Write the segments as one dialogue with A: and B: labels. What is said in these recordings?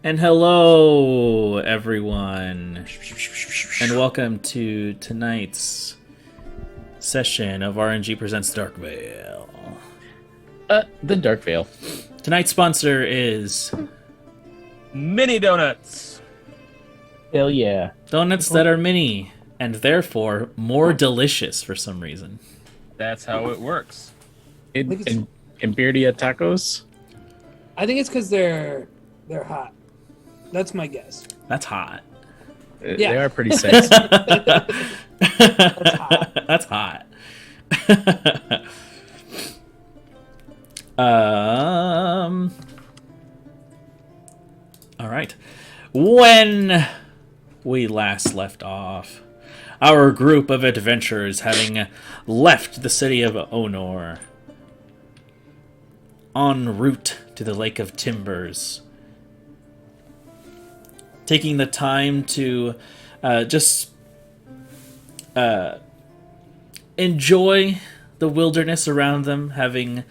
A: And hello, everyone, and welcome to tonight's session of RNG Presents Dark Veil.
B: The Dark Veil.
A: Tonight's sponsor is
C: Mini donuts.
B: Hell yeah.
A: donuts that are mini, and therefore more delicious for some reason.
C: That's how it works.
B: And Birria tacos?
D: I think it's because they're hot. That's my guess.
A: That's hot.
D: Yeah.
B: They are pretty sexy.
A: That's hot. All right. When we last left off, our group of adventurers having left the city of Onor en route to the Lake of Timbers, taking the time to just enjoy the wilderness around them, having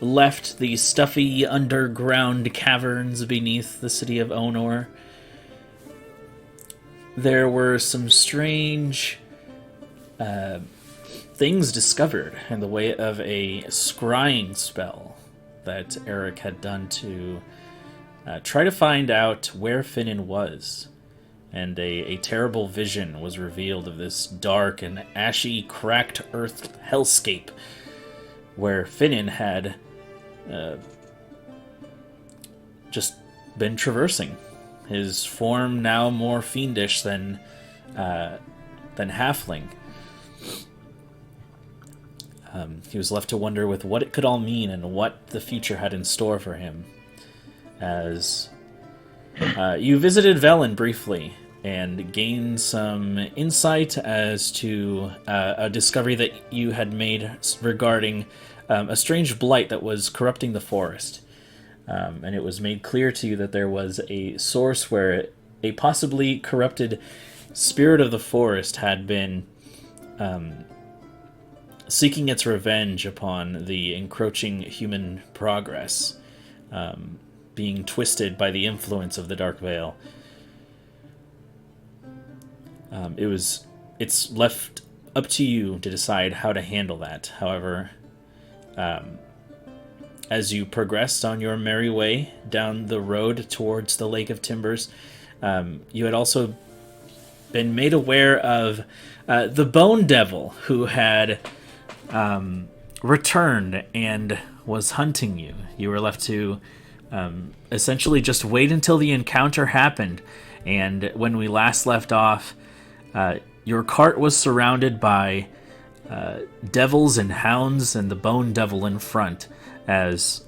A: left the stuffy underground caverns beneath the city of Onor. There were some strange things discovered in the way of a scrying spell that Eric had done to try to find out where Finnan was. And a terrible vision was revealed of this dark and ashy, cracked earth hellscape where Finnan had just been traversing. His form now more fiendish than halfling. He was left to wonder with what it could all mean and what the future had in store for him. As you visited Velen briefly and gained some insight as to a discovery that you had made regarding a strange blight that was corrupting the forest. And it was made clear to you that there was a source where a possibly corrupted spirit of the forest had been seeking its revenge upon the encroaching human progress, being twisted by the influence of the Dark Veil. It's left up to you to decide how to handle that. However, as you progressed on your merry way down the road towards the Lake of Timbers, you had also been made aware of the Bone Devil, who had returned and was hunting you. You were left to essentially just wait until the encounter happened. And when we last left off, your cart was surrounded by devils and hounds and the Bone Devil in front, as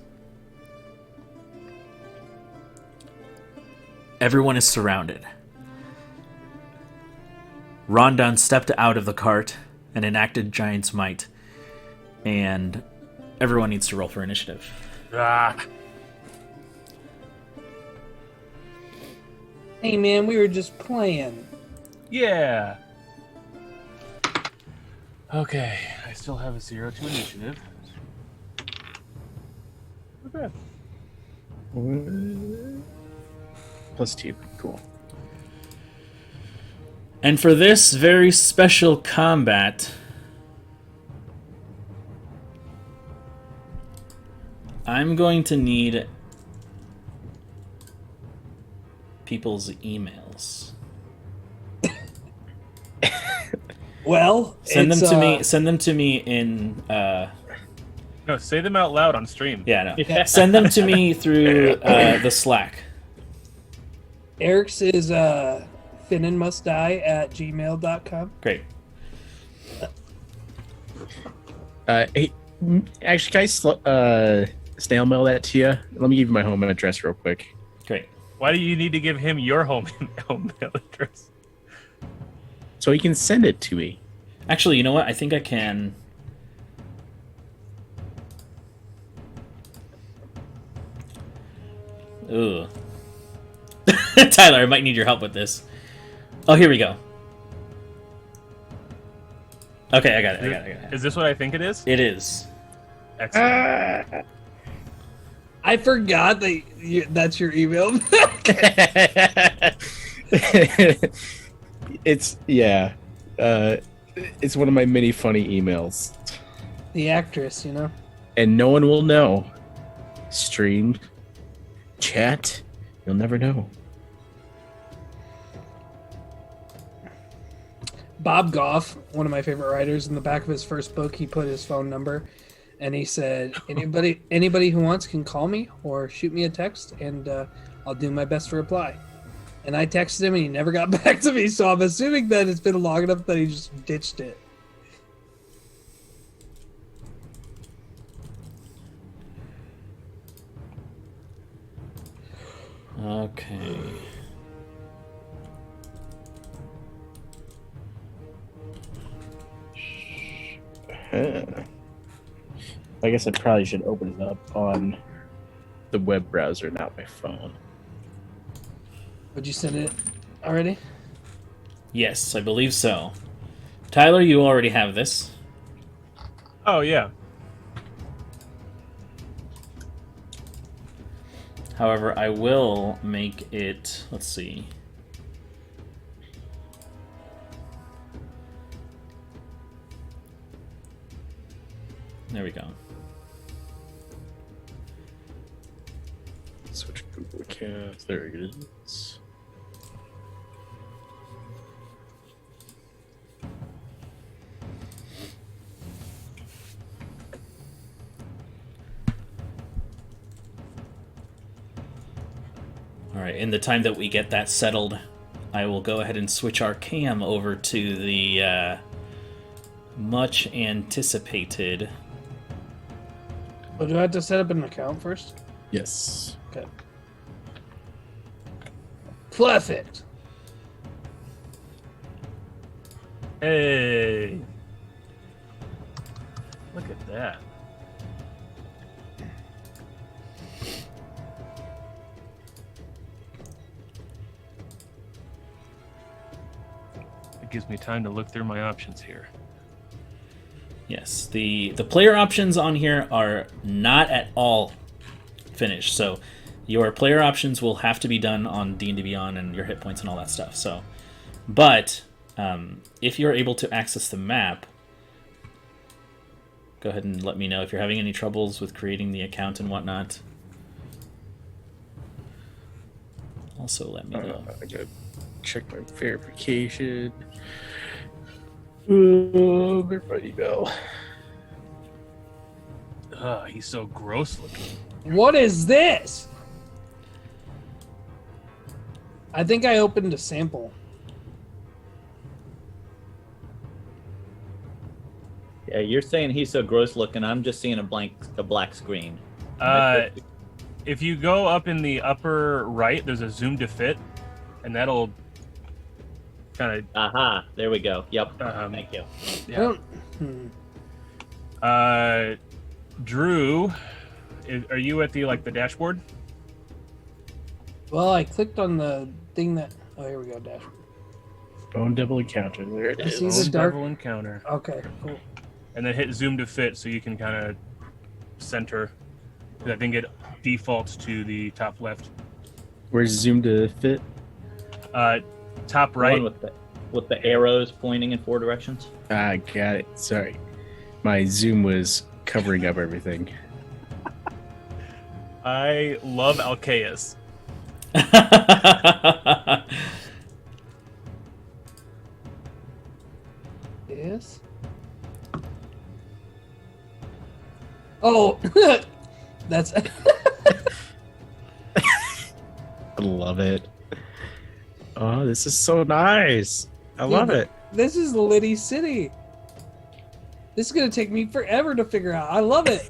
A: everyone is surrounded. Rondon stepped out of the cart and enacted Giant's Might, and everyone needs to roll for initiative.
D: Hey man, we were just playing.
C: Yeah. Okay, I still have a 0 to initiative. Okay.
B: +2. Cool.
A: And for this very special combat, I'm going to need people's emails.
D: Well,
A: Send them to me. Send them to me in.
C: No, say them out loud on stream.
A: Yeah, no. Send them to me through the Slack.
D: Eric's is finnandmustdie@gmail.com.
A: Great.
B: Hey, actually, can I snail mail that to you? Let me give you my home address real quick.
A: Great.
C: Why do you need to give him your home mail address?
B: So he can send it to me.
A: Actually, you know what? I think I can. Ooh. Tyler, I might need your help with this. Oh, here we go. Okay, I got it.
C: Is this what I think it is?
A: It is.
C: Excellent.
D: I forgot that's your email.
B: It's it's one of my many funny emails,
D: The actress, you know.
B: and no one will know. Stream, chat, you'll never know.
D: Bob Goff, one of my favorite writers, in the back of his first book, he put his phone number, and he said, "Anybody who wants can call me or shoot me a text, and I'll do my best to reply." And I texted him, and he never got back to me. So I'm assuming that it's been long enough that he just ditched it.
A: Okay.
B: I guess I probably should open it up on the web browser, not my phone.
D: Would you send it already?
A: Yes, I believe so. Tyler, you already have this.
C: Oh yeah.
A: However, I will make it... Let's see. There we go.
B: Switch Google accounts. There it is.
A: Alright, in the time that we get that settled, I will go ahead and switch our cam over to the much anticipated...
D: Oh, do I have to set up an account first?
B: Yes.
D: Okay. Perfect.
C: Hey. Look at that. It gives me time to look through my options here.
A: Yes, the player options on here are not at all finished. So your player options will have to be done on D&D Beyond and your hit points and all that stuff. So, but if you're able to access the map, go ahead and let me know if you're having any troubles with creating the account and whatnot. Also, let me know.
B: I gotta check my verification. Where'd my email?
C: He's so gross looking.
D: What is this? I think I opened a sample.
E: Yeah, you're saying he's so gross looking. I'm just seeing a black screen.
C: If you go up in the upper right, there's a zoom to fit, and that'll kind of.
E: Aha, there we go. Yep. Thank you.
C: Yeah. Drew, are you at the dashboard?
D: Well, I clicked on the thing that... Oh, here we go, dashboard.
B: Bone Devil Encounter. There it
D: I
B: is.
D: see the dark...
C: Devil encounter.
D: Okay, cool.
C: And then hit zoom to fit so you can kind of center. 'Cause I think it defaults to the top left.
B: Where's zoom to fit?
C: Top
E: The
C: right.
E: one with the arrows pointing in 4 directions.
B: Ah, got it. Sorry. My zoom was covering up everything.
C: I love Alcaeus.
D: Yes. Oh, that's...
B: I love it. Oh, this is so nice. I love it.
D: This is Liddy City. This is gonna take me forever to figure out. I love it.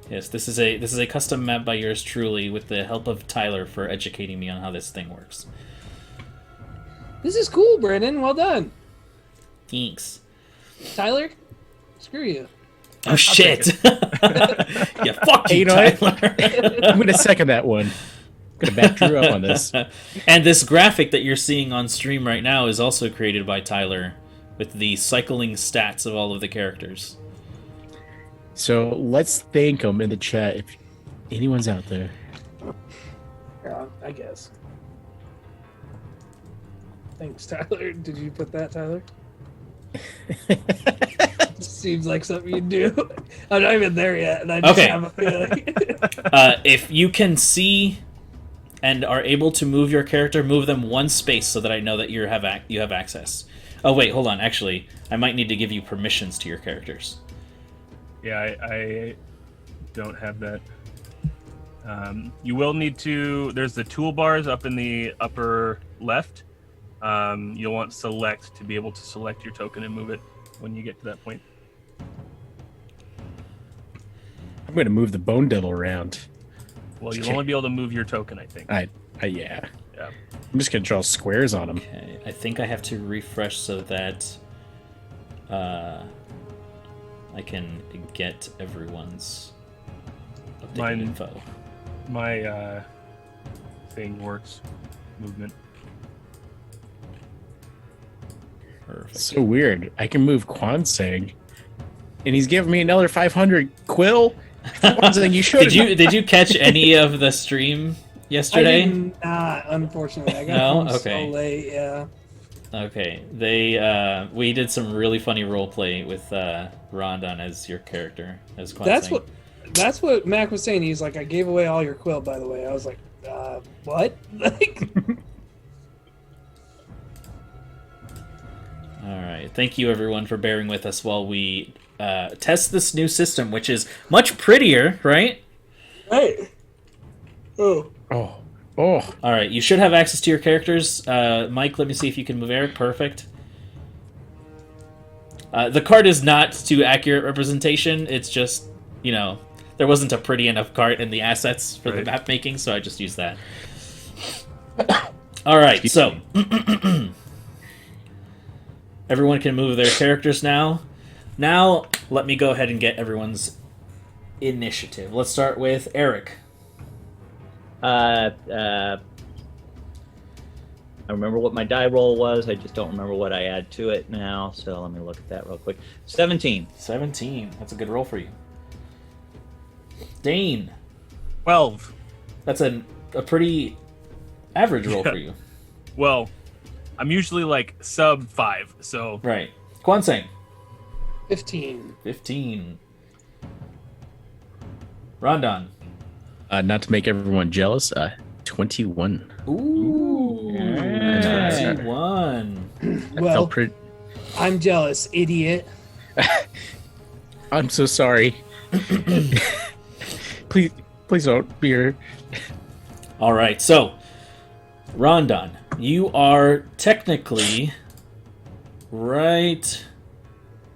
A: Yes, this is a custom map by yours truly, with the help of Tyler for educating me on how this thing works.
D: This is cool, Brandon. Well done.
A: Thanks.
D: Tyler, screw you.
A: Oh shit! Yeah, fuck you,
B: You know what?
A: Tyler.
B: I'm gonna second that one. I'm gonna back Drew up on this.
A: And this graphic that you're seeing on stream right now is also created by Tyler, with the cycling stats of all of the characters.
B: So let's thank him in the chat. anyone's out there.
D: Yeah, I guess. Thanks, Tyler. Did you put that, Tyler? Seems like something you do. I'm not even there yet, and I just
A: Okay.
D: have a feeling.
A: If you can see and are able to move your character, move them one space so that I know that you have access. Oh wait, hold on. Actually, I might need to give you permissions to your characters.
C: Yeah, I don't have that. You will need to. There's the toolbars up in the upper left. You'll want select to be able to select your token and move it when you get to that point.
B: I'm going to move the Bone Devil around.
C: Well, you'll only be able to move your token, I think.
B: Yeah.
C: Yeah.
B: I'm just going to draw squares on him.
A: Okay, I think I have to refresh so that I can get everyone's updated info.
C: My thing works. Movement.
A: Perfect.
B: So weird. I can move Kwansang, and he's giving me another 500 quill. Kwansang, you should.
A: Did you catch any of the stream yesterday?
D: I did not, unfortunately. I got
A: No?
D: home
A: Okay.
D: so late, yeah.
A: Okay, we did some really funny roleplay with Rondon as your character, as Kwansang.
D: That's what Mac was saying. He's like, I gave away all your quill, by the way. I was like, what? Like,
A: All right, thank you everyone for bearing with us while we test this new system, which is much prettier, right?
D: hey. Oh.
B: Oh.
A: All right, you should have access to your characters. Mike, let me see if you can move Eric. Perfect. The card is not too accurate representation. It's just, there wasn't a pretty enough card in the assets for the map making, so I just used that. All right, so everyone can move their characters now. Now, let me go ahead and get everyone's initiative. Let's start with Eric.
E: I remember what my die roll was. I just don't remember what I add to it now. So let me look at that real quick. 17.
A: 17. That's a good roll for you. Dane.
C: 12.
A: That's a pretty average roll for you.
C: Well, I'm usually like sub 5, so...
A: Right. Kwansang.
D: 15.
A: 15. Rondon.
B: Not to make everyone jealous, 21.
A: Ooh.
B: Yeah.
A: 21.
D: Well,
B: pretty...
D: I'm jealous, idiot.
B: I'm so sorry. please don't be here.
A: All right, so Rondon, you are technically right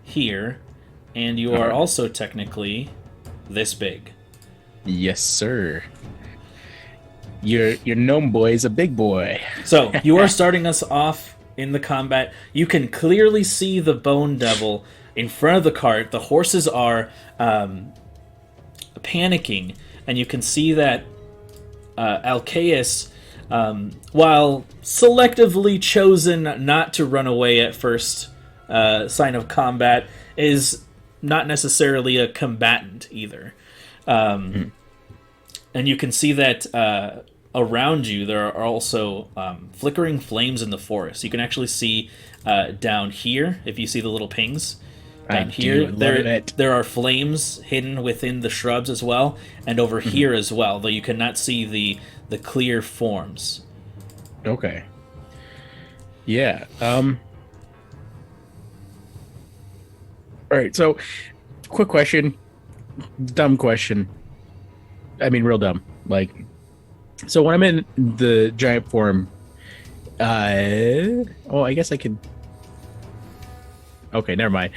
A: here, and you are also technically this big.
B: Yes, sir. Your gnome boy is a big boy.
A: So you are starting us off in the combat. You can clearly see the Bone Devil in front of the cart. The horses are panicking, and you can see that Alcaeus, while selectively chosen not to run away at first sign of combat, is not necessarily a combatant either. And you can see that around you there are also flickering flames in the forest. You can actually see down here, if you see the little pings. Down here, there are flames hidden within the shrubs as well, and over here as well, though you cannot see the clear forms.
B: Okay. Yeah. All right. So, quick question. Dumb question. I mean, real dumb. Like, so when I'm in the giant form, I guess I could. Okay, never mind.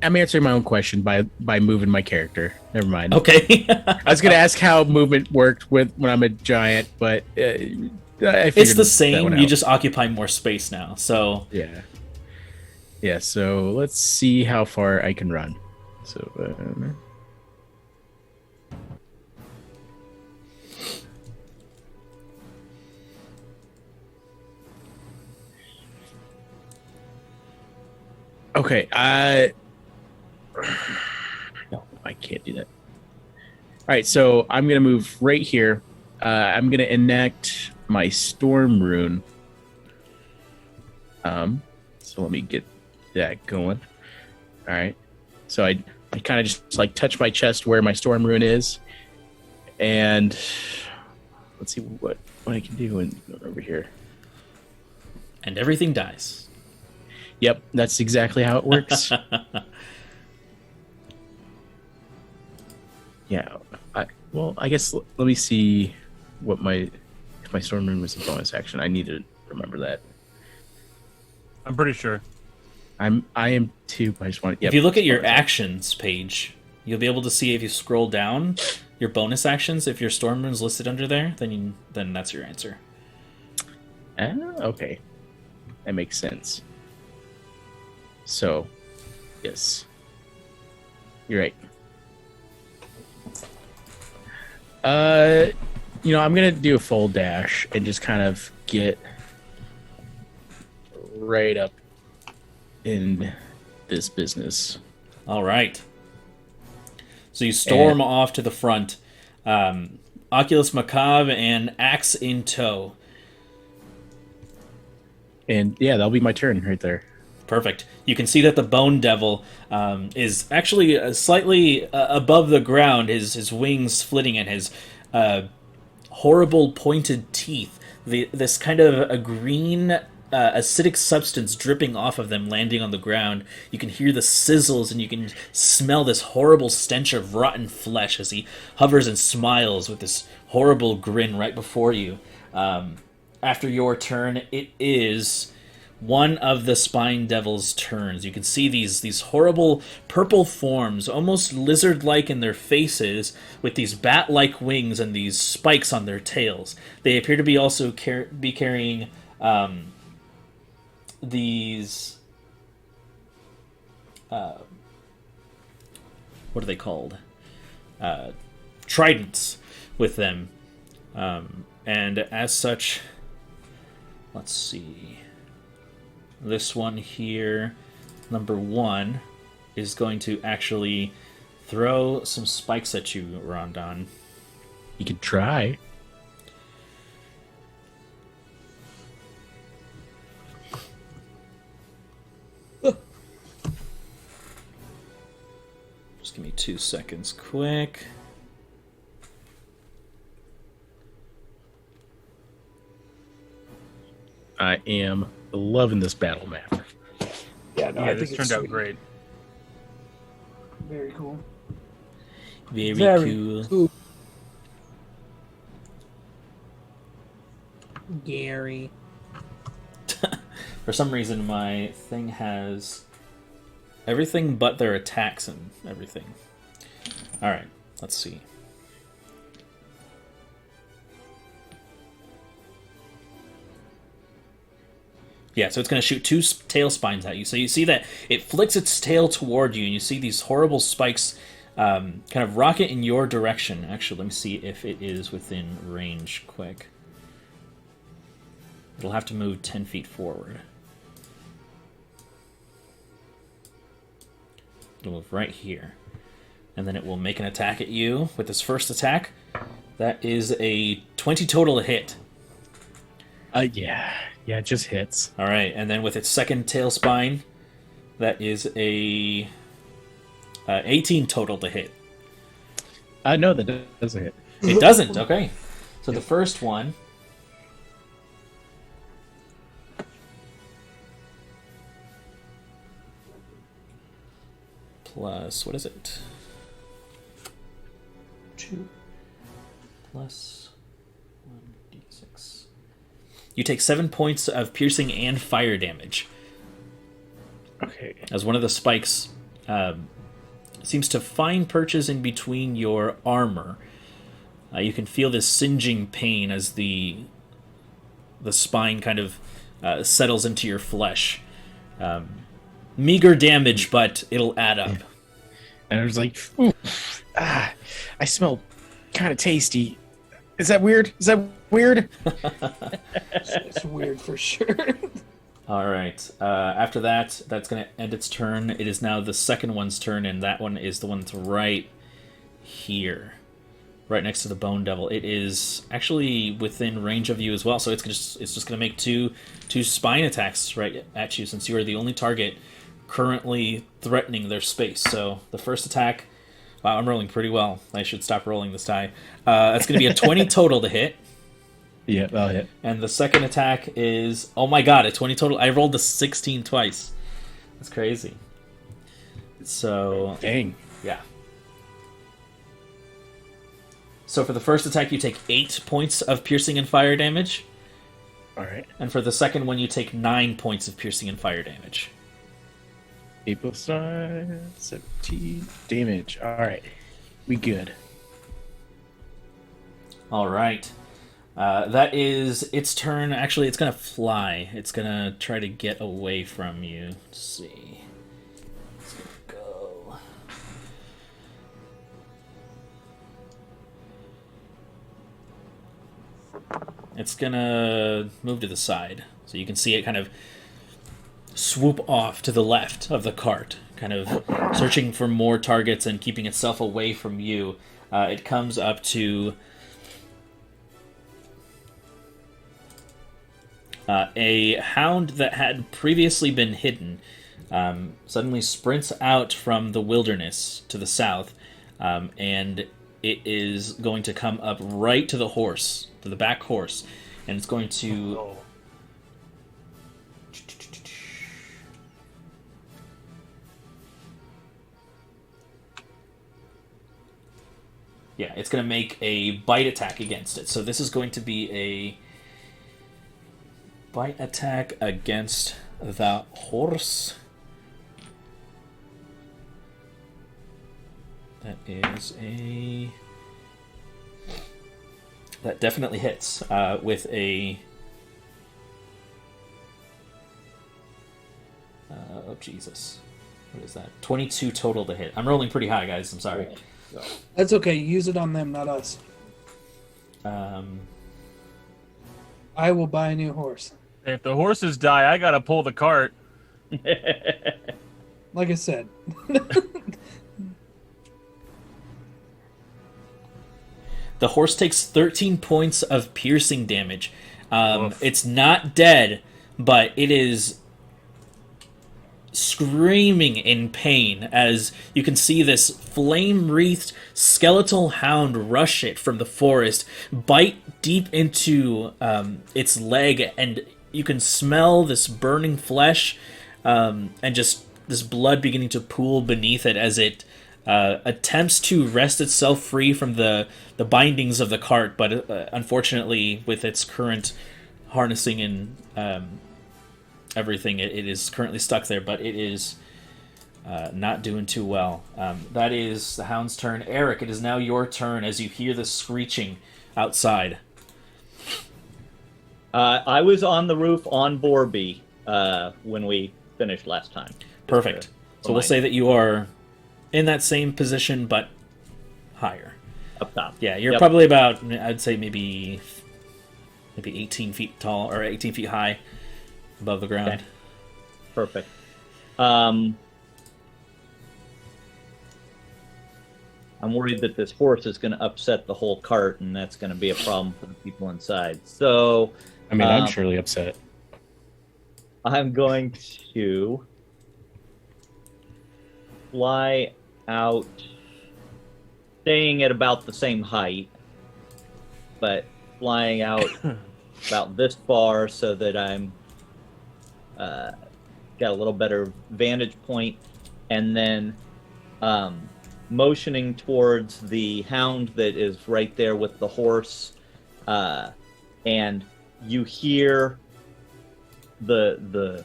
B: I'm answering my own question by moving my character. Never mind.
A: Okay.
B: I was gonna ask how movement worked when I'm a giant, but I
A: It's the
B: that
A: same.
B: one
A: You
B: out.
A: just occupy more space now. So
B: Yeah. Yeah. So let's see how far I can run. So. Okay, no, I can't do that. right, so I'm gonna move right here. I'm gonna enact my storm rune. So let me get that going. All right. So I kind of just like touch my chest where my storm rune is, and let's see what I can do over here.
A: And everything dies.
B: Yep, that's exactly how it works. Yeah. I guess let me see what if my storm rune was a bonus action. I need to remember that.
C: I'm pretty sure.
B: I am too. But I just want. Yep,
A: If you look at your actions page, you'll be able to see if you scroll down your bonus actions. If your storm rune's listed under there, then that's your answer.
B: Okay, that makes sense. So, yes, you're right. I'm gonna do a full dash and just kind of get right up in this business.
A: All right. So you storm off to the front, Oculus Macabre and axe in tow.
B: And yeah, that'll be my turn right there.
A: Perfect. You can see that the Bone Devil is actually slightly above the ground, his wings flitting and his horrible pointed teeth. This kind of a green acidic substance dripping off of them, landing on the ground. You can hear the sizzles and you can smell this horrible stench of rotten flesh as he hovers and smiles with this horrible grin right before you. After your turn, it is one of the Spine Devil's turns. You can see these horrible purple forms, almost lizard-like in their faces, with these bat-like wings and these spikes on their tails. They appear to be also be carrying these... what are they called? Tridents with them. And as such, let's see... This one here, number 1, is going to actually throw some spikes at you, Rondon.
B: You could try.
A: Just give me 2 seconds quick.
B: I am loving this battle map.
D: Yeah, no,
C: Yeah,
D: I
C: this
D: think
C: turned
D: it's
C: out
D: sweet.
C: great.
D: Very cool.
A: Very cool.
D: Gary.
A: For some reason, my thing has everything but their attacks and everything. Alright, let's see. Yeah, so it's going to shoot 2 tail spines at you. So you see that it flicks its tail toward you, and you see these horrible spikes kind of rocket in your direction. Actually, let me see if it is within range quick. It'll have to move 10 feet forward. It'll move right here. And then it will make an attack at you with its first attack. That is a 20 total hit.
B: Yeah, it just hits.
A: All right, and then with its second tail spine, that is a 18 total to hit.
B: No, that doesn't hit.
A: It doesn't. Okay, so the first one plus what is it? 2 plus 1d6. You take 7 points of piercing and fire damage.
B: Okay.
A: As one of the spikes seems to find perches in between your armor. You can feel this singeing pain as the spine kind of settles into your flesh. Meager damage, but it'll add up.
B: And I was like, ooh, I smell kind of tasty. Is that weird?
D: It's weird for sure.
A: All right. After that, that's going to end its turn. It is now the second one's turn, and that one is the one that's right here. right next to the Bone Devil. It is actually within range of you as well, so it's just going to make two spine attacks right at you, since you are the only target currently threatening their space. So the first attack, wow, I'm rolling pretty well. I should stop rolling this die. That's going to be a 20 total to hit.
B: Yeah, that'll hit.
A: And the second attack is, oh my god, a 20 total. I rolled a 16 twice. That's crazy. So,
B: Dang.
A: yeah. So for the first attack, you take 8 points of piercing and fire damage.
B: All right.
A: And for the second one, you take 9 points of piercing and fire damage.
B: 8 plus 9, 17 damage. All right. We good.
A: All right. That is its turn. Actually, it's going to fly. It's going to try to get away from you. Let's see. It's going to go. It's going to move to the side. So you can see it kind of swoop off to the left of the cart, kind of searching for more targets and keeping itself away from you. It comes up to a hound that had previously been hidden. Suddenly sprints out from the wilderness to the south, and it is going to come up right to the horse, to the back horse, and it's going to...
C: Oh.
A: Yeah, it's going to make a bite attack against it. So this is going to be a bite attack against the horse. That is a... That definitely hits with a... oh, Jesus. What is that? 22 total to hit. I'm rolling pretty high, guys. I'm sorry.
D: That's okay. Use it on them, not us. I will buy a new horse.
C: If the horses die, I gotta pull the cart.
D: Like I said.
A: The horse takes 13 points of piercing damage.
C: Oof.
A: It's not dead, but it is screaming in pain as you can see this flame-wreathed skeletal hound rush it from the forest, bite deep into its leg, and you can smell this burning flesh and just this blood beginning to pool beneath it as it attempts to wrest itself free from the bindings of the cart, but unfortunately with its current harnessing and everything, it is currently stuck there, but it is not doing too well. That is the hound's turn. Eric, it is now your turn as you hear the screeching outside.
E: I was on the roof on Borby when we finished last time.
A: Perfect. So we'll say that you are in that same position, but higher.
E: Up top.
A: Yeah, you're probably about, I'd say maybe 18 feet tall, or 18 feet high above the ground.
E: Okay. Perfect. I'm worried that this horse is going to upset the whole cart, and that's going to be a problem for the people inside. So,
B: I mean, I'm surely upset.
E: I'm going to fly out, staying at about the same height, but flying out about this far so that I'm got a little better vantage point, and then motioning towards the hound that is right there with the horse, and you hear the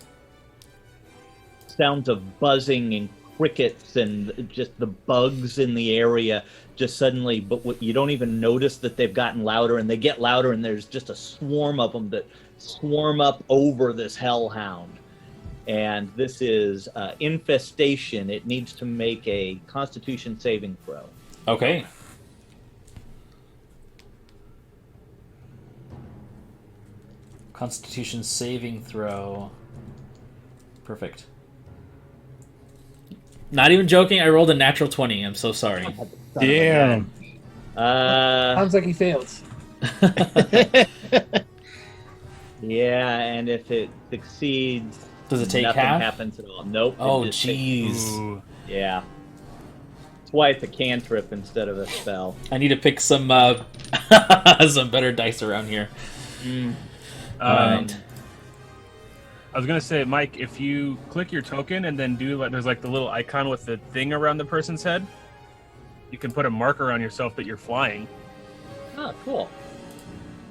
E: sounds of buzzing and crickets and just the bugs in the area just suddenly, but you don't even notice that they've gotten louder, and they get louder, and there's just a swarm of them that swarm up over this hellhound. And this is infestation. It needs to make a Constitution saving throw.
A: Okay. Constitution saving throw. Perfect. Not even joking, I rolled a natural 20. I'm so sorry.
B: Damn.
D: Sounds like he fails.
E: Yeah, and if it succeeds,
A: Does it take
E: nothing
A: half?
E: happens at all. Nope. it
A: Oh,
E: just takes-
A: jeez.
C: Ooh.
E: Yeah. That's why it's a cantrip instead of a spell.
A: I need to pick some some better dice around here. Alright.
C: I was gonna say, Mike, if you click your token and then do like there's like the little icon with the thing around the person's head, you can put a marker on yourself that you're flying.
E: Oh, cool.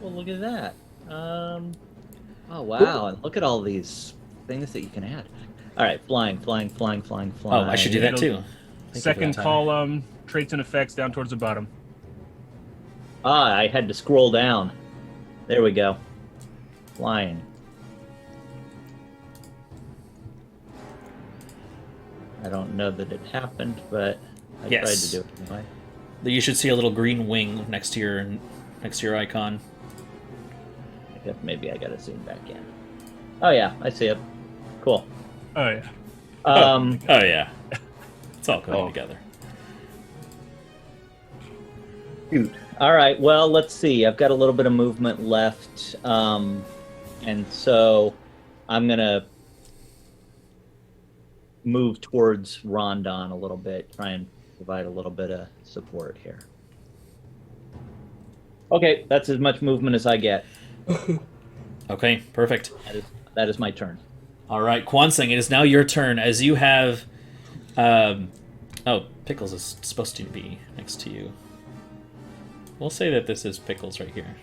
E: Well, look at that. Oh, wow. And look at all these things that you can add. All right, flying.
A: Oh, I should do that too. Thank you for
C: Second
A: that, Tyler.
C: column, traits and effects down towards the bottom.
E: Ah, I had to scroll down. There we go. Flying. I don't know that it happened, but I
A: Yes.
E: tried to do it anyway.
A: You should see a little green wing next to your icon.
E: I guess maybe I gotta zoom back in. Oh yeah, I see it. Cool.
C: Oh yeah.
E: Um,
A: Oh yeah, it's all coming together.
E: all right. Well, let's see. I've got a little bit of movement left, and so I'm gonna move towards Rondon a little bit, try and provide a little bit of support here. Okay, that's as much movement as I get.
A: Okay, perfect.
E: That is my turn.
A: All right, Kwansing, it is now your turn as you have. Oh, Pickles is supposed to be next to you. We'll say that this is Pickles right here.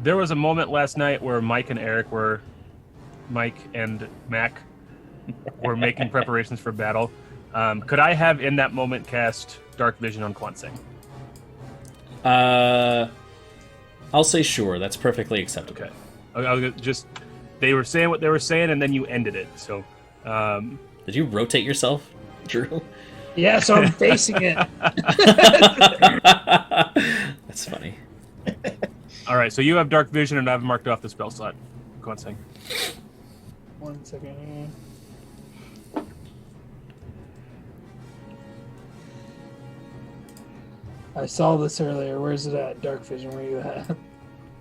C: There was a moment last night where Mike and Mac were making preparations for battle. Could I have in that moment cast Dark Vision on Kwansing?
A: I'll say sure. That's perfectly acceptable.
C: Okay. They were saying what they were saying, and then you ended it. So,
A: Did you rotate yourself, Drew?
D: Yeah, so I'm facing it.
A: That's funny.
C: all right. So you have Dark Vision, and I've marked off the spell slot. Kwansing.
D: 1 second. I saw this earlier. Where's it at? Dark Vision, where you at?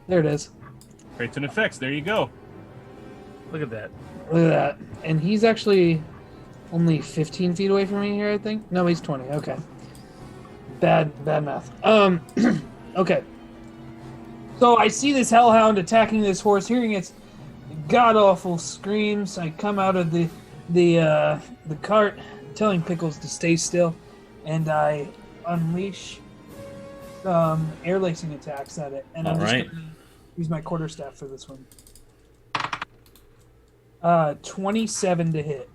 D: There it is.
C: Traits and effects. There you go. Look at that.
D: Look at that. And he's actually only 15 feet away from me here, I think. No, he's 20. Okay. Bad math. Okay. So I see this hellhound attacking this horse, hearing its god awful screams. I come out of the cart, telling Pickles to stay still, and I unleash air lacing attacks at it. And I'm just
A: Alright.
D: gonna use my quarterstaff for this one. 27 to hit.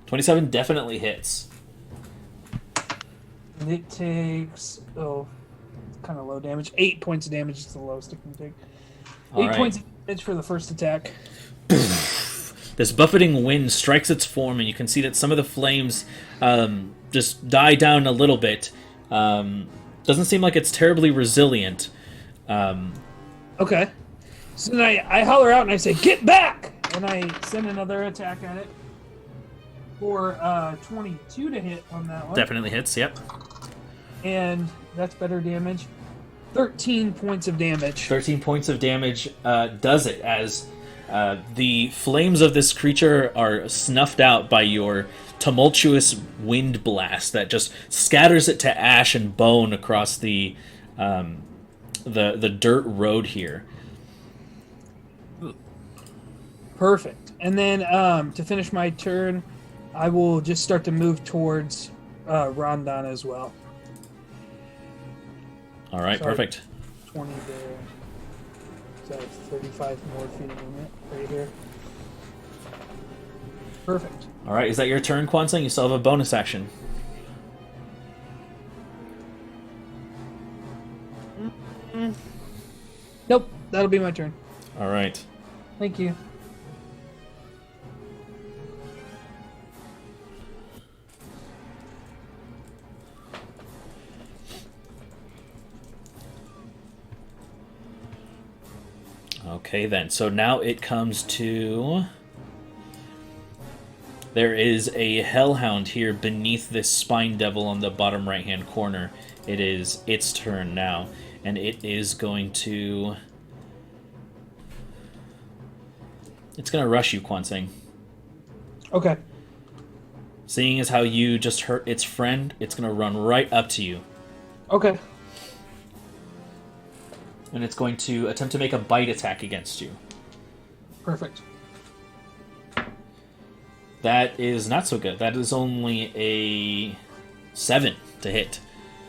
A: 27 definitely hits.
D: And it takes kind of low damage. 8 points of damage is the lowest it can take.
A: All
D: 8
A: right.
D: points of damage for the first attack.
A: This buffeting wind strikes its form, and you can see that some of the flames just die down a little bit. Doesn't seem like it's terribly resilient.
D: Okay. So then I holler out and I say, "Get back!" And I send another attack at it for 22 to hit on that one.
A: Definitely hits, yep.
D: And that's better damage. 13 points of damage.
A: 13 points of damage does it, as the flames of this creature are snuffed out by your tumultuous wind blast that just scatters it to ash and bone across the dirt road here.
D: Perfect. And then to finish my turn, I will just start to move towards Rondon as well.
A: All right,
D: Sorry.
A: perfect.
D: 20 there. So I have 35 more feet of movement right here. Perfect.
A: All right, is that your turn, Kwansing? You still have a bonus action.
D: Nope, that'll be my turn.
A: All right.
D: Thank you.
A: Okay, then. So now it comes to There is a hellhound here beneath this spine devil on the bottom right-hand corner. It is its turn now, and it is going to... It's going to rush you, Kwansing.
D: Okay.
A: Seeing as how you just hurt its friend, it's going to run right up to you.
D: Okay.
A: And it's going to attempt to make a bite attack against you.
D: Perfect.
A: That is not so good. That is only a 7 to hit.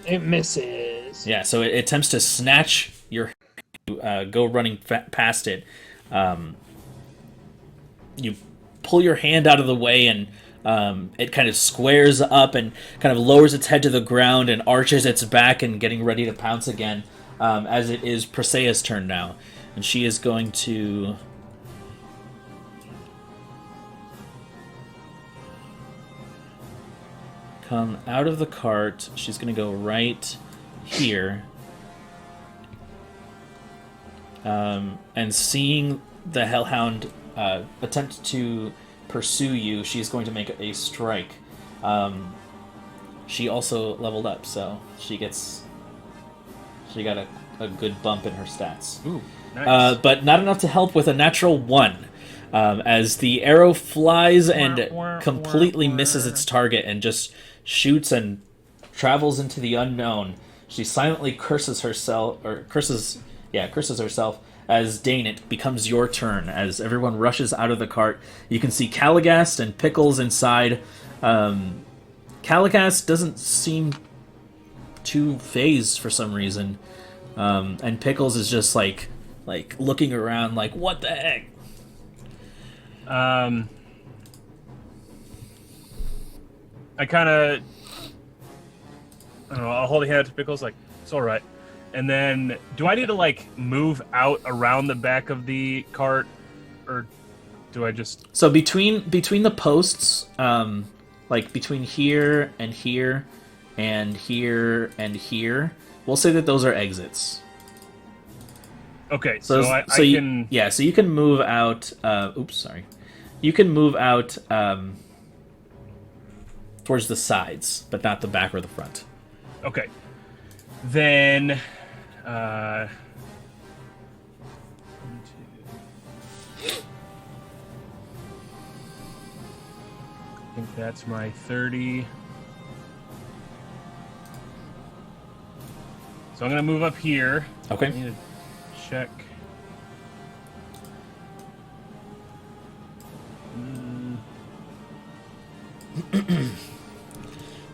D: It misses.
A: Yeah, so it attempts to snatch your... go running past it. You pull your hand out of the way, and it kind of squares up and kind of lowers its head to the ground and arches its back and getting ready to pounce again, as it is Presea's turn now. And she is going to... come out of the cart. She's going to go right here. And seeing the Hellhound attempt to pursue you, she's going to make a strike. She also leveled up, so she got a good bump in her stats.
C: Ooh, nice.
A: But not enough to help with a natural 1. As the arrow flies and completely misses its target and just shoots and travels into the unknown. She silently curses herself as Dane, it becomes your turn. As everyone rushes out of the cart, you can see Caligast and Pickles inside. Caligast doesn't seem too phased for some reason, and Pickles is just like looking around, like, what the heck?
C: I kind of, I don't know, I'll hold a hand to Pickles, like, it's all right. And then, do I need to, like, move out around the back of the cart, or do I just...
A: So between the posts, like between here and here and here and here, we'll say that those are exits.
C: Okay, so I
A: you
C: can...
A: Yeah, so you can move out... You can move out towards the sides, but not the back or the front.
C: Okay. Then... I think that's my 30. So I'm going to move up here.
A: Okay.
C: I need to check.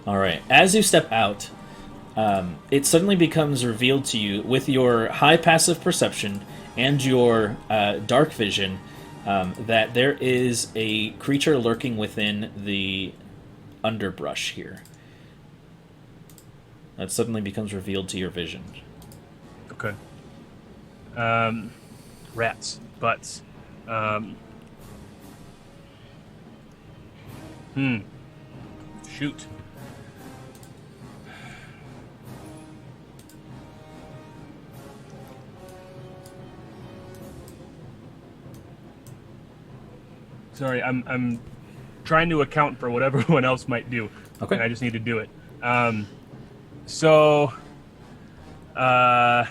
A: All right. As you step out, it suddenly becomes revealed to you with your high passive perception and your dark vision that there is a creature lurking within the underbrush here. That suddenly becomes revealed to your vision.
C: Okay. Rats. Butts. Shoot. Sorry, I'm trying to account for what everyone else might do.
A: Okay.
C: And I just need to do it. So I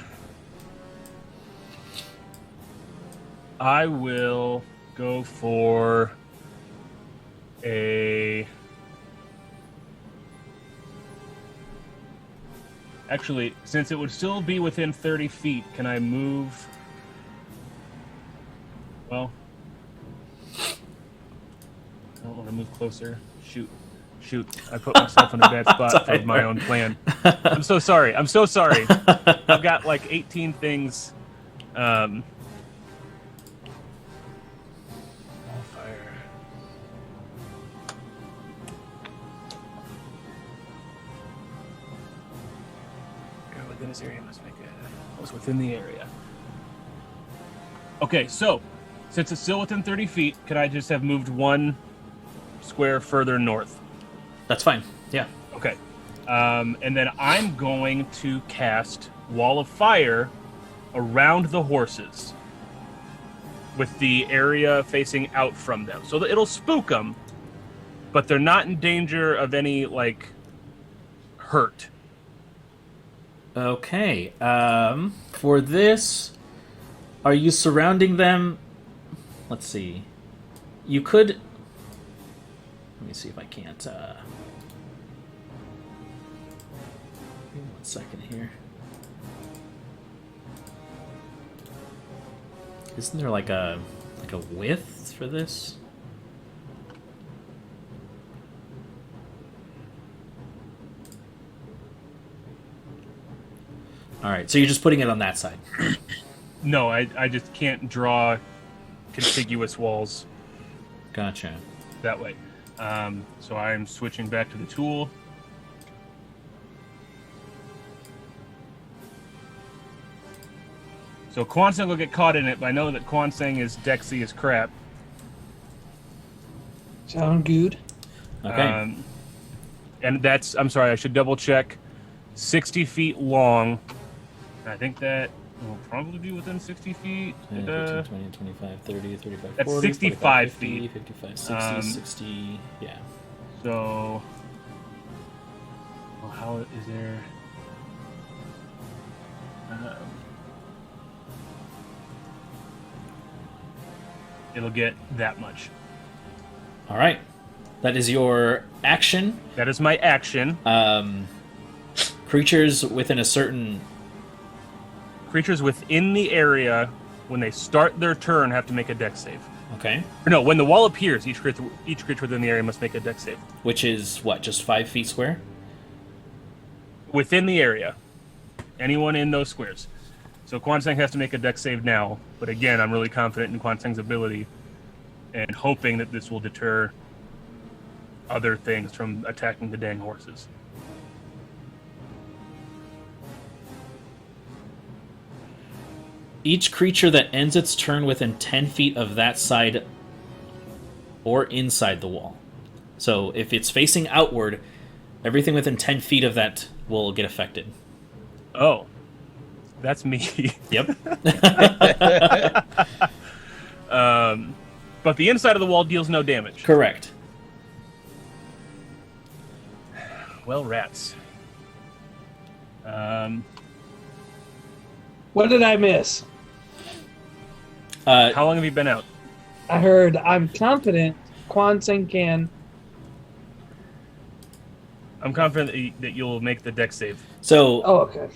C: will go for a... Actually, since it would still be within 30 feet, can I move... Well... I don't want to move closer. Shoot. I put myself in a bad spot for my own plan. I'm so sorry. I've got like 18 things. Wildfire. You're within this area. Must make it. I was within the area. Okay, so since it's still within 30 feet, could I just have moved 1 square further north?
A: That's fine. Yeah.
C: Okay. And then I'm going to cast Wall of Fire around the horses with the area facing out from them. So that it'll spook them, but they're not in danger of any like hurt.
A: Okay. For this, are you surrounding them? Let's see. You could. Let me see if I can't. Give me 1 second here. Isn't there like a width for this? All right, so you're just putting it on that side.
C: No, I just can't draw contiguous walls
A: Gotcha.
C: that way. So I'm switching back to the tool. So Kwanseng will get caught in it, but I know that Kwanseng is Dexy as crap.
D: Sound good?
A: Okay.
C: And that's, I'm sorry, I should double check. 60 feet long. I think that will probably be within 60 feet.
A: 10, 15, 20, 25, 30, 35,
C: That's
A: 40,
C: 65
A: 45, 50,
C: feet.
A: 55, 60, 60, yeah.
C: So, well, how is there? It'll get that much.
A: All right. That is your action.
C: That is my action.
A: Creatures within a certain...
C: Creatures within the area, when they start their turn, have to make a dex save.
A: Okay.
C: Or no, when the wall appears, each creature within the area must make a dex save.
A: Which is, what, just 5 feet square?
C: Within the area. Anyone in those squares. So Kwanseng has to make a dex save now, but again, I'm really confident in Kwanseng's ability and hoping that this will deter other things from attacking the dang horses.
A: Each creature that ends its turn within 10 feet of that side or inside the wall. So if it's facing outward, everything within 10 feet of that will get affected.
C: Oh. That's me.
A: Yep.
C: But the inside of the wall deals no damage.
A: Correct.
C: Well, rats.
D: What did I miss?
C: How long have you been out?
D: I heard I'm confident Kwanseng can.
C: I'm confident that you'll make the dex save.
A: So,
D: Oh, okay.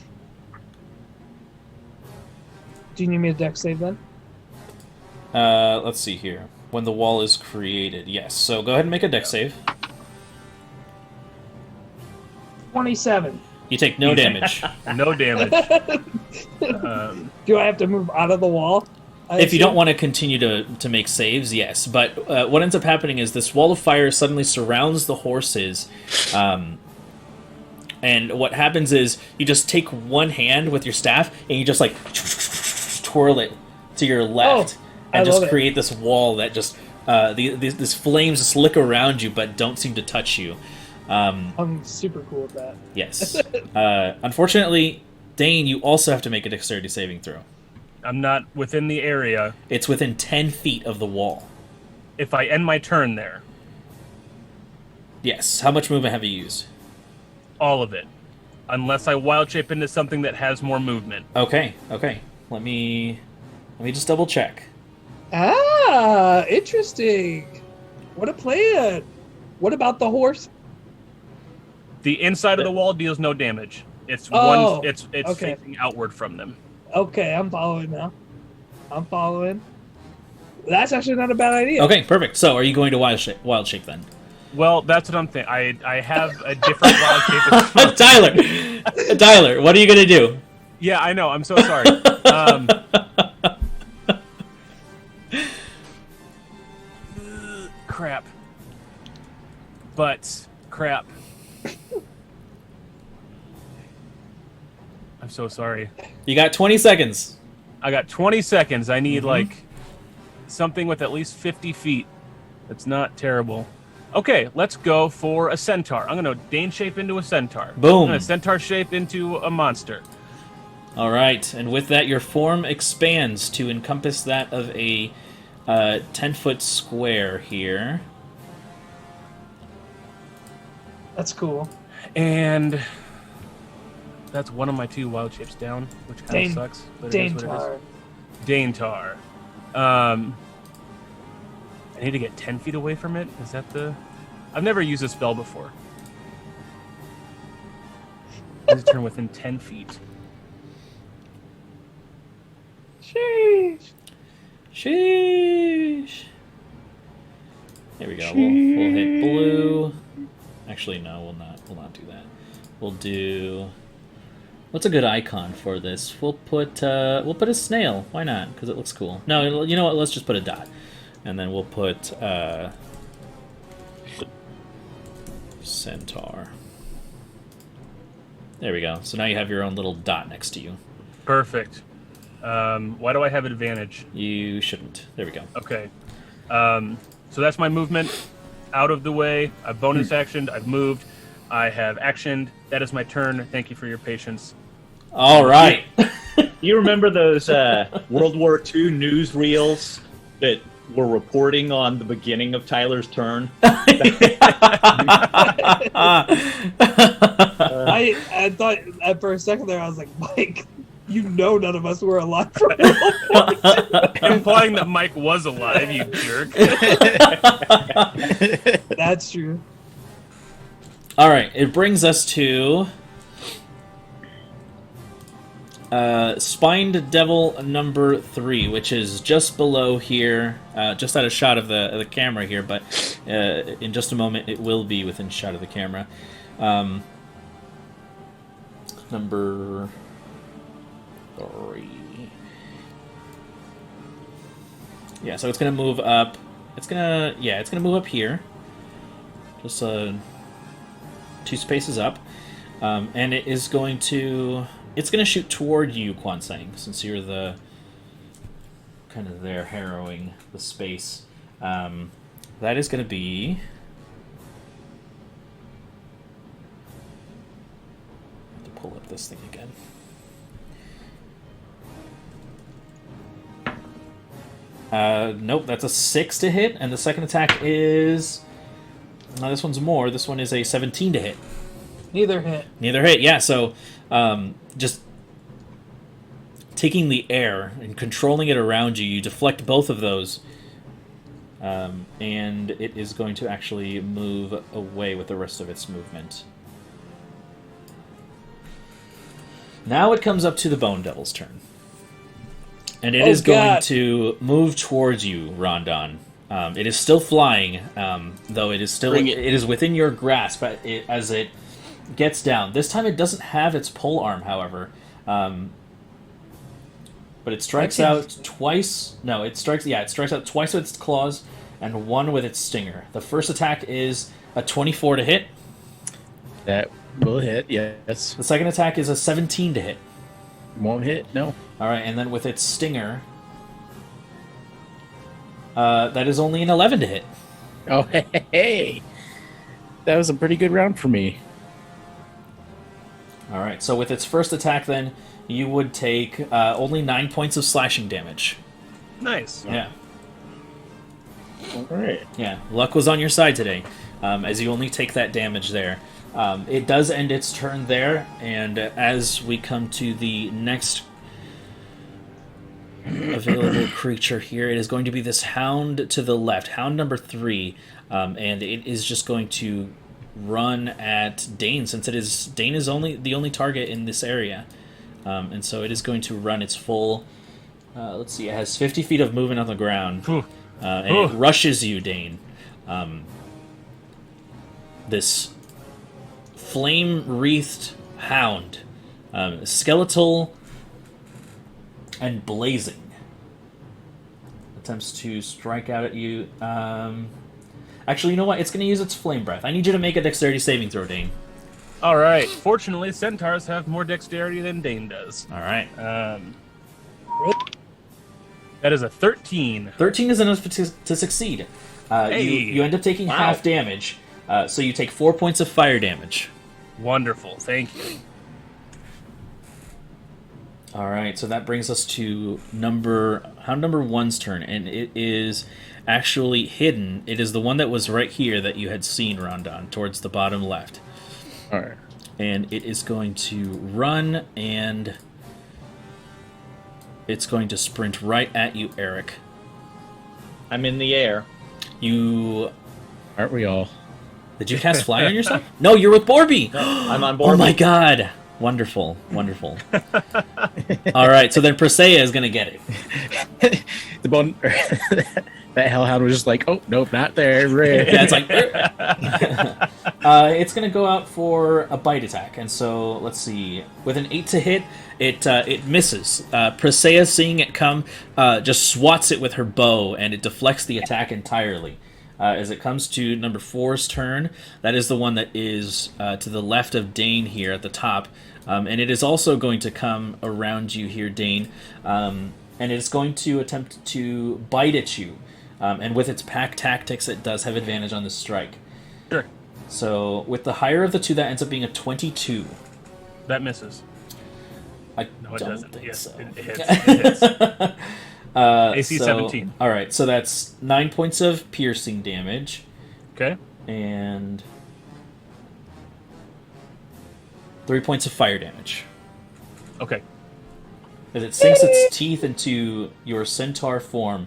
D: Do you need me to dex save then?
A: let's see here. When the wall is created, yes. So go ahead and make a dex save.
D: 27.
A: You take no damage.
C: No damage.
D: Do I have to move out of the wall?
A: If you don't want to continue to make saves, yes. But what ends up happening is this wall of fire suddenly surrounds the horses. And what happens is you just take one hand with your staff and you just like twirl it to your left and just create this wall that just these flames just lick around you but don't seem to touch you.
D: I'm super cool with that.
A: Yes. Unfortunately, Dane, you also have to make a dexterity saving throw.
C: I'm not within the area.
A: It's within 10 feet of the wall.
C: If I end my turn there,
A: Yes. How much movement have you used?
C: all of it. Unless I wild shape into something that has more movement.
A: Okay. Let me just double check.
D: Ah, interesting. What a plan. What about the horse?
C: The inside of the wall deals no damage. It's
D: Oh,
C: one. It's
D: okay.
C: facing outward from them.
D: Okay, I'm following now. I'm following. That's actually not a bad idea.
A: Okay, perfect. So, are you going to wild shape then?
C: Well, that's what I'm thinking. I have a different wild shape. as well.
A: Tyler, what are you gonna do?
C: Yeah, I know. I'm so sorry. Crap. But crap. I'm so sorry.
A: You got 20 seconds.
C: I got 20 seconds. I need like something with at least 50 feet. That's not terrible. Okay, let's go for a centaur. I'm going to Dane shape into a centaur.
A: Boom.
C: I'm going to centaur shape into a monster.
A: All right, and with that, your form expands to encompass that of a 10-foot square here.
D: That's cool.
C: And that's one of my 2 wild shapes down, which kind
D: Dane-
C: of sucks. But it is what it
D: Danetar.
C: is. Danetar. I need to get 10 feet away from it. Is that the... I've never used a spell before. I need to turn within 10 feet.
D: Sheesh.
A: Sheesh. There we go. We'll hit blue. Actually, no, we'll not do that. We'll do. What's a good icon for this? We'll put a snail. Why not? Because it looks cool. No, you know what? Let's just put a dot, and then we'll put centaur. There we go. So now you have your own little dot next to you.
C: Perfect. Why do I have advantage?
A: You shouldn't. There we go.
C: Okay. So that's my movement. Out of the way. I've bonus actioned. I've moved. I have actioned. That is my turn. Thank you for your patience.
A: All right.
E: You remember those World War II newsreels that were reporting on the beginning of Tyler's turn?
D: I thought for a second there, I was like, Mike, you know none of us were alive for
C: Implying that Mike was alive, you jerk.
D: That's true.
A: All right. It brings us to Spined Devil number 3, which is just below here, just out of shot of the camera here, but in just a moment it will be within shot of the camera. Number 3. Yeah, so it's gonna move up. It's gonna move up here. Just 2 spaces up, and it is going to. It's going to shoot toward you, Kwansang, since you're the kind of there harrowing the space. That is going to be... I have to pull up this thing again. Nope, that's a 6 to hit, and the second attack is... No, this one's more. This one is a 17 to hit.
D: Neither hit.
A: Neither hit, yeah, so... just taking the air and controlling it around you, you deflect both of those, and it is going to actually move away with the rest of its movement. Now it comes up to the Bone Devil's turn. And it is going to move towards you, Rondon. It is still flying, though it is still it is within your grasp as it gets down. This time it doesn't have its pole arm, however. But it strikes out twice. No, it strikes out twice with its claws and 1 with its stinger. The first attack is a 24 to hit.
B: That will hit, yes.
A: The second attack is a 17 to hit.
B: Won't hit, no.
A: All right, and then with its stinger, that is only an 11 to hit.
B: Oh, hey. That was a pretty good round for me.
A: All right, so with its first attack, then, you would take only 9 points of slashing damage.
C: Nice.
A: Yeah.
B: All right.
A: Yeah, luck was on your side today, as you only take that damage there. It does end its turn there, and as we come to the next available creature here, it is going to be this hound to the left, hound number 3, and it is just going to run at Dane, since Dane is the only target in this area, and so it is going to run its full. Let's see, it has 50 feet of movement on the ground, and it rushes you, Dane. This flame-wreathed hound, skeletal and blazing, attempts to strike out at you. Actually, you know what? It's going to use its flame breath. I need you to make a dexterity saving throw, Dane.
C: All right. Fortunately, centaurs have more dexterity than Dane does.
A: All right.
C: That is a 13.
A: 13 is enough to succeed. You end up taking half damage, so you take 4 points of fire damage.
C: Wonderful. Thank you.
A: All right, so that brings us to number one's turn, and it is actually hidden. It is the one that was right here that you had seen, Rondon, towards the bottom left.
B: All right.
A: And it is going to run, and it's going to sprint right at you, Eric.
E: I'm in the air.
A: You...
B: Aren't we all?
A: Did you cast Fly on yourself? No, you're with Borby!
E: I'm on board.
A: Oh my god! Wonderful, wonderful. All right, so then Presea is going to get it.
B: The bone. That hellhound was just like, oh nope, not there.
A: Yeah, it's like it's going to go out for a bite attack, and so let's see. With an 8 to hit, it misses. Presea, seeing it come, just swats it with her bow, and it deflects the attack entirely. As it comes to number 4's turn, that is the one that is to the left of Dane here at the top, and it is also going to come around you here, Dane, and it's going to attempt to bite at you. And with its pack tactics, it does have advantage on this strike.
C: Sure.
A: So with the higher of the two, that ends up being a 22.
C: That misses.
A: I
C: No, it
A: don't
C: doesn't.
A: think
C: Yes,
A: so.
C: it hits. It hits. AC 17.
A: All right, so that's 9 points of piercing damage,
C: Okay.
A: and 3 points of fire damage.
C: Okay.
A: As it sinks its teeth into your centaur form,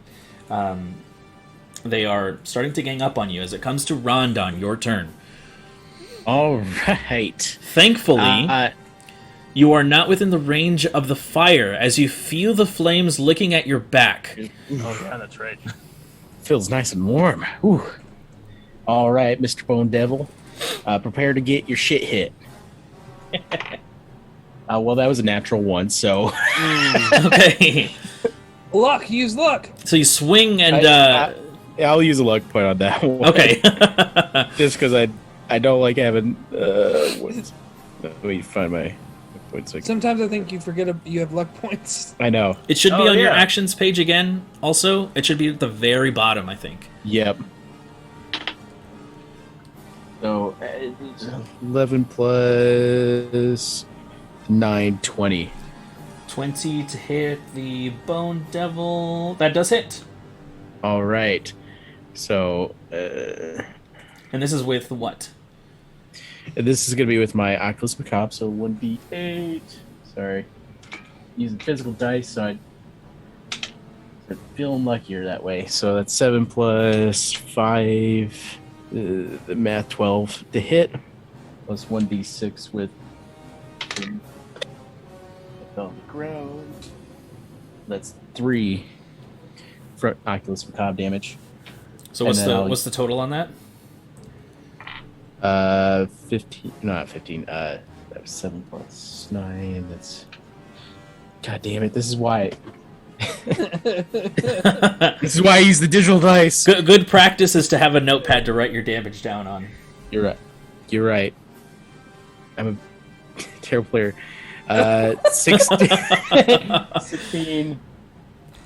A: they are starting to gang up on you. As it comes to Rondon, your turn.
B: All right.
A: Thankfully, you are not within the range of the fire as you feel the flames licking at your back.
C: Oh yeah, that's right.
B: Feels nice and warm. Whew. All right, Mr. Bone Devil, prepare to get your shit hit. Well, that was a natural one, so
A: Okay.
D: Luck, use luck.
A: So you swing and...
B: I'll use a luck point on that one.
A: okay.
B: Just because I don't like having. Let me find my points.
D: Sometimes I think you forget you have luck points.
B: I know.
A: It should be
C: Oh,
A: on your
C: yeah.
A: actions page again, also. It should be at the very bottom, I think.
B: Yep. So 11 plus 9, 20.
A: 20 to hit the Bone Devil. That does hit.
B: All right. So
A: And this is with what?
B: this is gonna be with my Oculus Macabre. So 1d8. Sorry, using physical dice, so I start feeling luckier that way. So that's 7 plus 5. The math 12 to hit, plus 1d6 with on the ground. That's 3 for Oculus Macabre damage.
A: So
B: And then I'll-
A: what's the total on that?
B: 15. No, not 15. That was 7 plus 9. That's. God damn it! This is why. This is why I use the digital dice.
A: Good practice is to have a notepad to write your damage down on.
B: You're right. You're right. I'm a terrible player. 16. 16.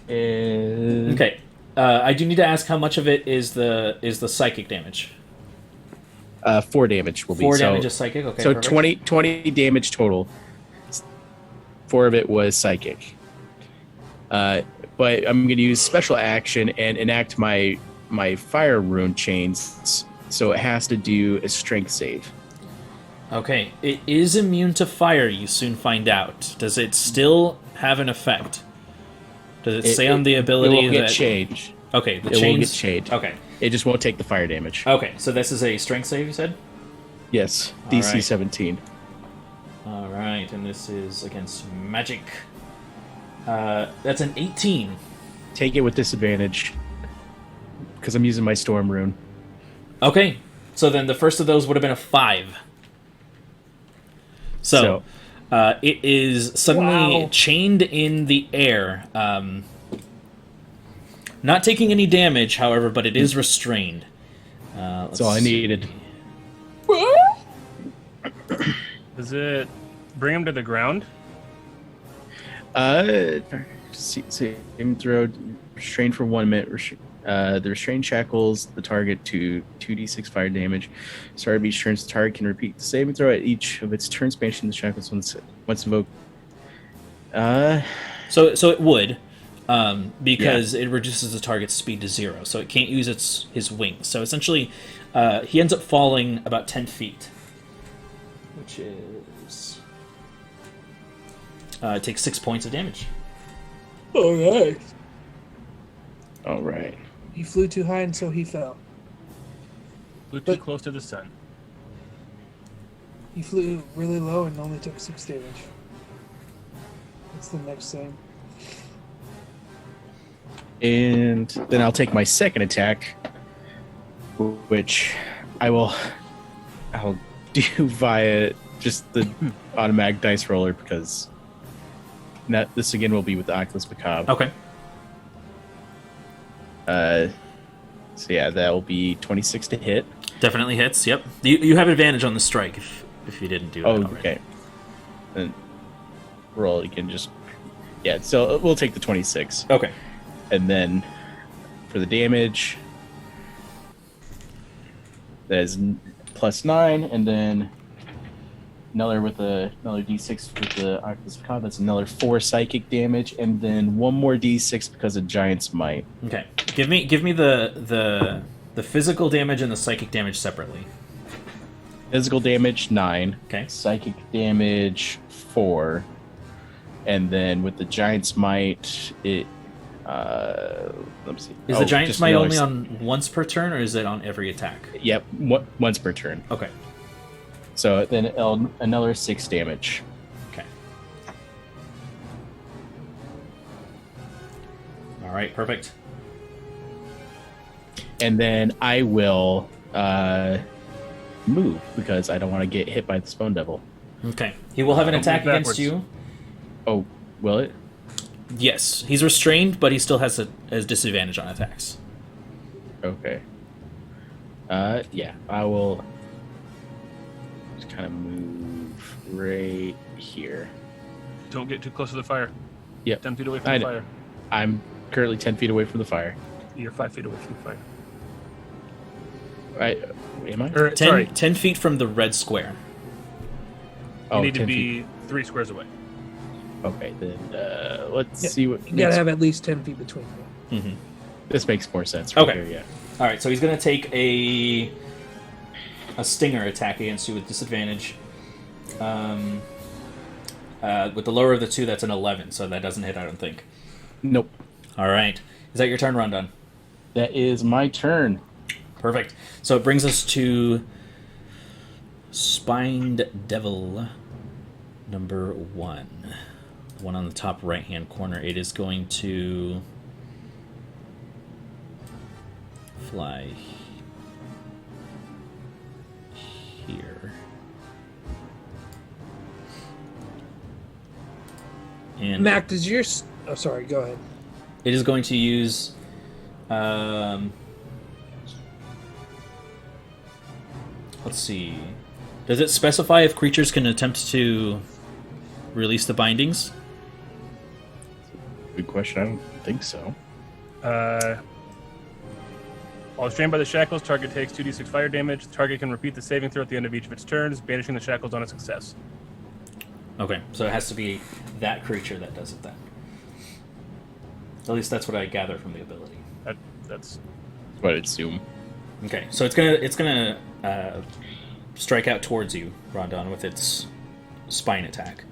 B: And
A: Okay. I do need to ask how much of it is the psychic damage.
B: 4 damage will be
A: 4
B: so,
A: damage is psychic. Okay.
B: so
A: perfect.
B: 20 damage total. 4 of it was psychic. But I'm going to use special action and enact my fire rune chains, so it has to do a strength save.
A: Okay. It is immune to fire. You soon find out. Does it still have an effect? Does it say on the ability
B: it will get
A: that?
B: changed?
A: Okay. The
B: It will
A: chains.
B: get changed.
A: Okay.
B: It just won't take the fire damage.
A: Okay. So this is a strength save. You said.
B: Yes,
A: All
B: DC
A: right.
B: 17.
A: All right, and this is against magic. That's an 18.
B: Take it with disadvantage because I'm using my storm rune.
A: Okay, so then the first of those would have been a 5. So it is suddenly
D: Wow.
A: chained in the air. Not taking any damage, however, but it is restrained.
B: That's all I needed.
C: Does it bring him to the ground?
B: Aim throw, restrain for 1 minute. The restrained shackles the target to 2d6 fire damage. Start of each turn, the target can repeat the saving throw at each of its turn spanning the shackles once invoked.
A: So it would, because it reduces the target's speed to 0, so it can't use his wings. So essentially, he ends up falling about 10 feet, which is takes 6 points of damage.
D: Oh, nice.
B: All right.
D: He flew too high and so he fell.
C: Flew too close to the sun.
D: He flew really low and only took 6 damage. That's the next thing.
B: And then I'll take my second attack, which I'll do via just the automatic dice roller, because this again will be with the Oculus Macabre.
A: Okay.
B: So yeah, that will be 26 to hit.
A: Definitely hits, yep. You have advantage on the strike if you didn't do that already.
B: Okay. And roll, you can just... Yeah, so we'll take the 26.
A: Okay.
B: And then for the damage, that is +9, and then another d6 with the Oculus Macabre. That's another 4 psychic damage, and then one more d6 because of Giant's Might.
A: Okay. Give me the physical damage and the psychic damage separately.
B: Physical damage 9.
A: Okay.
B: Psychic damage 4, and then with the Giant's Might, it. Let me see.
A: Is the Giant's Might only
B: another...
A: on once per turn, or is it on every attack?
B: Yep, once per turn.
A: Okay.
B: So then another 6 damage.
A: Okay. All right, perfect.
B: And then I will move, because I don't want to get hit by the Stone Devil.
A: Okay. He will have an
C: I'll
A: attack
C: move
A: against
C: backwards.
A: you.
B: Oh, will it?
A: Yes, he's restrained, but he still has a disadvantage on attacks.
B: Okay. Yeah, I will just kind of move right here.
C: Don't get too close to the fire.
B: Yep.
C: 10 feet away from
B: I
C: the
B: know.
C: fire.
B: I'm currently 10 feet away from the fire.
C: You're 5 feet away from the fire.
B: Am I?
A: 10 feet from the red square.
C: You need to
B: 10
C: be
B: feet.
C: 3 squares away.
B: Okay, then let's
D: Yeah,
B: see what...
D: You gotta have at least 10 feet between you.
A: Mm-hmm.
B: This makes more sense right
A: Okay.
B: here, yeah.
A: All right, so he's going to take a stinger attack against you with disadvantage. With the lower of the two, that's an 11, so that doesn't hit, I don't think.
B: Nope.
A: All right. Is that your turn, Rondon?
B: That is my turn.
A: Perfect. So it brings us to Spined Devil number 1. The one on the top right-hand corner. It is going to fly here. And
D: Mac, does your... Oh, sorry, go ahead.
A: it is going to use... let's see. Does it specify if creatures can attempt to release the bindings?
B: Good question. I don't think so.
C: While restrained by the shackles, target takes 2d6 fire damage. The target can repeat the saving throw at the end of each of its turns, banishing the shackles on a success.
A: Okay, so it has to be that creature that does it then. At least that's what I gather from the ability.
C: That's
B: That's what I'd assume.
A: Okay, so it's gonna strike out towards you, Rondon, with its spine attack.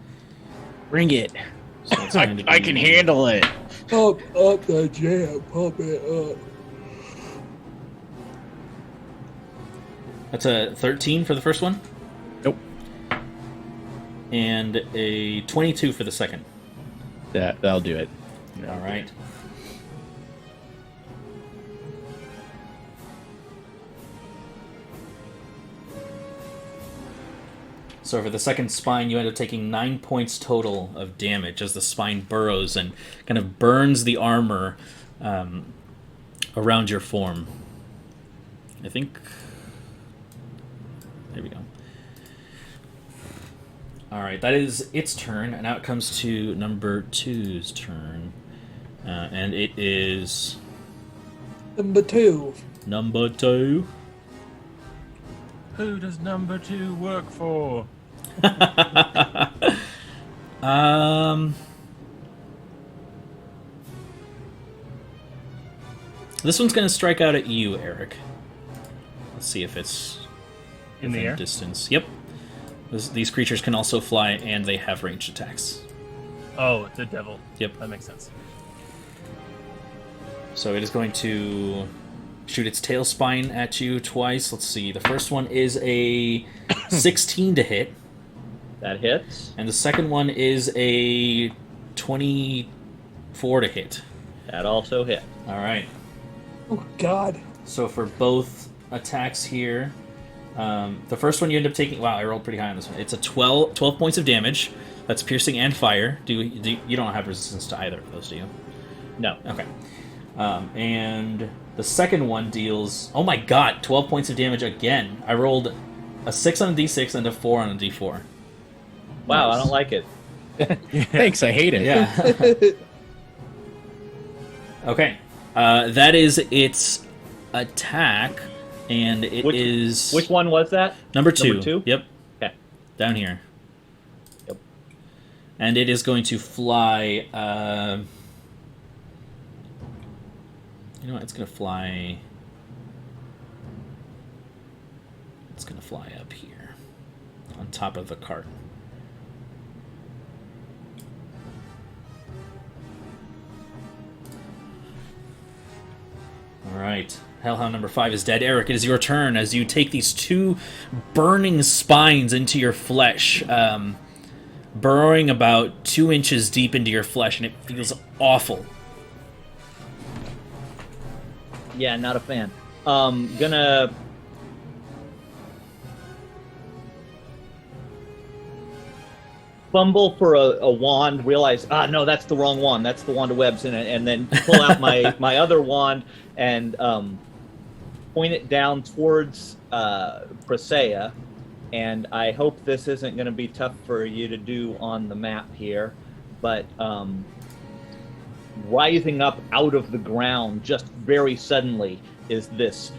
B: Bring it.
A: So it's going to
B: I
A: be-
B: can handle it.
D: Pump up the jam, pump it up.
A: That's a 13 for the first one,
B: Nope.
A: and a 22 for the second.
B: That'll do it.
A: All right. So for the second spine, you end up taking 9 points total of damage as the spine burrows and kind of burns the armor around your form. I think... There we go. All right, that is its turn, and now it comes to number 2's turn. And it is
D: Number 2.
A: number 2.
C: Who does number 2 work for?
A: This one's going to strike out at you, Eric. Let's see if it's
C: In the
A: within
C: air?
A: distance. Yep. These creatures can also fly, and they have ranged attacks.
C: Oh, it's a devil.
A: Yep.
C: That makes sense.
A: So it is going to shoot its tail spine at you twice. Let's see. The first one is a 16 to hit,
E: That hits.
A: and the second one is a 24 to hit.
E: That also hit.
A: All right.
D: Oh God.
A: So for both attacks here, the first one you end up taking... Wow, I rolled pretty high on this one. It's a 12 points of damage. That's piercing and fire. You don't have resistance to either of those, do you?
E: No.
A: Okay. And the second one deals... Oh my god, 12 points of damage again. I rolled a 6 on a d6 and a 4 on a d4.
E: Wow,
D: Nice.
E: I don't like it.
B: Thanks, I hate it.
A: Yeah. Okay. That is its attack, and it is
E: Which one was that?
A: number two.
E: Number two?
A: Yep.
E: Okay.
A: Down here.
E: Yep.
A: And it is going to fly... you know what? It's going to fly... It's going to fly up here. On top of the cart. Alright. Hellhound number 5 is dead. Eric, it is your turn as you take these two burning spines into your flesh, burrowing about 2 inches deep into your flesh, and it feels awful.
E: Yeah, not a fan. Gonna fumble for a wand, realize, no, that's the wrong wand. That's the wand of webs in it, and then pull out my other wand and point it down towards Presea. And I hope this isn't going to be tough for you to do on the map here, but rising up out of the ground just very suddenly is this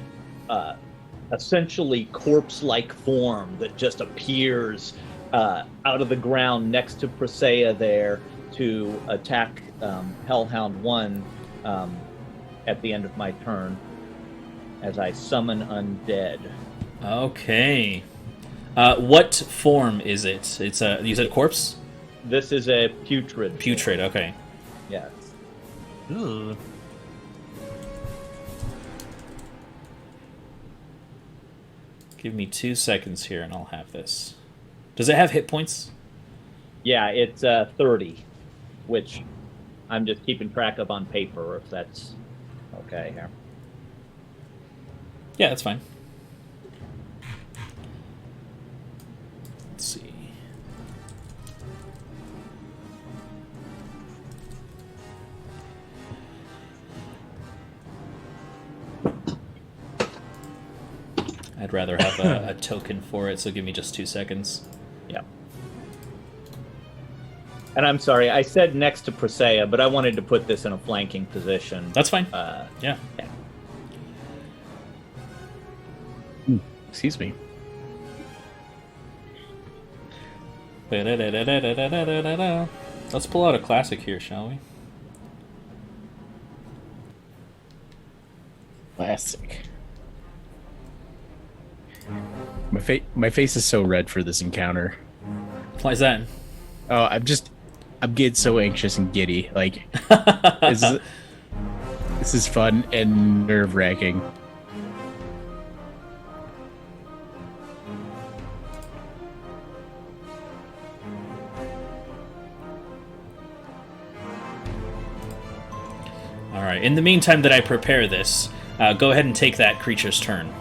E: essentially corpse-like form that just appears out of the ground next to Presea there to attack Hellhound 1 at the end of my turn as I summon Undead.
A: Okay. What form is it? It's a... You said corpse?
E: This is a putrid.
A: Putrid, okay.
E: Yes.
C: Ooh.
A: Give me 2 seconds here and I'll have this. Does it have hit points?
E: Yeah, it's 30, which I'm just keeping track of on paper, if that's okay here.
A: Yeah, that's fine. Let's see. I'd rather have a token for it, so give me just 2 seconds.
E: Yeah. And I'm sorry, I said next to Presea, but I wanted to put this in a flanking position.
A: That's fine.
E: Yeah.
B: Excuse me.
A: Let's pull out a classic here, shall we?
B: Classic. My face is so red for this encounter.
A: Why is that?
B: Oh, I'm getting so anxious and giddy. Like, this is fun and nerve-wracking.
A: All right. In the meantime that I prepare this, go ahead and take that creature's turn.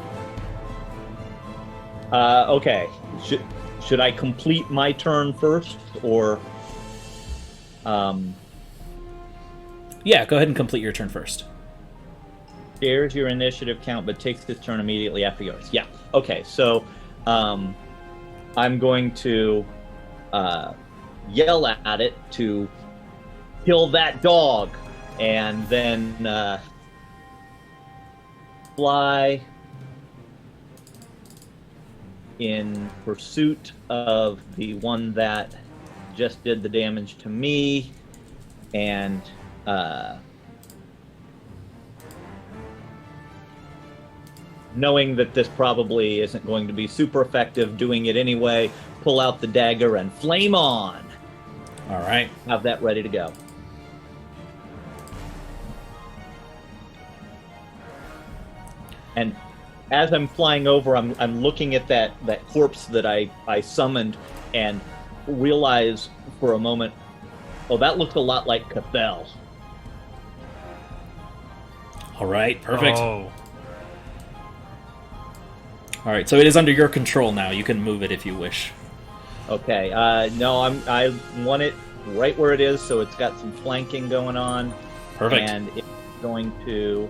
E: Okay. Should I complete my turn first, or?
A: Yeah, go ahead and complete your turn first.
E: Shares your initiative count, but takes this turn immediately after yours. Yeah. Okay. So, I'm going to yell at it to kill that dog, and then fly in pursuit of the one that just did the damage to me, and knowing that this probably isn't going to be super effective, doing it anyway, pull out the dagger and flame on.
A: All right.
E: Have that ready to go. And as I'm flying over, I'm looking at that corpse that I summoned and realize for a moment, oh, that looks a lot like Khyle.
A: All right. Perfect.
C: Oh,
A: All right. So it is under your control now. You can move it if you wish.
E: Okay, no, I want it right where it is, so it's got some flanking going on.
A: Perfect.
E: And it's going to,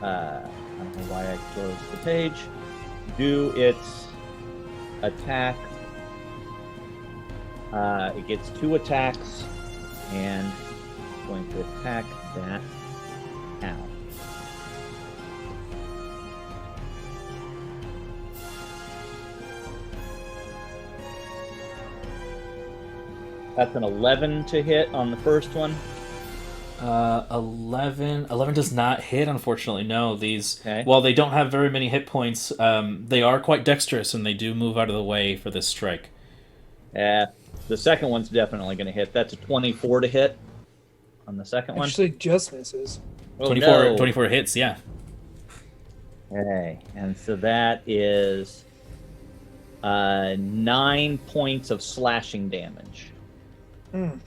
E: I don't know why I closed the page, do its attack. It gets 2 attacks, and it's going to attack that owl. That's an 11 to hit on the first one.
A: 11 does not hit, unfortunately. No, these
E: Okay.
A: while they don't have very many hit points, they are quite dexterous and they do move out of the way for this strike.
E: The second one's definitely going to hit. That's a 24 to hit on the second one.
D: Actually, just misses.
E: Oh,
A: 24,
E: no.
A: 24 hits, yeah.
E: Okay, and so that is 9 points of slashing damage.
D: Mm.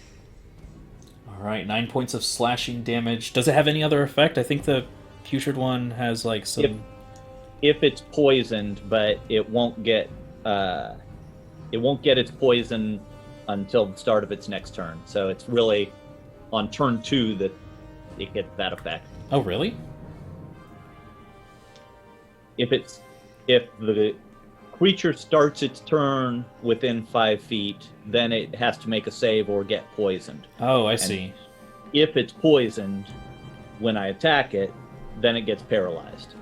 A: All right, 9 points of slashing damage. Does it have any other effect? I think the putrid one has like some.
E: If it's poisoned, but it won't get its poison until the start of its next turn. So it's really on turn 2 that it gets that effect.
A: Oh, really?
E: If the creature starts its turn within 5 feet, then it has to make a save or get poisoned.
A: Oh, I see.
E: If it's poisoned when I attack it, then it gets paralyzed.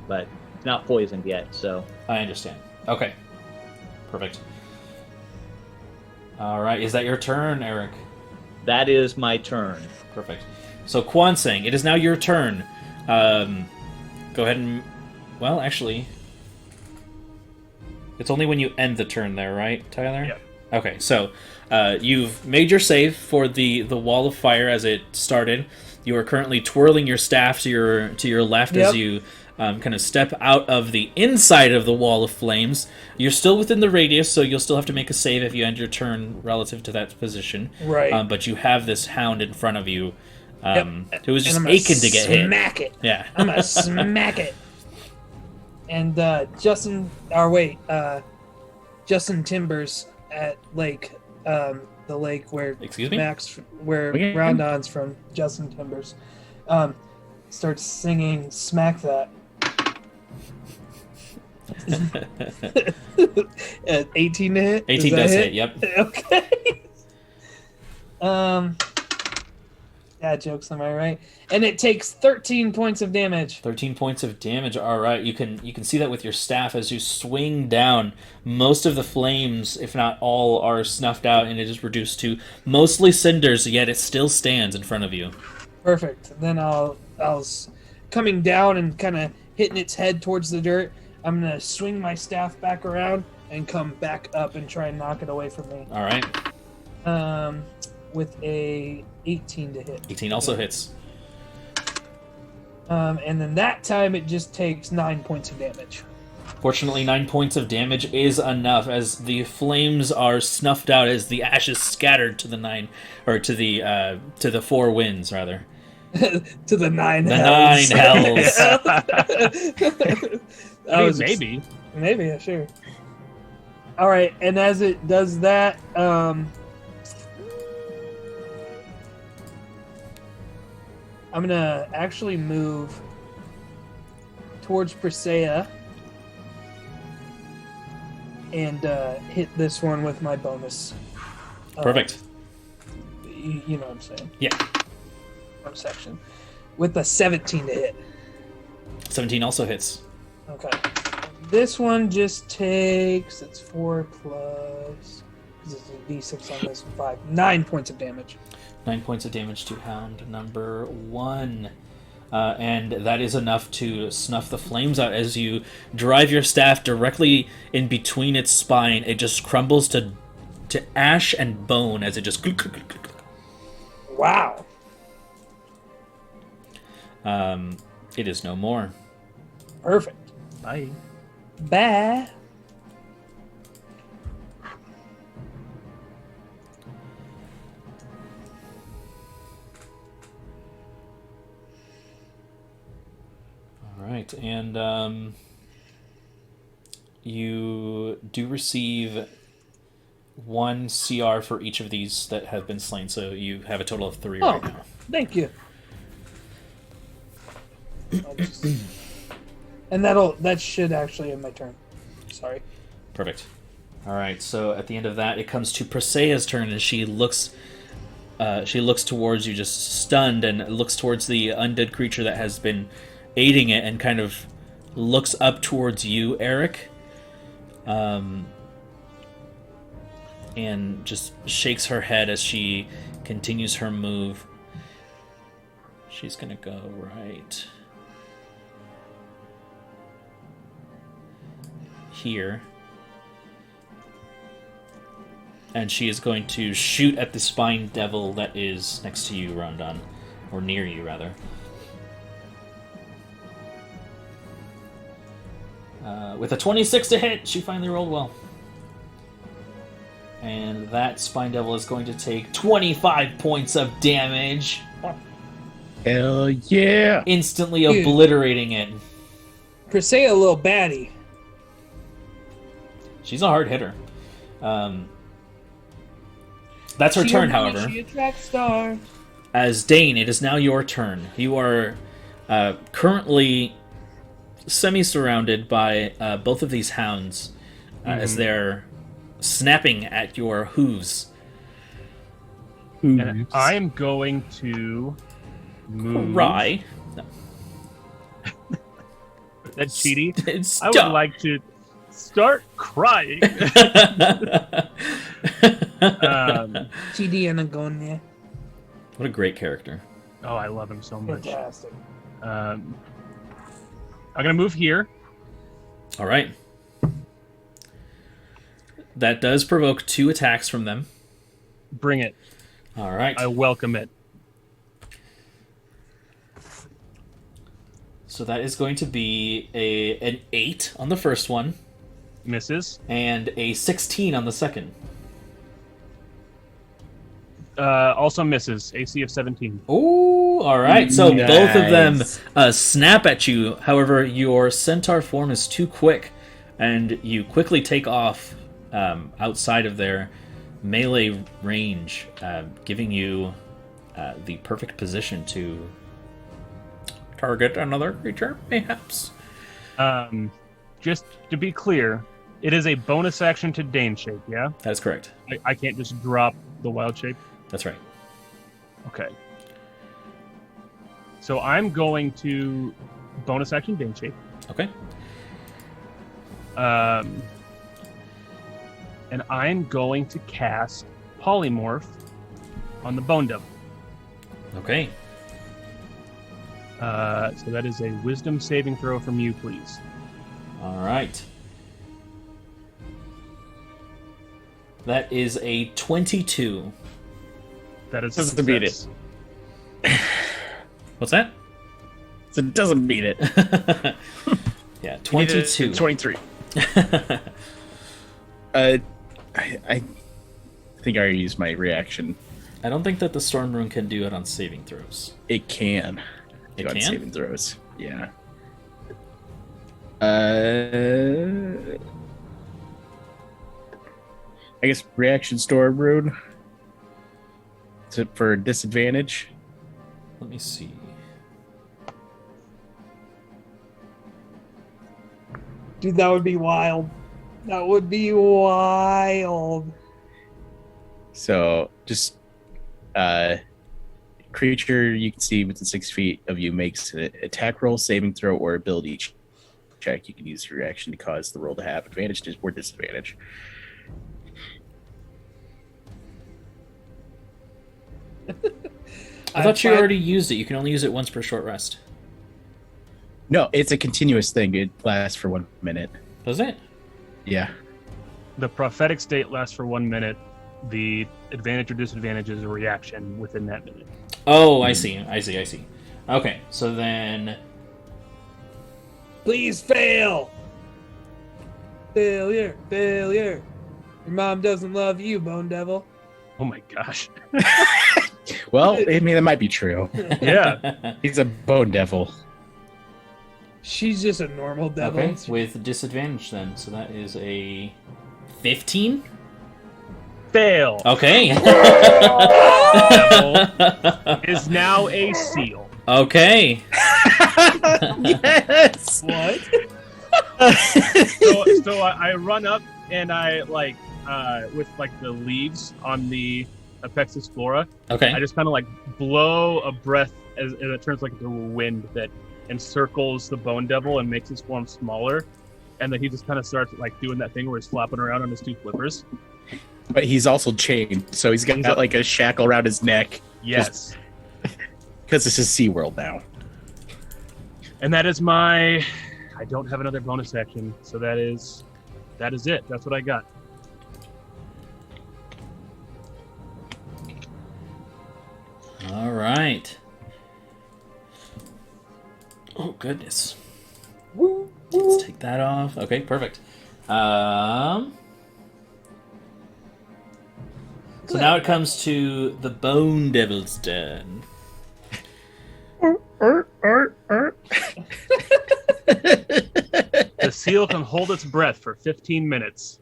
E: But it's not poisoned yet, so...
A: I understand. Okay. Perfect. All right, is that your turn, Eric?
E: That is my turn.
A: Perfect. So, Kwansang, it is now your turn. Go ahead and... Well, actually... It's only when you end the turn there, right, Tyler?
C: Yep.
A: Okay, so you've made your save for the wall of fire as it started. You are currently twirling your staff to your left as you kind of step out of the inside of the wall of flames. You're still within the radius, so you'll still have to make a save if you end your turn relative to that position.
D: Right.
A: But you have this hound in front of you who is
D: And
A: just
D: I'm gonna
A: aching to get hit.
D: Smack it.
A: Yeah.
D: I'm gonna smack it. And Justin Timbers at the lake where
A: Excuse me?
D: where
B: Okay.
D: Rondon's from, Justin Timbers, starts singing "Smack That." At 18 to hit.
A: 18
D: that
A: does hit, yep.
D: Okay. Yeah, jokes, am I right? And it takes 13 points of damage.
A: 13 points of damage. All right, you can see that with your staff as you swing down. Most of the flames, if not all, are snuffed out, and it is reduced to mostly cinders. Yet it still stands in front of you.
D: Perfect. Then I was coming down and kind of hitting its head towards the dirt. I'm gonna swing my staff back around and come back up and try and knock it away from me.
A: All right,
D: With a 18 to hit.
A: 18 also hits.
D: And then that time it just takes 9 points of damage.
A: Fortunately, 9 points of damage is enough as the flames are snuffed out as the ashes scattered to the four winds rather.
D: To the 9
A: The
D: hells.
A: 9 hells.
C: Maybe.
D: Maybe, yeah, sure. All right, and as it does that, I'm gonna actually move towards Presea and hit this one with my bonus.
A: Perfect.
D: You know what I'm saying?
A: Yeah.
D: Bonus section. With a 17 to hit.
A: 17 also hits.
D: Okay. This one just takes, it's 4 plus, because it's a d6 on this, 5, 9 points of damage.
A: 9 points of damage to Hound number 1. and that is enough to snuff the flames out. As you drive your staff directly in between its spine, it just crumbles to ash and bone as it just...
D: Wow.
A: It is no more.
D: Perfect.
C: Bye.
D: Bye.
A: All right, and you do receive 1 CR for each of these that have been slain, so you have a total of 3 right now.
D: Thank you. And that should actually end my turn. Sorry.
A: Perfect. All right, so at the end of that, it comes to Presea's turn, and she looks towards you, just stunned, and looks towards the undead creature that has been aiding it, and kind of looks up towards you, Eric, and just shakes her head as she continues her move. She's gonna go right here. And she is going to shoot at the spine devil that is next to you, Rondon. Or near you, rather. With a 26 to hit, she finally rolled well. And that spine devil is going to take 25 points of damage.
B: Hell yeah!
A: Instantly
D: Dude.
A: obliterating it.
D: Presea, a little baddie.
A: She's a hard hitter. That's her turn, however.
D: She a track star.
A: As Dane, it is now your turn. You are currently semi-surrounded by both of these hounds as they're snapping at your hooves.
C: And I'm going to move.
A: Rye. No.
C: That's cheaty. I
A: Stop.
C: would like to start crying.
D: TD and Agonia.
A: What a great character.
C: Oh, I love him so much.
D: Fantastic.
C: I'm gonna move here.
A: All right. That does provoke 2 attacks from them.
C: Bring it.
A: All right.
C: I welcome it.
A: So that is going to be an 8 on the first one
C: Misses.
A: and a 16 on the second.
C: Also misses. AC of 17.
A: Ooh, all right. So both of them
B: Nice.
A: snap at you. However, your centaur form is too quick, and you quickly take off outside of their melee range, giving you the perfect position to target another creature, perhaps.
C: Just to be clear, it is a bonus action to Dane shape, yeah?
A: That is correct.
C: I can't just drop the wild shape?
A: That's right.
C: Okay. So I'm going to bonus action Dane shape.
A: Okay.
C: And I'm going to cast Polymorph on the Bone Devil.
A: Okay.
C: So that is a Wisdom saving throw from you, please.
A: All right. That is a 22.
C: That is
B: Doesn't beat
C: success.
A: What's that?
B: So it doesn't beat it.
A: Yeah, 22.
B: 23. I think I already used my reaction.
A: I don't think that the Storm Rune can do it on saving throws.
B: It can.
A: It
B: Do on
A: can?
B: saving throws. Yeah. I guess reaction storm rune. Is it for disadvantage?
A: Let me see.
D: Dude, that would be wild. That would be wild.
B: So just creature you can see within 6 feet of you makes an attack roll, saving throw, or ability check. You can use your reaction to cause the roll to have advantage or disadvantage.
A: I thought you already used it. You can only use it once per short rest.
B: No, it's a continuous thing. It lasts for 1 minute.
A: Does it?
B: Yeah.
C: The prophetic state lasts for 1 minute. The advantage or disadvantage is a reaction within that minute.
A: Oh, I see. Okay, so then...
D: Please fail. Failure. Your mom doesn't love you, Bone Devil.
C: Oh my gosh.
B: Well, I mean, that might be true.
C: Yeah.
B: He's a bone devil.
D: She's just a normal devil.
A: Okay, with disadvantage then. So that is a 15?
C: Fail.
A: Okay.
C: Devil is now a seal.
A: Okay.
B: Yes.
D: What?
C: So I run up and I with the leaves on the Apexis flora.
A: Okay.
C: I just kind of blow a breath as it turns into a wind that encircles the Bone Devil and makes his form smaller, and then he just kind of starts doing that thing where he's flopping around on his two flippers.
B: But he's also chained, so he's got a shackle around his neck.
C: Yes.
B: Because this is SeaWorld now.
C: And that is my... I don't have another bonus action, so that is it. That's what I got.
A: All right. Oh, goodness. Let's take that off. Okay, perfect. So now it comes to the Bone Devil's turn.
C: The seal can hold its breath for 15 minutes.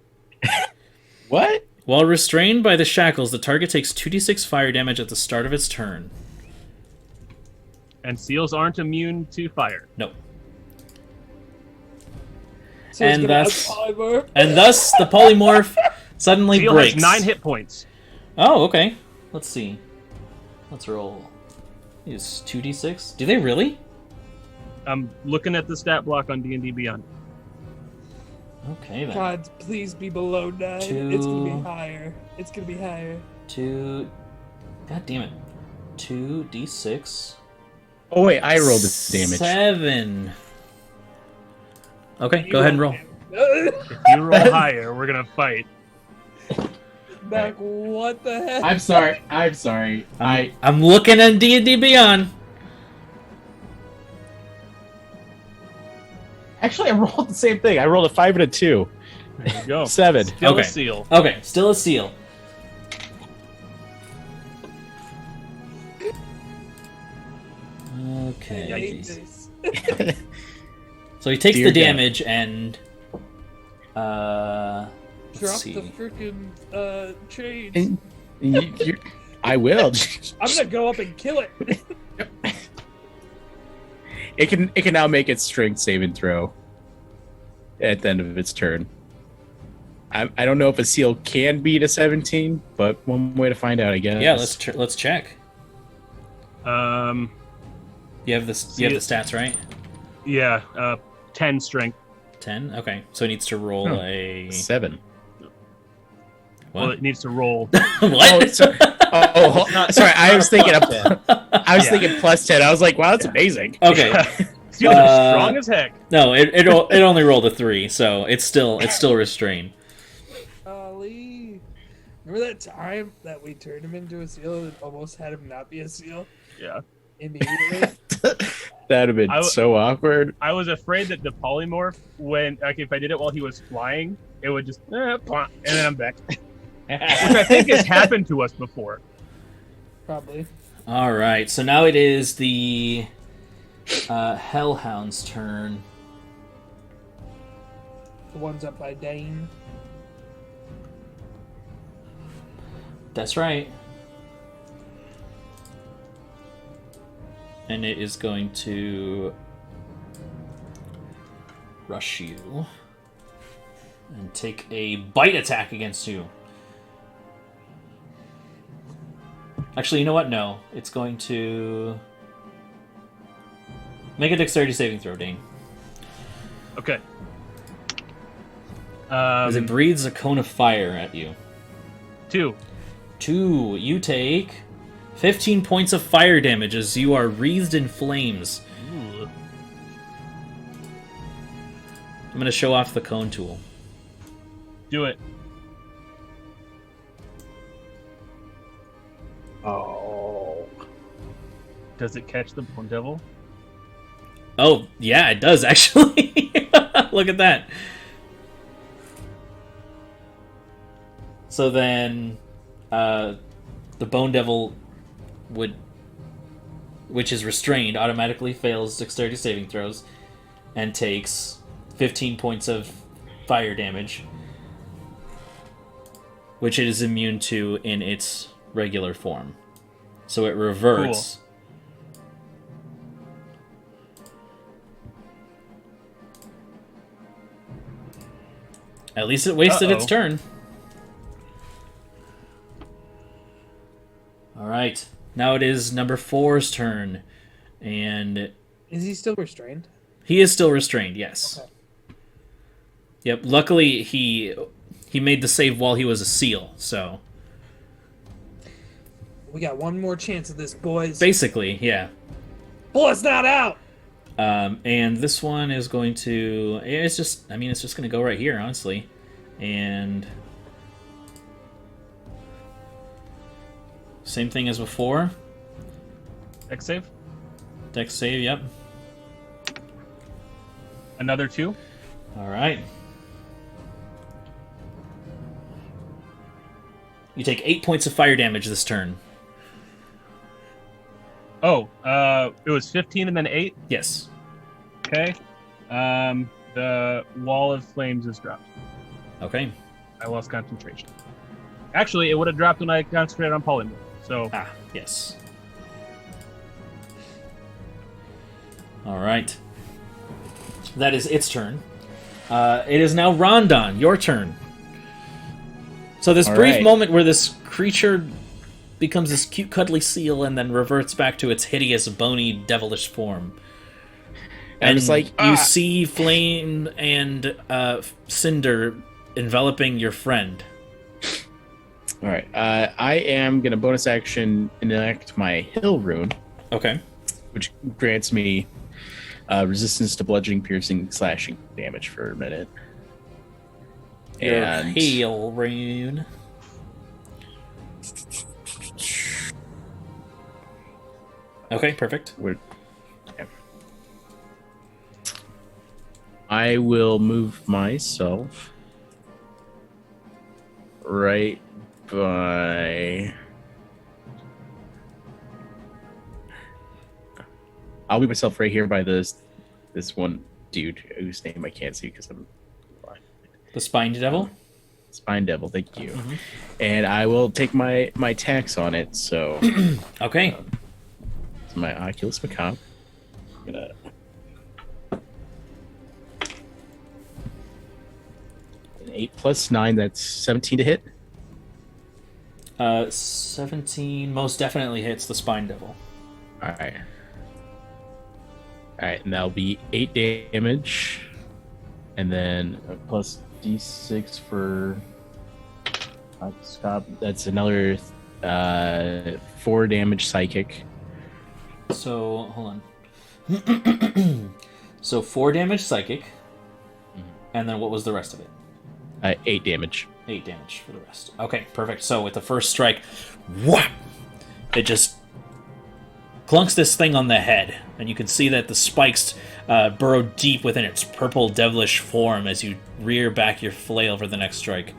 B: What?
A: While restrained by the shackles, the target takes 2d6 fire damage at the start of its turn.
C: And seals aren't immune to fire.
A: Nope.
D: So it's
A: And
D: gonna
A: thus-
D: have polymorph.
A: And thus, the polymorph suddenly
C: Seal
A: breaks.
C: has 9 hit points.
A: Oh, okay. Let's see. Let's roll. Use 2d6. Do they really?
C: I'm looking at the stat block on D&D Beyond.
A: Okay, then.
D: God, please be below 9. It's gonna be higher. It's gonna be higher.
A: 2... God damn it. 2d6.
B: Oh, wait, I rolled the damage.
A: 7. Okay, go ahead and roll.
C: If you roll higher, we're gonna fight.
D: Back, what the heck?
B: I'm sorry.
A: I'm looking at D&D Beyond.
B: Actually, I rolled the same thing. I rolled a 5 and a 2.
C: There you go.
B: 7.
C: Still
A: Okay.
C: a seal.
A: Okay, still a seal.
D: I
A: Okay.
D: hate this.
A: So he takes
B: Dear
A: the
B: God.
A: damage and... let's
D: Drop
A: see.
D: the freaking chains.
B: And I will.
D: I'm gonna go up and kill it.
B: It can now make its strength saving throw at the end of its turn. I don't know if a seal can beat a 17, but one way to find out, I guess.
A: Yeah, let's check. You have the stats, right?
C: Yeah, 10 strength.
A: 10? Okay, so it needs to roll
B: Oh.
A: a...
B: 7.
C: Well,
A: What?
C: it needs to roll.
A: What?
B: Oh, sorry. Sorry. I was thinking thinking plus 10. I was like, wow, that's amazing.
A: Okay.
C: Seals are strong as heck.
A: No, it only rolled a 3, so it's still restrained.
D: Golly. Remember that time that we turned him into a seal and almost had him not be a seal
C: Yeah.
D: immediately?
B: That'd have been so awkward.
C: I was afraid that the polymorph, if I did it while he was flying, it would just, plonk, and then I'm back. Which I think has happened to us before.
D: Probably.
A: All right, so now it is the Hellhound's turn.
D: The ones up by Dane.
A: That's right. And it is going to rush you and take a bite attack against you. Actually, you know what? No. It's going to make a dexterity saving throw, Dane.
C: Okay.
A: As it breathes a cone of fire at you.
C: 2.
A: 2. You take 15 points of fire damage as you are wreathed in flames.
C: Ooh.
A: I'm going to show off the cone tool.
C: Do it.
B: Oh.
C: Does it catch the Bone Devil?
A: Oh, yeah, it does, actually. Look at that. So then, the Bone Devil which is restrained, automatically fails dexterity saving throws and takes 15 points of fire damage, which it is immune to in its regular form. So it reverts.
C: Cool.
A: At least it wasted its turn. Alright. Now it is number 4's turn. And
D: Is he still restrained?
A: he is still restrained, yes.
D: Okay.
A: Yep. Luckily he made the save while he was a seal, so
D: We got one more chance at this, boys.
A: basically, yeah.
D: Pull us not out!
A: And this one is going to... It's just going to go right here, honestly. And... Same thing as before.
C: Dex save.
A: Dex save, yep.
C: Another 2.
A: Alright. You take 8 points of fire damage this turn.
C: Oh, it was 15 and then 8.
A: Yes.
C: Okay. The wall of flames is dropped.
A: Okay.
C: I lost concentration. Actually, it would have dropped when I concentrated on polymorph. So
A: Ah, yes. Alright. That is its turn. It is now Rondon, your turn. So this brief
B: Alright.
A: moment where this creature becomes this cute, cuddly seal and then reverts back to its hideous, bony, devilish form.
B: And it's like,
A: you see flame and cinder enveloping your friend.
B: All right. I am going to bonus action enact my Hill Rune,
A: Okay.
B: which grants me resistance to bludgeoning, piercing, slashing damage for a minute.
A: Your
B: And
A: heal rune. Okay, perfect.
B: yeah. I will move myself right by... I'll move myself right here by this one dude whose name I can't see because I'm
A: The Spined Devil?
B: Spine Devil. Thank you. And I will take my tax on it. So
A: Okay.
B: it's my Oculus Macabre. I'm gonna an 8 plus 9. That's 17 to hit.
A: 17 most definitely hits the Spine Devil.
B: All right. All right, and that'll be 8 damage, and then plus D6 for stop. That's another 4 damage psychic.
A: So, hold on. So 4 damage psychic, and then what was the rest of it?
B: 8 damage.
A: 8 damage for the rest. Okay, perfect. So with the first strike, whap, it just clunks this thing on the head, and you can see that the spikes burrow deep within its purple devilish form as you rear back your flail for the next strike.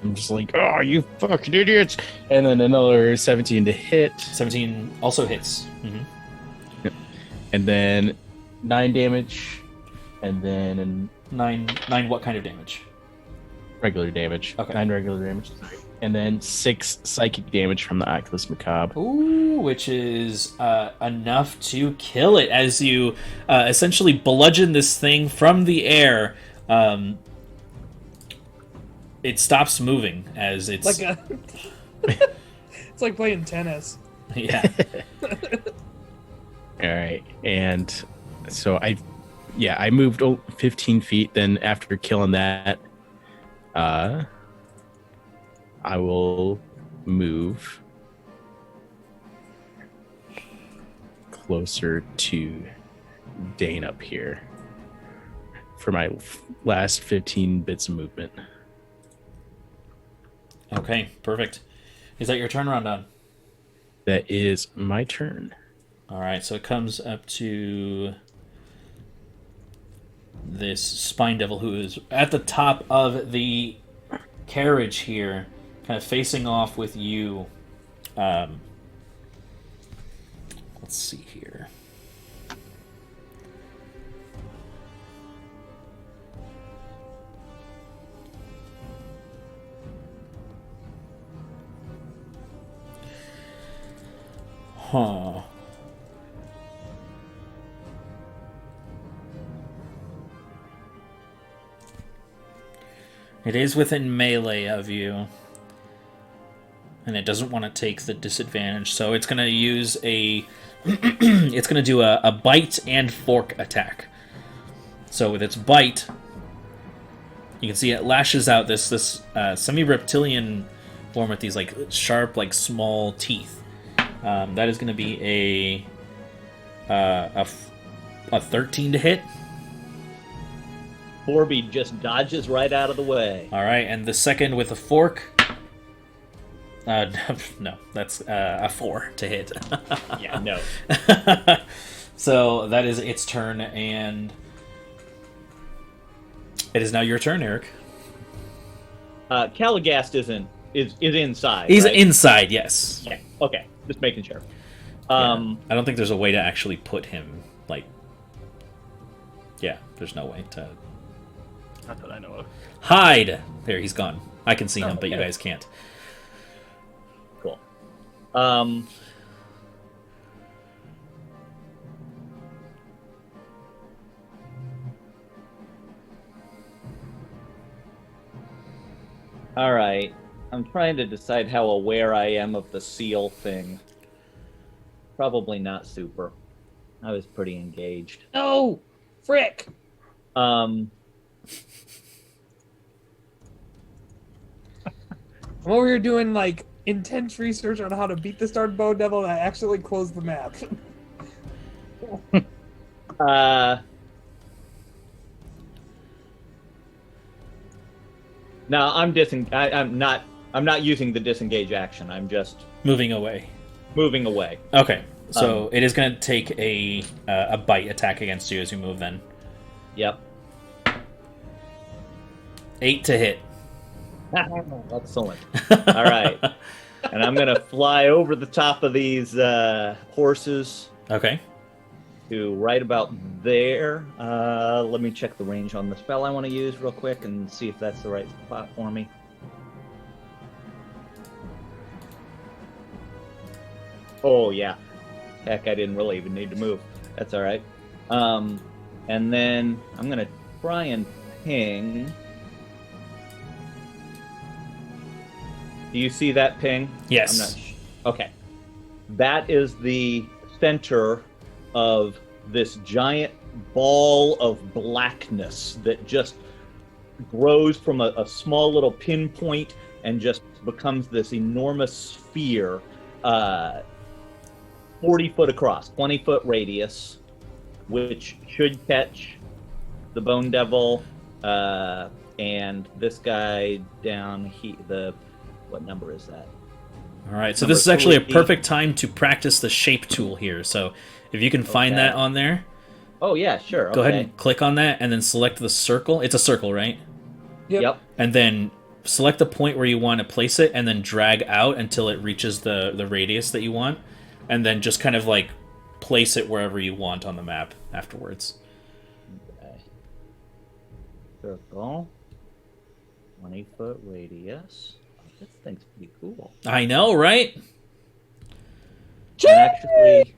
B: I'm just like, oh, you fucking idiots! And then another 17 to hit,
A: 17 also hits.
B: and then 9 damage, and then
A: 9 what kind of damage?
B: regular damage.
A: Okay.
B: 9 regular damage. And then 6 psychic damage from the Oculus Macabre.
A: Ooh, which is enough to kill it as you essentially bludgeon this thing from the air. It stops moving as it's
D: Like a, it's like playing tennis.
A: yeah.
B: All right, and so I moved 15 feet. Then after killing that, I will move closer to Dane up here. for my last 15 bits of movement.
A: Okay, perfect. Is that your turn, Rondon?
B: That is my turn.
A: All right, so it comes up to this Spine Devil who is at the top of the carriage here, kind of facing off with you. Let's see here. Huh. It is within melee of you. And it doesn't want to take the disadvantage, so it's going to use a... it's going to do a bite and fork attack. So with its bite, you can see it lashes out this semi-reptilian form with these like sharp, like small teeth. That is going to be a 13 to hit.
E: Borby just dodges right out of the way.
A: All right, and the second with a fork. No, that's a 4 to hit.
E: Yeah, no.
A: So that is its turn, and it is now your turn, Eric.
E: Caligast is inside.
A: He's
E: right?
A: inside, yes.
E: Yeah. Okay, just making sure.
A: I don't think there's a way to actually put him, like... Yeah, there's no way to...
C: Not that I know of.
A: Hide! There, he's gone. I can see him, but you
E: okay.
A: guys can't.
E: Cool. All right. I'm trying to decide how aware I am of the seal thing. Probably not super. I was pretty engaged.
D: No, frick.
E: Um,
D: I'm over here doing like intense research on how to beat the Starred Bone Devil, and I accidentally closed the map.
E: No, I'm not using the disengage action. I'm just
A: Moving away.
E: moving away.
A: Okay, so it is going to take a bite attack against you as you move then.
E: Yep.
A: 8 to hit.
E: Excellent. All right. And I'm going to fly over the top of these horses
A: Okay.
E: to right about there. Let me check the range on the spell I want to use real quick and see if that's the right spot for me. Oh, yeah. Heck, I didn't really even need to move. That's all right. And then I'm going to try and ping. Do you see that ping?
A: Yes.
E: I'm not okay. That is the center of this giant ball of blackness that just grows from a small little pinpoint and just becomes this enormous sphere, 40 foot across, 20-foot radius, which should catch the Bone Devil and this guy down here. What number is that?
A: All right, so
E: Number
A: this is actually a
E: 3.
A: perfect time to practice the shape tool here. So if you can find
E: Okay.
A: that on there,
E: Oh, yeah, sure.
A: go
E: okay.
A: ahead and click on that and then select the circle. It's a circle, right?
E: Yep.
A: And then select the point where you want to place it and then drag out until it reaches the radius that you want. And then just kind of like place it wherever you want on the map afterwards.
E: Okay. Circle. 20-foot radius. This thing's pretty cool.
A: I know, right?
E: And actually,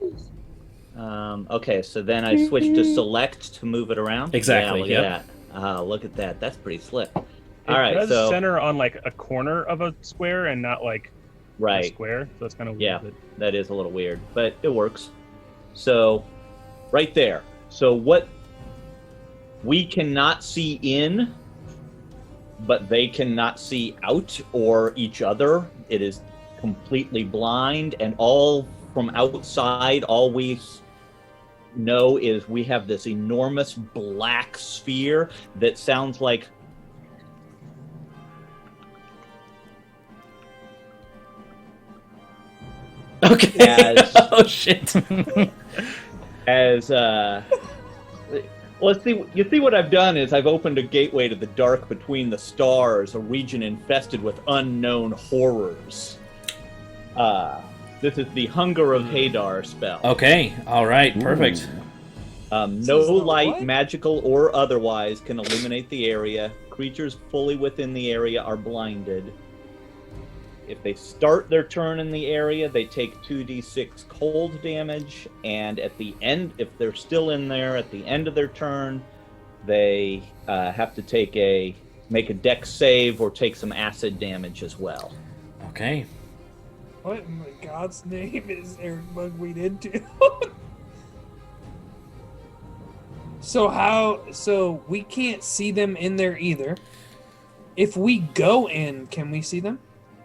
E: okay, so then I switch to select to move it around.
A: Exactly,
E: Yeah, look at that. Look at that. That's pretty slick.
C: It
E: All right,
C: does
E: so
C: center on like a corner of a square and not like a
E: right,
C: square, so it's kind of
E: yeah,
C: weird.
E: that is a little weird, but it works. So, right there. So what we cannot see in, but they cannot see out or each other. It is completely blind, and all from outside, all we know is we have this enormous black sphere that sounds like
A: Okay. Oh shit.
E: as let's see. You see what I've done is I've opened a gateway to the dark between the stars, a region infested with unknown horrors. This is the Hunger of Hadar spell.
A: Okay. All right. Perfect.
E: No
D: Is that
E: light,
D: what?
E: magical or otherwise, can illuminate the area. Creatures fully within the area are blinded. If they start their turn in the area, they take 2d6 cold damage, and at the end, if they're still in there at the end of their turn, they have to make a dex save or take some acid damage as well.
A: Okay.
D: What in the God's name is Eric Bugweed into? So we can't see them in there either. If we go in, can we see them?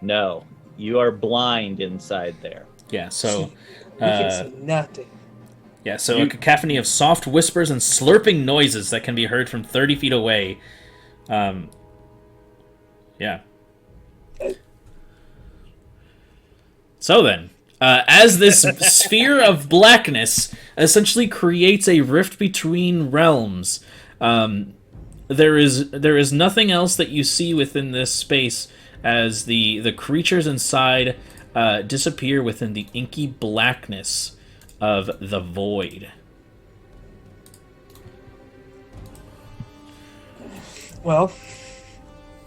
E: No, you are blind inside there.
A: Yeah. So.
D: We can see nothing.
A: Yeah, so a cacophony of soft whispers and slurping noises that can be heard from 30 feet away. Yeah. So then, as this sphere of blackness essentially creates a rift between realms, there is nothing else that you see within this space as the creatures inside disappear within the inky blackness of the void.
D: Well,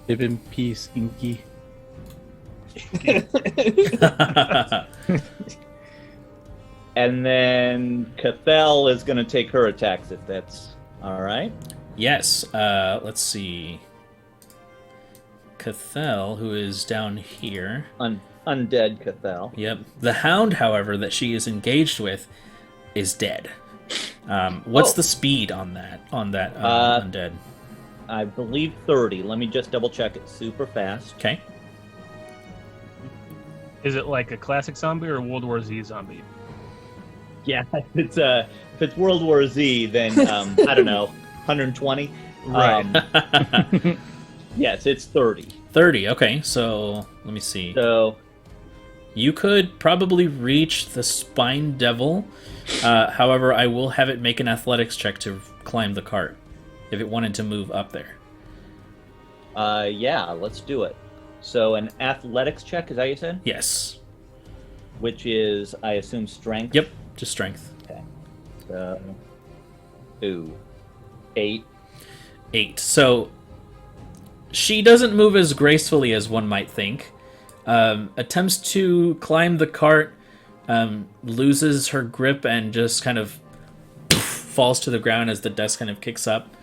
B: Live in peace, Inky.
E: And then Khyle is going to take her attacks if that's all right.
A: Yes, let's see. Khyle, who is down here.
E: Undead Khyle.
A: Yep. The hound, however, that she is engaged with is dead. What's the speed on that undead?
E: I believe 30. Let me just double check it super fast.
A: Okay.
C: Is it like a classic zombie or a World War Z zombie?
E: Yeah, if it's World War Z, then I don't know, 120.
C: Right.
E: Yes, it's 30.
A: 30, okay, so let me see.
E: So
A: You could probably reach the Spine Devil. However, I will have it make an athletics check to climb the cart if it wanted to move up there.
E: yeah, let's do it. So an athletics check, is that what you said?
A: Yes.
E: Which is, I assume, strength?
A: Yep, just strength.
E: Okay. So, 8.
A: 8. So she doesn't move as gracefully as one might think. Attempts to climb the cart, loses her grip and just kind of falls to the ground as the dust kind of kicks up.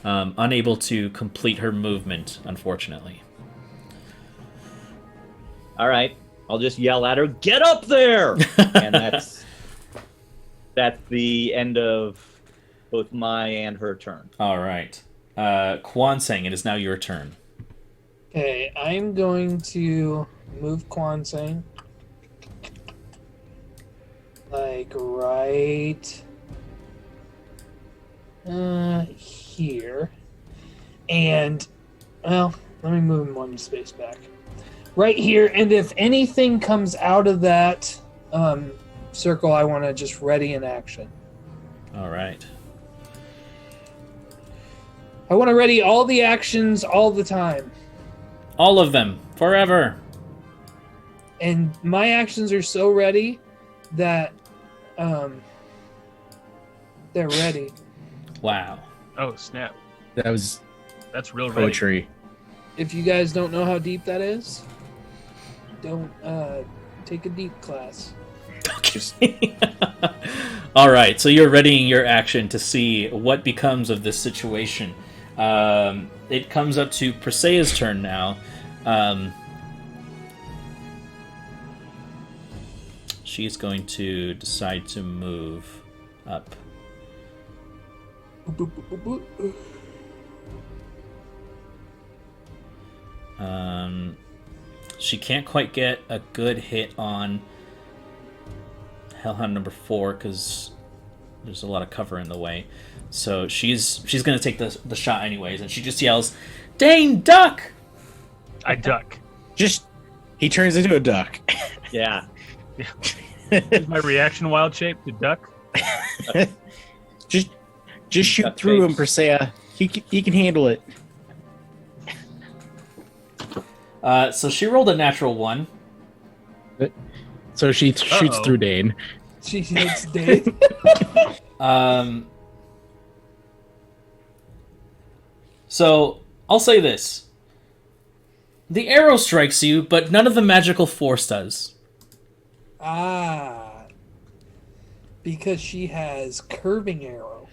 A: Unable to complete her movement, unfortunately.
E: All right. I'll just yell at her, "Get up there!" And that's the end of both my and her turn.
A: All right. Kwansang, it is now your turn.
D: okay, I'm going to move Kwansang like right here, and well, let me move him one space back. Right here, and if anything comes out of that circle, I want to just ready in action.
A: All right.
D: I want to ready all the actions all the time.
A: All of them, forever.
D: And my actions are so ready that they're ready.
A: Wow.
C: Oh, snap.
B: That was
C: That's real ready.
B: poetry.
D: If you guys don't know how deep that is, don't take a deep class.
A: All right, so you're readying your action to see what becomes of this situation. It comes up to Persea's turn now. She's going to decide to move up. She can't quite get a good hit on Hellhound number 4 because There's a lot of cover in the way. So she's going to take the shot anyways, and she just yells, "Dane, duck!"
C: I duck.
B: He turns into a duck.
E: Yeah.
C: Is my reaction wild shape to duck?
B: just shoot
E: Duck
B: through him,
E: face.
B: Persea. He can handle it.
A: So she rolled a natural 1.
B: So she shoots
C: Uh-oh.
B: through Dane.
D: She hits Dave.
A: So I'll say this. The arrow strikes you, but none of the magical force does.
D: Because she has curving arrow.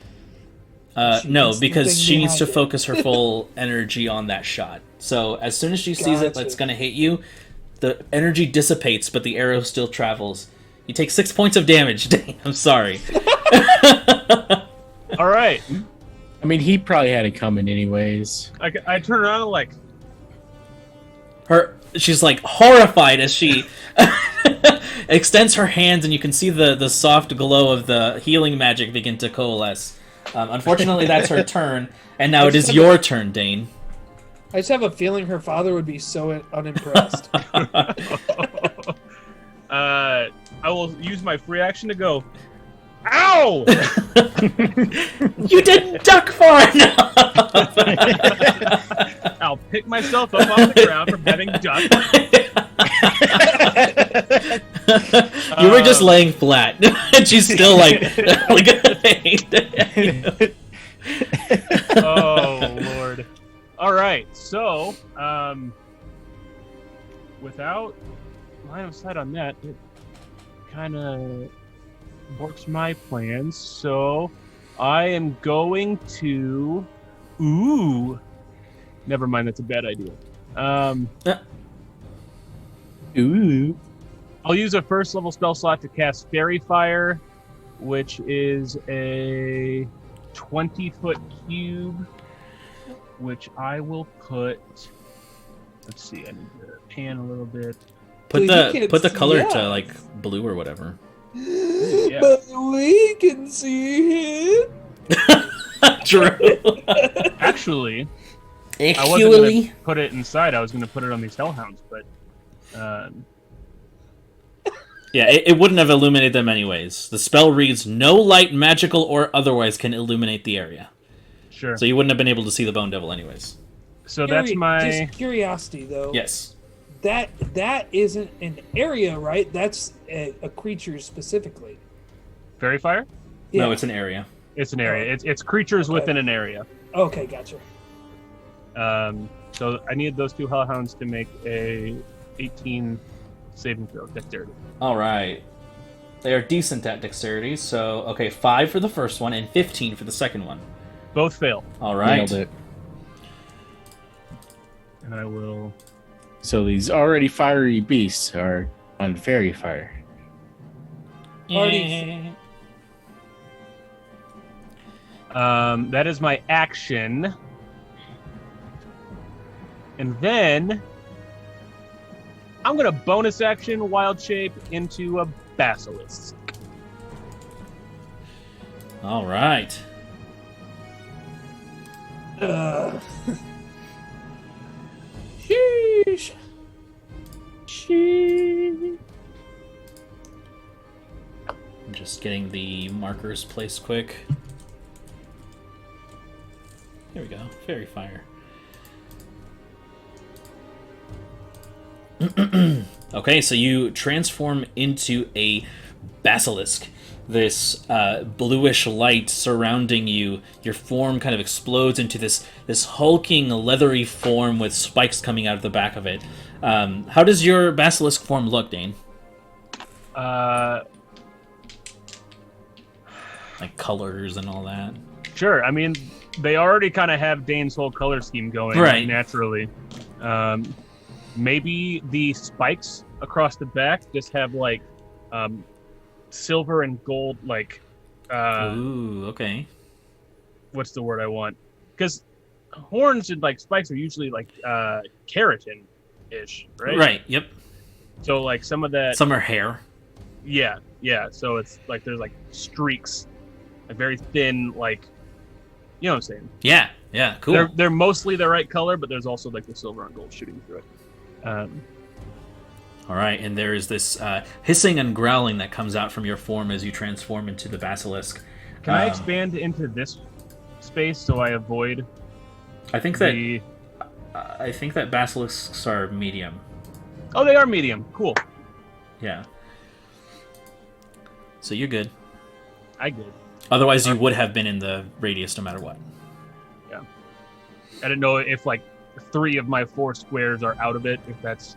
D: She
A: No,
D: gets the
A: because
D: thing
A: she needs to
D: behind it.
A: focus her full energy on that shot. So as soon as she sees it,
D: Gotcha.
A: that's going to hit you, the energy dissipates, but the arrow still travels. You take 6 points of damage. Dang, I'm sorry.
C: All right.
B: I mean, he probably had it coming anyways.
C: I turn around and like,
A: She's like horrified as she extends her hands, and you can see the soft glow of the healing magic begin to coalesce. Unfortunately, that's her turn, and now it is your turn, Dane.
D: I just have a feeling her father would be so unimpressed.
C: I will use my free action to go, ow!
A: You didn't duck far enough!
C: I'll pick myself up off the ground from having ducked.
A: You were just laying flat, and she's still like, look at the pain.
C: Oh, Lord. All right, so, without line of sight on that, it kind of works my plans. So, I am going to... Ooh. Never mind, that's a bad idea.
B: Ooh.
C: I'll use a first level spell slot to cast Fairy Fire, which is a 20-foot cube, which I will put. Let's see, I need to pan a little bit.
A: Put
D: Dude, you can't
A: the
D: see
A: color
D: us.
A: to like blue or whatever.
C: Yeah.
D: But we can see him.
A: True.
C: Actually, I wasn't going
A: Actually,
C: to put it inside. I was going to put it on these hellhounds, but
A: yeah, it wouldn't have illuminated them anyways. The spell reads, "No light, magical or otherwise, can illuminate the area."
C: sure.
A: So you wouldn't have been able to see the Bone Devil anyways.
C: So that's my.
D: Just curiosity, though.
A: Yes.
D: That isn't an area, right? That's a creature specifically.
C: Fairy Fire?
A: No, it's an area.
C: It's an area. It's creatures
D: Okay.
C: within an area.
D: Okay, gotcha.
C: So I need those two hellhounds to make a 18 saving throw, dexterity.
A: All right. They are decent at dexterity, so okay, 5 for the first one and 15 for the second one.
C: Both fail,
A: All right.
B: Nailed it.
C: and I will.
B: So these already fiery beasts are on fairy fire.
D: Already-
C: That is my action. And then I'm gonna bonus action wild shape into a basilisk.
A: All right.
D: Sheesh.
A: I'm just getting the markers placed quick. Here we go. Fairy fire. Okay, so you transform into a basilisk. This bluish light surrounding you. Your form kind of explodes into this hulking, leathery form with spikes coming out of the back of it. How does your basilisk form look, Dane? Like colors and all that.
C: Sure. I mean, they already kind of have Dane's whole color scheme going
A: Right.
C: naturally. Maybe the spikes across the back just have like silver and gold, like
A: Ooh, okay.
C: what's the word I want? Because horns and like spikes are usually like keratin-ish, right?
A: Right, yep.
C: So like some of that,
A: Some are hair.
C: yeah. So it's like there's like streaks like very thin, like you know what I'm saying.
A: Yeah, cool.
C: They're mostly the right color, but there's also like the silver and gold shooting through it.
A: All right, and there is this hissing and growling that comes out from your form as you transform into the basilisk.
C: Can I expand into this space so I avoid?
A: I think that basilisks are medium.
C: Oh, they are medium. Cool.
A: Yeah. So you're good.
C: I good.
A: Otherwise, you would have been in the radius no matter what.
C: Yeah. I didn't know if like 3 of my 4 squares are out of it. If that's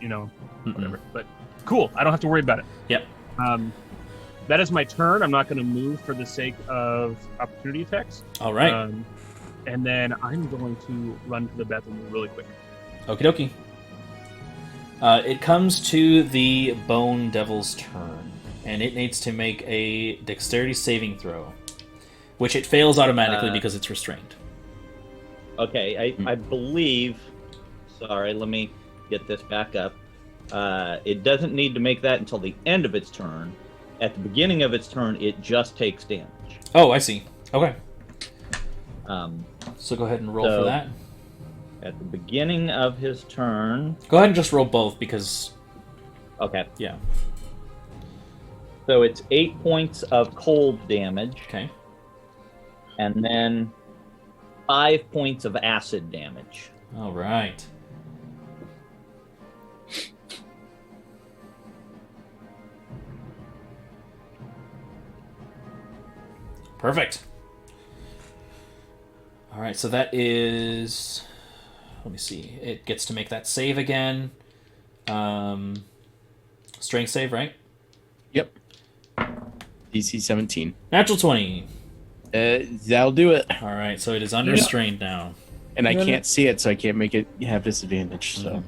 C: whatever. But cool. I don't have to worry about it.
A: Yep.
C: That is my turn. I'm not going to move for the sake of opportunity attacks.
A: All right.
C: And then I'm going to run to the bathroom really quick.
A: Okie dokie. It comes to the Bone Devil's turn, and it needs to make a dexterity saving throw, which it fails automatically because it's restrained.
E: Okay, I believe... Sorry, let me get this back up. It doesn't need to make that until the end of its turn. At the beginning of its turn, it just takes damage.
A: Oh, I see. Okay.
E: So
A: So go ahead and roll for that.
E: At the beginning of his turn...
A: Go ahead and just roll both because...
E: Okay.
A: Yeah.
E: So it's 8 points of cold damage.
A: Okay.
E: And then 5 points of acid damage.
A: All right. Perfect. All right, so that is... Let me see. It gets to make that save again. Strength save, right?
B: Yep. DC 17.
A: Natural 20.
B: That'll do it.
A: All right, so it is unrestrained now.
B: And I can't see it, so I can't make it have disadvantage. So.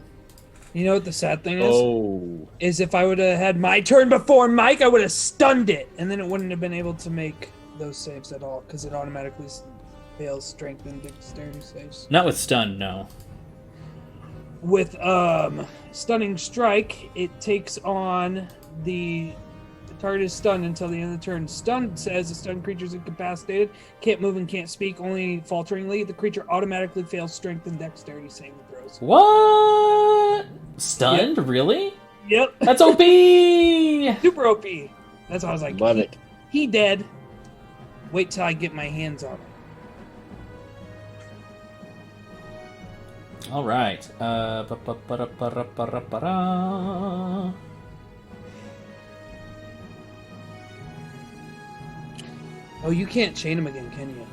D: You know what the sad thing is?
E: Oh.
D: Is if I would have had my turn before Mike, I would have stunned it, and then it wouldn't have been able to make those saves at all because it automatically fails strength and dexterity saves.
A: Not with stun, no.
D: With stunning strike, it takes on the target is stunned until the end of the turn. Stunned says the stunned creature is incapacitated, can't move and can't speak, only falteringly. The creature automatically fails strength and dexterity saving throws.
A: What? Stunned?
D: Yep.
A: Really?
D: Yep.
A: That's OP!
D: Super OP. That's why I was like,
B: Love it.
D: He dead. Wait till I get my hands on him.
A: All right.
D: Oh, you can't chain him again, can you?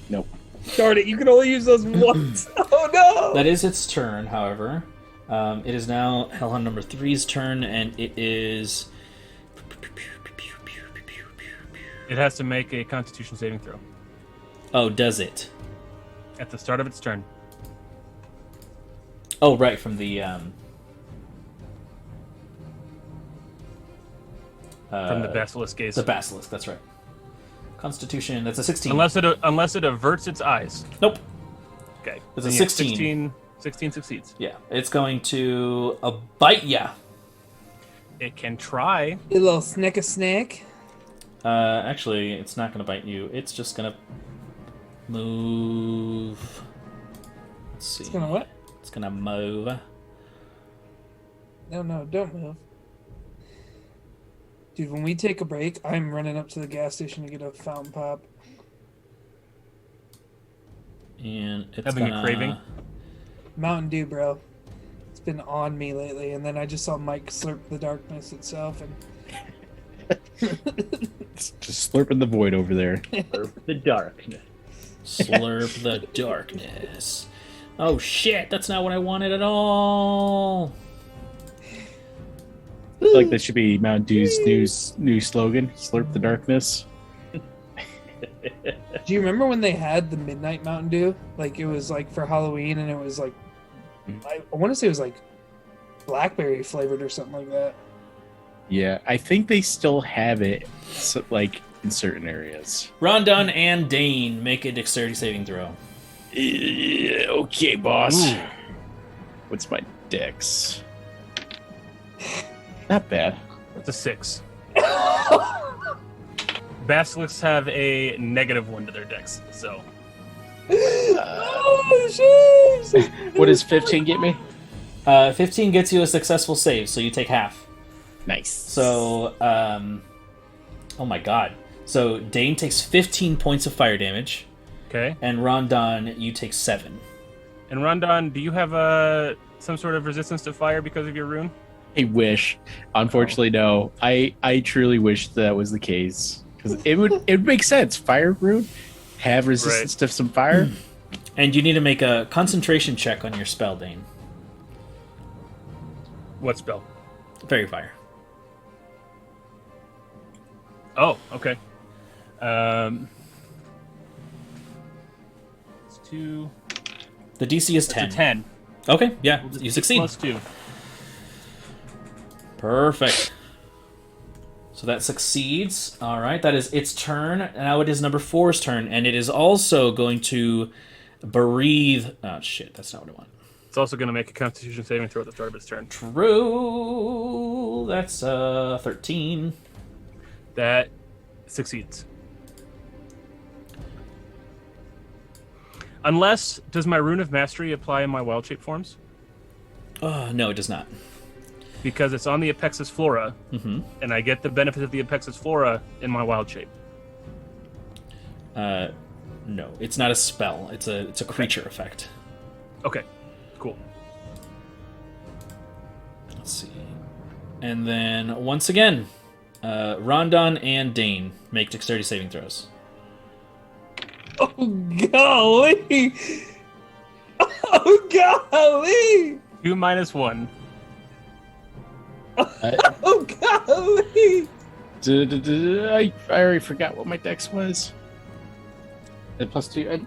B: Nope.
D: Darn it, you can only use those once. Oh no!
A: That is its turn, however. It is now Hellhound number 3's turn, and it is...
C: It has to make a Constitution saving throw
A: Oh, does it?
C: at the start of its turn.
A: Oh, right, from the...
C: From the Basilisk gaze.
A: The Basilisk, that's right. Constitution, that's a 16.
C: Unless it averts its eyes.
A: Nope.
C: Okay.
A: It's a
C: Then,
A: 16.
C: 16 succeeds.
A: Yeah, it's going to bite ya.
C: It can try.
D: You little snack.
A: Actually, it's not going to bite you. It's just going to move. Let's see.
D: It's gonna what?
A: It's going to move.
D: No, don't move. Dude, when we take a break, I'm running up to the gas station to get a fountain pop.
A: And it's
C: Having a
A: gonna...
C: craving?
D: Mountain Dew, bro. It's been on me lately, and then I just saw Mike slurp the darkness itself, and
B: It's just slurping the void over there.
E: Slurp the darkness.
A: Slurp the darkness. Oh shit, that's not what I wanted at all.
B: I feel like that should be Mountain Dew's new slogan: "Slurp the darkness."
D: do you remember when they had the Midnight Mountain Dew? Like, it was like for Halloween, and it was like, I want to say it was like blackberry flavored or something like that.
B: Yeah, I think they still have it, like in certain areas.
A: Rondon and Dane make a dexterity saving throw.
B: Yeah, okay, boss.
C: Ooh.
B: What's my dex? Not bad.
C: It's a 6. Basilisks have a -1 to their dex, so
D: Oh, jeez!
B: What does 15 get me?
A: 15 gets you a successful save, so you take half.
B: Nice.
A: So, oh my god. So Dane takes 15 points of fire damage,
C: okay.
A: and Rondon, you take 7.
C: And Rondon, do you have some sort of resistance to fire because of your rune?
B: I wish. Unfortunately, no. I truly wish that was the case because it would make sense. Fire rune have resistance to some fire.
A: And you need to make a concentration check on your spell, Dane.
C: What spell?
A: Fairy fire.
C: Oh, okay. It's 2.
A: The DC is 10.
C: It's a 10.
A: Okay, yeah, you succeed.
C: +2.
A: Perfect. So that succeeds. All right, that is its turn. Now it is number 4's turn, and it is also going to breathe. Oh shit, that's not what I want.
C: It's also going to make a Constitution saving throw at the start of its turn.
A: True. That's 13.
C: That succeeds. Unless, does my Rune of Mastery apply in my wild shape forms?
A: No, it does not.
C: Because it's on the Apexis Flora, and I get the benefit of the Apexis Flora in my wild shape.
A: No, it's not a spell. It's a creature effect.
C: Okay, cool.
A: Let's see. And then, once again, Rondon and Dane make dexterity saving throws.
D: Oh, golly! Oh, golly!
C: 2 minus 1.
D: Oh, golly!
B: I already forgot what my dex was. Plus 2,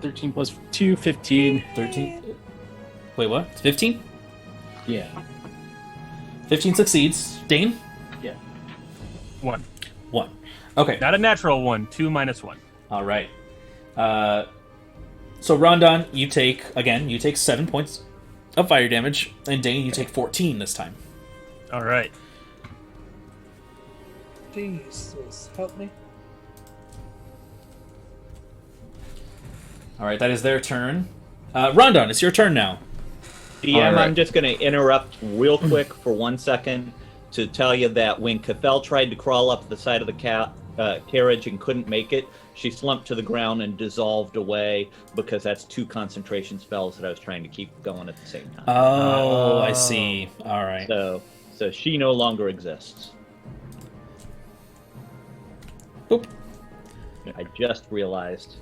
B: 13 plus 2, 15.
A: 13. Wait, what? 15?
B: Yeah.
A: 15 succeeds. Dane?
B: Yeah.
C: 1.
A: 1. Okay.
C: Not a natural 1. 2 minus 1.
A: All right. So Rondon, you take 7 points of fire damage, and Dane, you take 14 this time.
C: All right.
D: Jesus, help me.
A: All right, that is their turn. Rondon, it's your turn now.
E: DM,
B: All right.
E: I'm just going to interrupt real quick for 1 second to tell you that when Khyle tried to crawl up the side of the carriage and couldn't make it, she slumped to the ground and dissolved away because that's 2 concentration spells that I was trying to keep going at the same time.
A: Oh, I see. All right.
E: So she no longer exists.
A: Boop.
E: I just realized.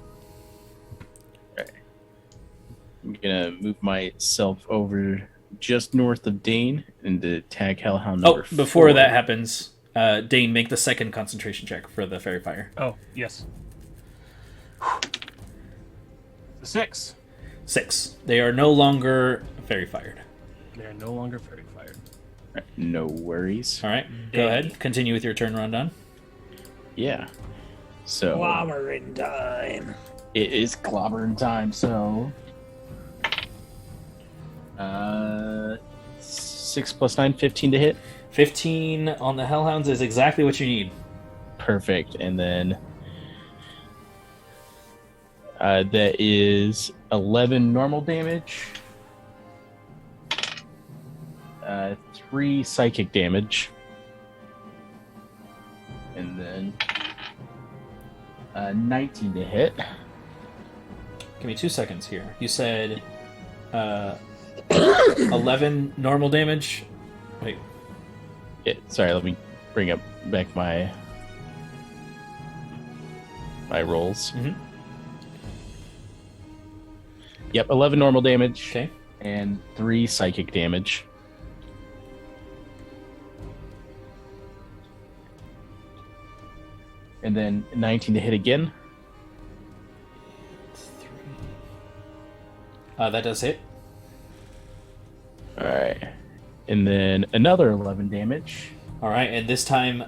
B: I'm gonna move myself over just north of Dane and to tag Hellhound number 4.
A: Before that happens, Dane, make the second concentration check for the fairy fire.
C: Oh, yes. 6.
A: 6. They are no longer fairy fired.
C: They are no longer fairy fired.
B: No worries.
A: All right, go ahead. Continue with your turn, Rondon.
B: Yeah. So
D: Clobbering time.
B: it is clobbering time. So 6 plus 9, 15 to hit.
A: 15 on the Hellhounds is exactly what you need.
B: Perfect. And then that is 11 normal damage, 3 psychic damage, and then 19 to hit.
A: Give me 2 seconds here. You said 11 normal damage. Wait.
B: Yeah, sorry, let me bring up back my rolls.
A: Mhm.
B: Yep, 11 normal damage.
A: Okay.
B: And 3 psychic damage. And then 19 to hit again.
A: That does hit.
B: Alright. And then another 11 damage.
A: All right, and this time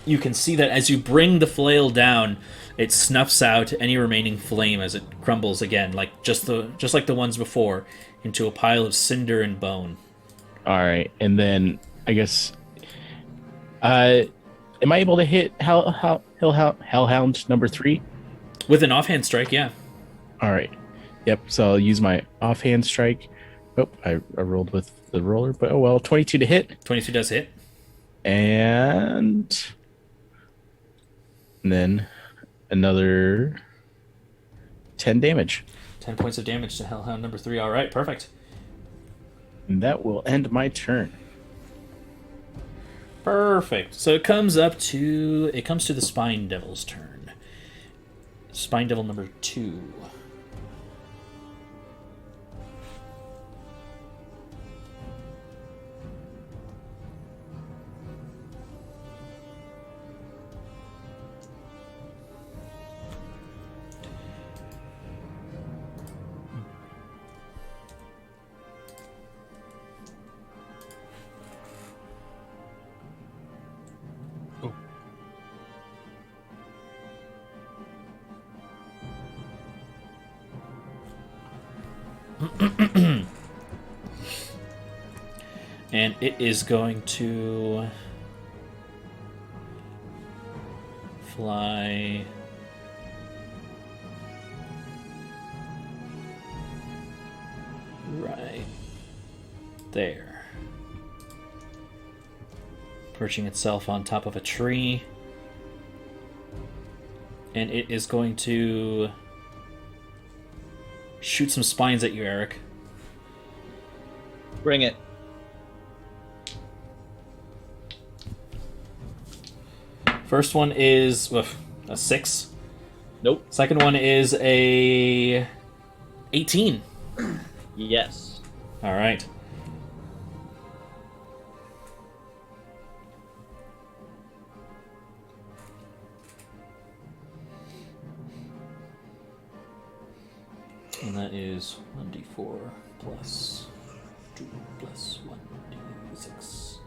A: you can see that as you bring the flail down, it snuffs out any remaining flame as it crumbles again, like just like the ones before, into a pile of cinder and bone.
B: Alright, and then I guess am I able to hit Hellhound number 3?
A: With an offhand strike, yeah.
B: All right. Yep. So I'll use my offhand strike. Oh, I rolled with the roller, but oh well. 22 to hit,
A: 22 does hit.
B: and then another 10 damage.
A: 10 points of damage to Hellhound number 3. All right, perfect.
B: And that will end my turn.
A: Perfect. So it comes to the Spine Devil's turn. Spine Devil number 2. And it is going to fly right there, perching itself on top of a tree, and it is going to shoot some spines at you, Eric.
E: Bring it.
A: First one is a 6.
E: Nope.
A: Second one is a 18.
E: Yes.
A: All right. And that is 1d4 plus 2 plus 1d6.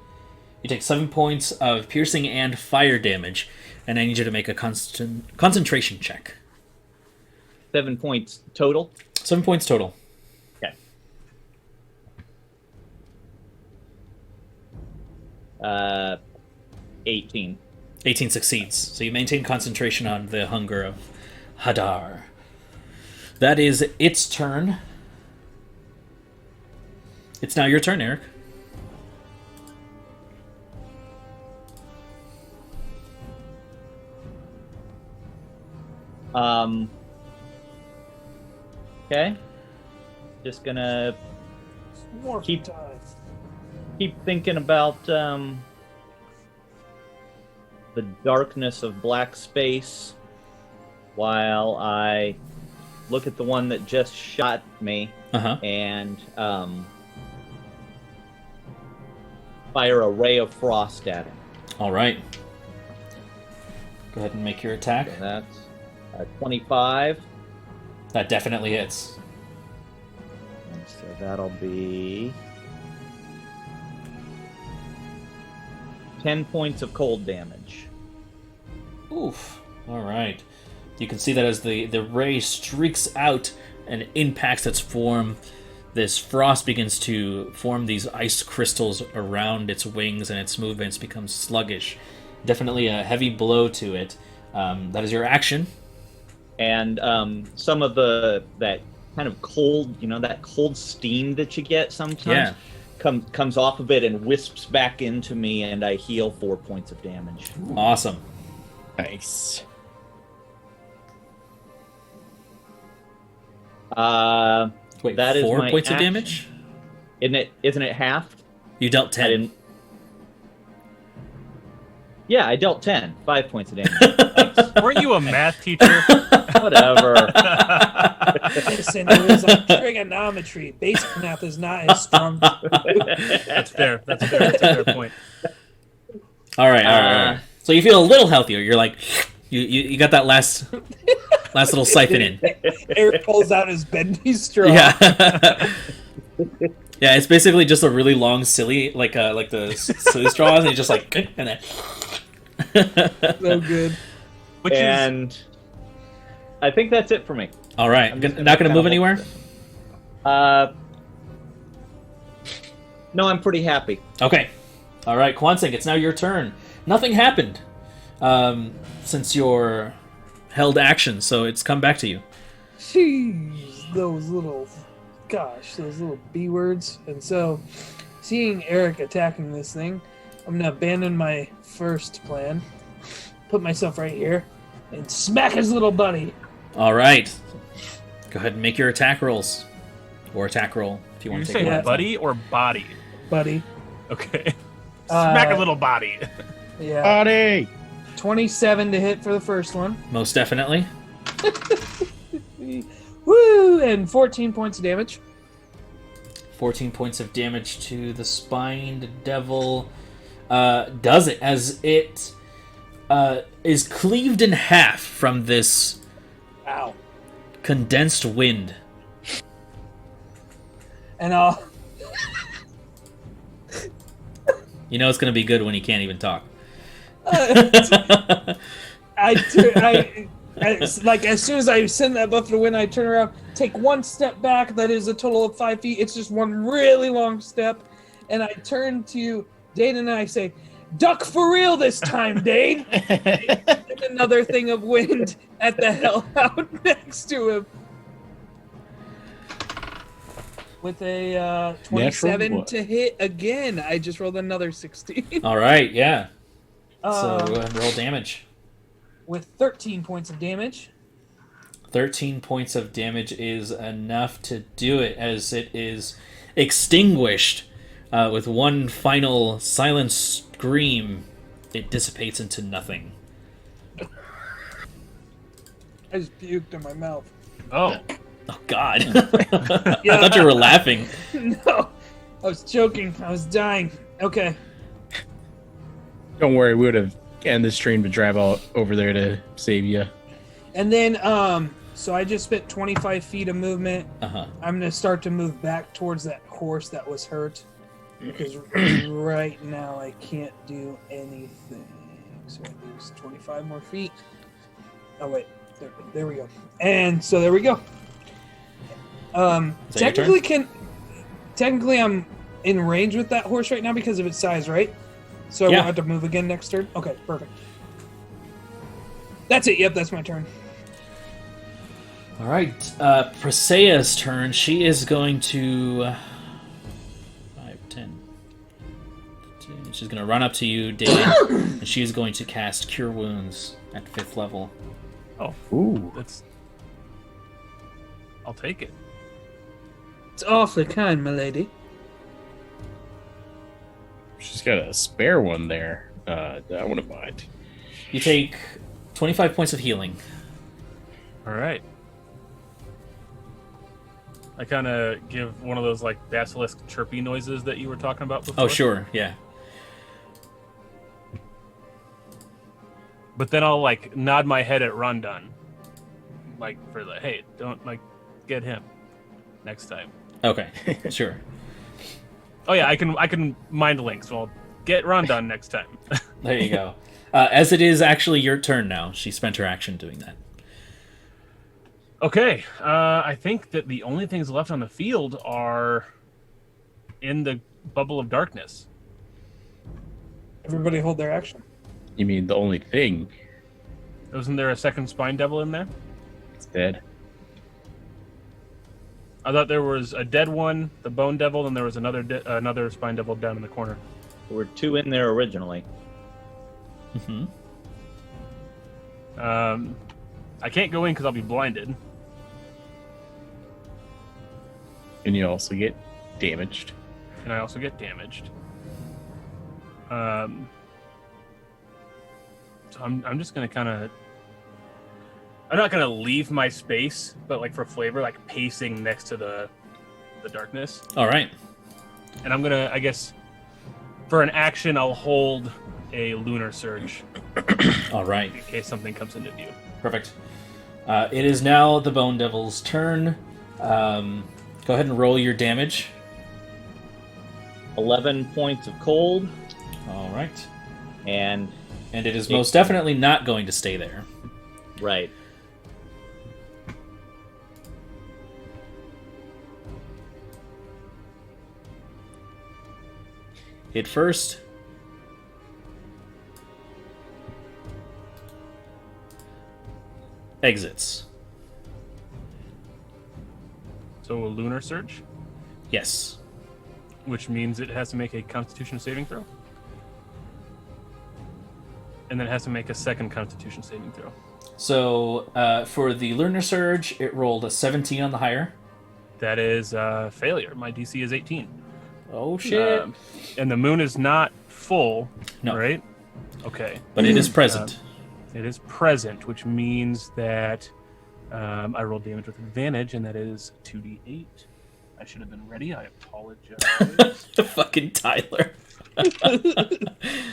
A: You take 7 points of piercing and fire damage, and I need you to make a concentration check.
E: 7 points total.
A: 7 points total.
E: Okay. 18.
A: 18 succeeds. So you maintain concentration on the hunger of Hadar. That is its turn. It's now your turn, Eric.
E: Okay. Just gonna
D: More
E: Keep-
D: time.
E: keep thinking about the darkness of black space while I look at the one that just shot me
A: Uh-huh.
E: and fire a ray of frost at him.
A: All right. Go ahead and make your attack.
E: So that's 25.
A: That definitely hits.
E: And so that'll be 10 points of cold damage.
A: Oof. All right. You can see that as the ray streaks out and impacts its form, this frost begins to form these ice crystals around its wings, and its movements become sluggish. Definitely a heavy blow to it. That is your action.
E: And some of that kind of cold, that cold steam that you get sometimes comes off of it and wisps back into me, and I heal 4 points of damage.
A: Awesome.
B: Nice.
A: Wait,
E: That is
A: 4
E: my
A: points of
E: action.
A: damage?
E: Isn't it half?
A: You dealt 10.
E: I didn't. Yeah, I dealt 10. 5 points of damage.
C: Weren't you a math teacher?
E: Whatever.
D: Listen, it was like trigonometry. Basic math is not as strong.
C: That's fair. That's a fair point.
A: All right. So you feel a little healthier. You're like, you got that last little siphon in.
D: Eric pulls out his bendy straw.
A: Yeah. Yeah, it's basically just a really long silly, like the silly straws, and you just like, and then.
D: So good.
E: And I think that's it for me.
A: All right,
E: I'm just
A: not gonna
E: kinda
A: move
E: hold
A: anywhere.
E: No, I'm pretty happy.
A: Okay. All right, Kwansing, it's now your turn. Nothing happened. since you're held action, so it's come back to you.
D: Jeez, those little B words. And so, seeing Eric attacking this thing, I'm gonna abandon my first plan, put myself right here, and smack his little buddy.
A: All right. Go ahead and make your attack rolls. Or attack roll, if you want
C: You
A: to
C: say
A: take one.
C: buddy or body?
D: Buddy.
C: Okay. Smack a little body.
D: Yeah.
B: Buddy!
D: 27 to hit for the first one.
A: Most definitely.
D: Woo! And 14 points of damage.
A: 14 points of damage to the spined devil. Does it as it is cleaved in half from this
D: Ow.
A: condensed wind.
D: And I'll...
A: You know it's going to be good when he can't even talk.
D: Like, as soon as I send that buff to win, I turn around, take one step back. That is a total of 5 feet. It's just one really long step. And I turn to Dane and I say, duck for real this time, Dane. And another thing of wind at the hellhound next to him. With a 27 to hit again. I just rolled another 16.
A: All right, yeah. So go ahead and roll damage.
D: With 13 points of damage.
A: 13 points of damage is enough to do it as it is extinguished with one final silent scream. It dissipates into nothing.
D: I just puked in my mouth.
C: Oh.
A: Oh, God. I thought you were laughing.
D: No, I was choking. I was dying. Okay.
B: Don't worry, we would have ended the stream to drive out over there to save you.
D: And then, so I just spent 25 feet of movement.
A: Uh-huh.
D: I'm going to start to move back towards that horse that was hurt. Because right now I can't do anything. So I lose 25 more feet. Oh, wait. There we go. And so there we go. Technically I'm in range with that horse right now because of its size, right? So I won't have to move again next turn? Okay, perfect. That's it. Yep, that's my turn.
A: All right. Presea's turn. She is going to... 5, 10... 15. She's going to run up to you, Dave, and she's going to cast Cure Wounds at 5th level.
C: Oh.
B: Ooh.
C: I'll take it.
D: It's awfully kind, my lady.
B: She's got a spare one there. I wouldn't mind.
A: You take 25 points of healing.
C: All right. I kind of give one of those like basilisk chirpy noises that you were talking about before.
A: Oh, sure, yeah.
C: But then I'll like nod my head at Rondon, like for the hey, don't like get him next time.
A: Okay, sure.
C: Oh yeah, I can mind link, so I'll get Rondon next time.
A: There you go. As it is actually your turn now. She spent her action doing that.
C: Okay, I think that the only things left on the field are in the bubble of darkness.
D: Everybody hold their action.
B: You mean the only thing?
C: Wasn't there a second spine devil in there?
B: It's dead.
C: I thought there was a dead one, the bone devil, and there was another spine devil down in the corner.
E: There were 2 in there originally.
A: Mm-hmm.
C: I can't go in because I'll be blinded.
B: And you also get damaged.
C: And I also get damaged. So I'm just gonna kind of. I'm not gonna leave my space, but like for flavor, like pacing next to the darkness.
A: All right.
C: And I'm gonna, I guess, for an action, I'll hold a lunar surge.
A: All right.
C: In case something comes into view.
A: Perfect. It is now the Bone Devil's turn. Go ahead and roll your damage.
E: 11 points of cold.
A: All right.
E: And
A: it is most definitely not going to stay there.
E: Right.
A: Hit first. exits.
C: So a lunar surge,
A: Yes.
C: which means it has to make a Constitution saving throw, and then it has to make a second Constitution saving throw.
A: So for the Lunar Surge, it rolled a 17 on the higher.
C: That is failure. My DC is 18.
A: Oh, shit.
C: And the moon is not full,
A: No.
C: right? Okay.
A: But it is present.
C: It is present, which means that I rolled damage with advantage, and that is 2d8. I should have been ready. I apologize.
A: The fucking Tyler.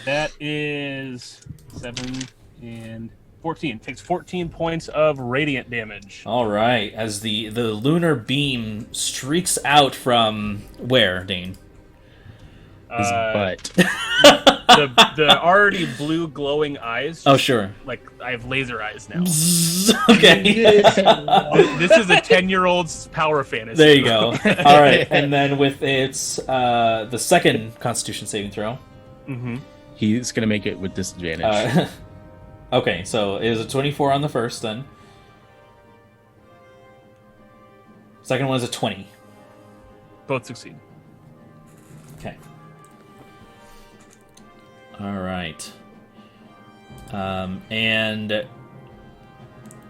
C: That is 7 and 14. Takes 14 points of radiant damage.
A: All right. As the lunar beam streaks out from where, Dane?
B: His butt.
C: The already blue glowing eyes.
A: Oh, sure.
C: Like, I have laser eyes now.
A: Okay.
C: This is a 10-year-old's power fantasy.
A: There you go. All right. And then with its the second Constitution saving throw.
C: Mm-hmm.
B: He's gonna make it with disadvantage.
A: Okay, so it was a 24 on the first then. Second one is a 20.
C: Both succeed.
A: Okay. All right. And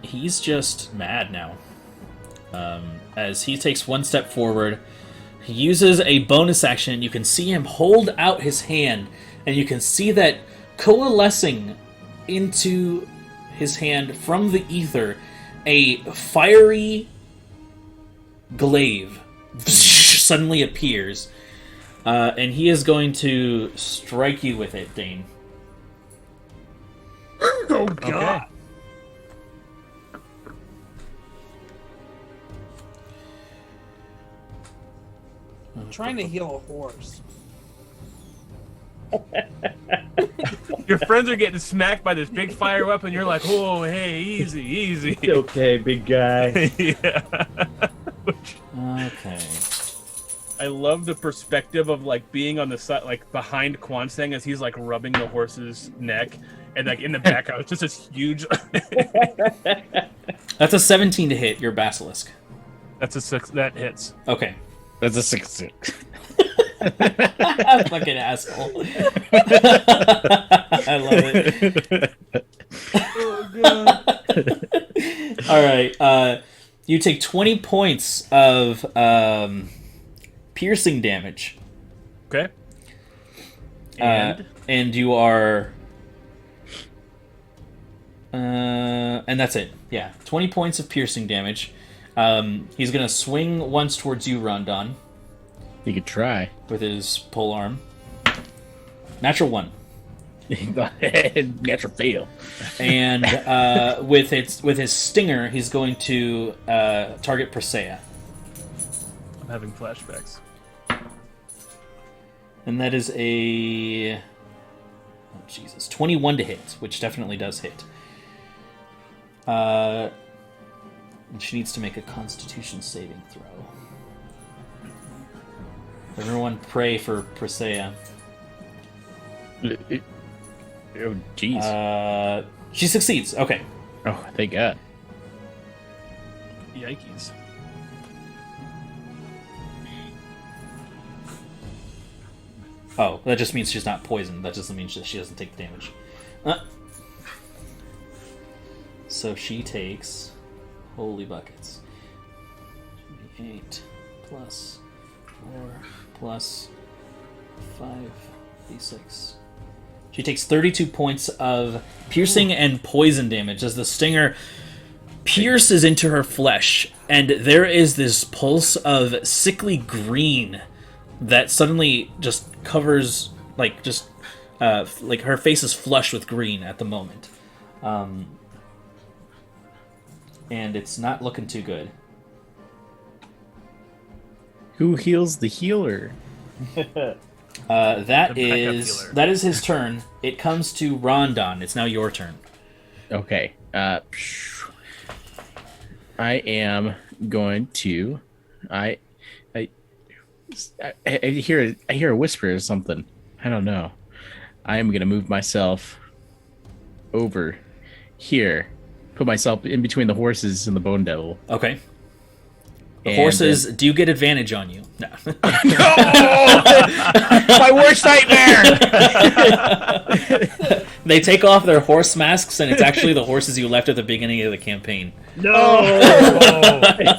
A: he's just mad now. As he takes one step forward, he uses a bonus action. You can see him hold out his hand, and you can see that coalescing into his hand from the ether, a fiery glaive suddenly appears. And he is going to strike you with it, Dane.
D: Oh god.
C: Okay.
D: I'm trying to heal a horse.
C: Your friends are getting smacked by this big fire weapon. You're like, oh, hey, easy, easy.
E: It's okay, big guy.
C: Yeah.
A: Okay.
C: I love the perspective of like being on the side, like behind Kwanseng as he's like rubbing the horse's neck, and like in the background, it's just this huge.
A: That's a 17 to hit your basilisk.
C: That's a 6. That hits.
A: Okay.
B: That's a 6.
A: Fucking asshole. I love it.
D: Oh god.
A: All right. You take 20 points of piercing damage.
C: Okay.
A: And you are... and that's it. Yeah. 20 points of piercing damage. He's going to swing once towards you, Rondon,
B: You could try.
A: with his pole arm. Natural 1.
B: Natural fail.
A: And with his stinger, he's going to target Persea.
C: I'm having flashbacks.
A: And that is a... Oh, Jesus. 21 to hit, which definitely does hit. And she needs to make a Constitution saving throw. Everyone pray for Persea.
B: Oh, jeez.
A: She succeeds. Okay.
B: Oh, thank God.
C: Yikes.
A: Oh, that just means she's not poisoned. That doesn't mean she doesn't take damage. So she takes... Holy buckets. 8 plus 4 plus 5d6. She takes 32 points of piercing and poison damage as the stinger pierces into her flesh, and there is this pulse of sickly green that suddenly just covers, like her face is flushed with green at the moment. And it's not looking too good.
B: Who heals the healer?
A: That
C: The backup
A: is
C: healer.
A: that is his turn. It comes to Rondon. It's now your turn.
B: Okay. I am going to. I hear a whisper or something. I don't know. I am gonna move myself over here put myself in between the horses and the bone devil.
A: Okay. The
B: And
A: horses do get advantage on you. No.
B: My worst nightmare!
A: They take off their horse masks, and it's actually the horses you left at the beginning of the campaign.
C: No.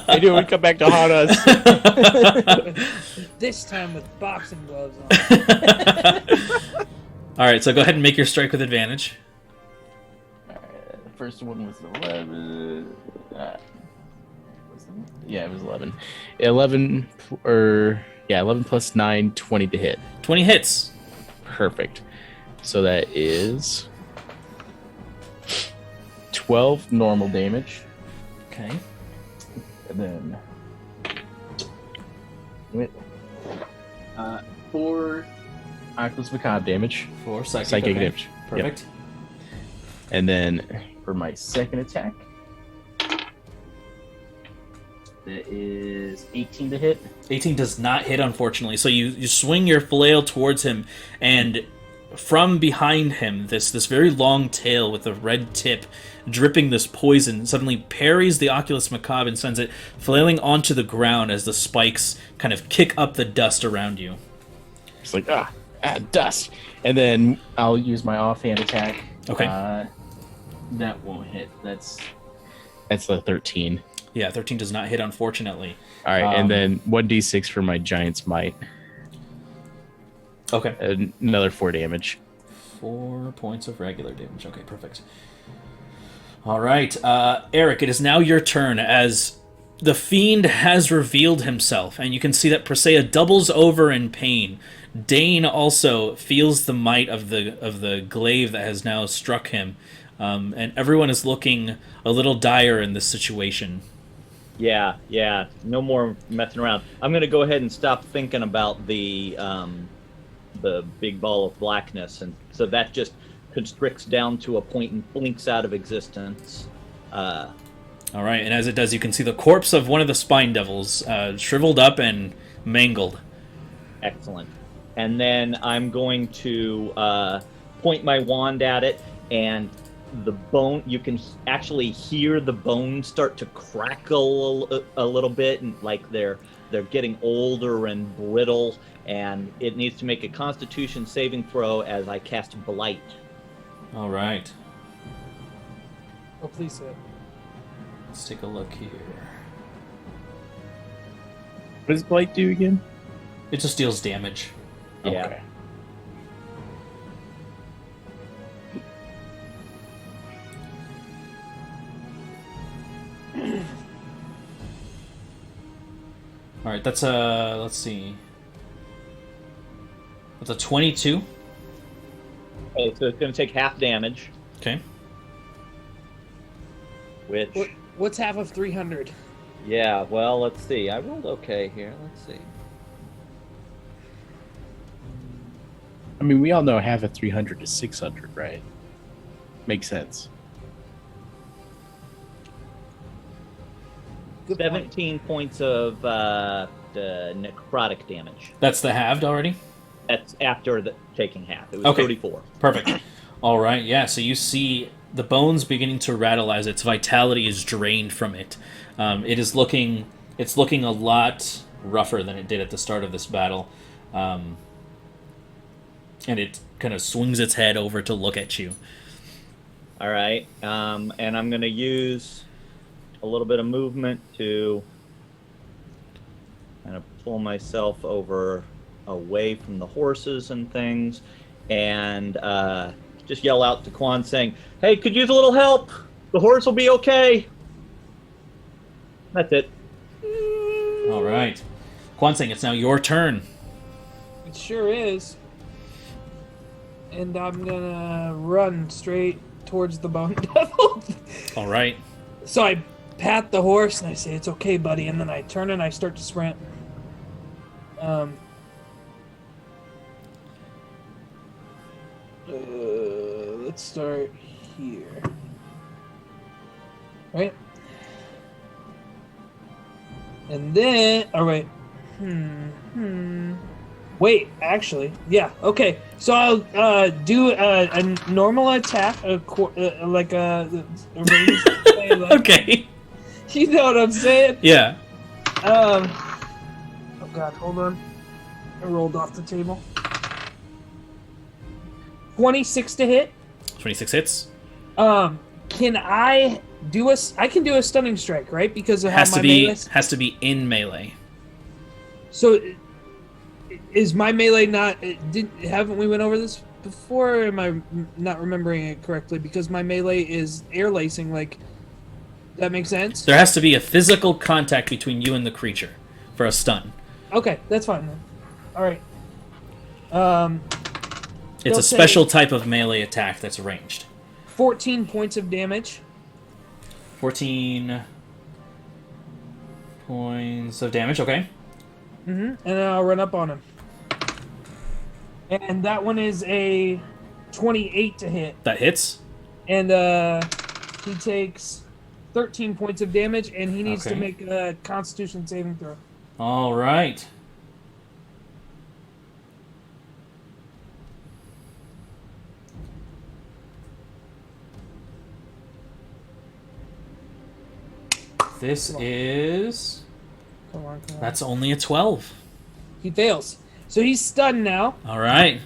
B: They do come back to haunt us.
D: This time with boxing gloves on.
A: All right, so go ahead and make your strike with advantage.
B: The first one was 11. Yeah, it was 11. 11 plus 9, 20 to hit.
A: 20 hits.
B: Perfect. So that is 12 normal damage.
A: Okay.
B: And then 4 Oculus Macabre damage.
A: 4 psychic
B: Psychic
A: okay.
B: damage.
A: Perfect.
B: Yep. And then for my second attack, that is 18 to hit.
A: 18 does not hit, unfortunately. So you swing your flail towards him, and from behind him, this very long tail with a red tip dripping this poison suddenly parries the Oculus Macabre and sends it flailing onto the ground as the spikes kind of kick up the dust around you.
B: It's like, dust. And then I'll use my offhand attack.
A: Okay.
B: That won't hit. That's a 13.
A: Yeah, 13 does not hit, unfortunately.
B: All right, and then 1d6 for my Giant's Might.
A: Okay.
B: Another 4 damage.
A: 4 points of regular damage. Okay, perfect. All right, Eric, it is now your turn as the fiend has revealed himself, and you can see that Presea doubles over in pain. Dane also feels the might of the glaive that has now struck him, and everyone is looking a little dire in this situation.
E: Yeah. No more messing around. I'm gonna go ahead and stop thinking about the big ball of blackness, and so that just constricts down to a point and blinks out of existence.
A: All right, and as it does, you can see the corpse of one of the spine devils, shriveled up and mangled.
E: Excellent. And then I'm going to point my wand at it, and the bone, you can actually hear the bones start to crackle a little bit, and like they're getting older and brittle, and it needs to make a Constitution saving throw as I cast Blight.
A: All right.
D: Oh, please say it.
A: Let's take a look here.
B: What does Blight do again?
A: It just deals damage.
E: Yeah.
B: Okay.
A: All right, that's a, let's see. That's a 22.
E: Okay, so it's going to take half damage,
A: Okay.
E: which,
D: What's half of 300?
E: yeah, well, let's see. I rolled okay here. Let's see.
B: I mean, we all know half of 300 is 600, right? Makes sense.
D: Good point.
E: 17 points of the necrotic damage.
A: That's the halved already?
E: That's after taking half. It was
A: Okay.
E: 34.
A: Perfect. All right, yeah, so you see the bones beginning to rattle as its vitality is drained from it. It's looking a lot rougher than it did at the start of this battle. And it kind of swings its head over to look at you.
E: All right, and I'm going to use a little bit of movement to kind of pull myself over away from the horses and things, and just yell out to Quan saying, "Hey, could use a little help. The horse will be okay." That's it.
A: All right. Kwansing, it's now your turn.
D: It sure is. And I'm gonna run straight towards the bone devil.
A: All right.
D: So I pat the horse and I say, "It's okay, buddy," and then I turn and I start to sprint. Let's start here. Right? And then, oh wait. Wait, actually, yeah, okay. So I'll do a normal attack, like a ranged melee.
A: Okay.
D: You know what I'm saying?
A: Yeah.
D: Oh god, hold on. I rolled off the table. 26 to hit.
A: 26 hits.
D: Can I do I can do a stunning strike, right? Because of how
A: Has
D: my
A: to be
D: melee.
A: has to be in melee.
D: So is my melee not? Haven't we went over this before? Or am I not remembering it correctly? Because my melee is air lacing. Like, that makes sense.
A: There has to be a physical contact between you and the creature for a stun.
D: Okay, that's fine then. All right.
A: It's
D: They'll
A: a special type of melee attack that's ranged.
D: 14 points of damage.
A: 14 points of damage. Okay.
D: And then I'll run up on him. And that one is a 28 to hit.
A: That hits.
D: And he takes 13 points of damage, and he needs to
A: Okay.
D: make a Constitution saving throw.
A: All right. This is...
D: Come on.
A: That's only a 12.
D: He fails. So he's stunned now,
A: All right.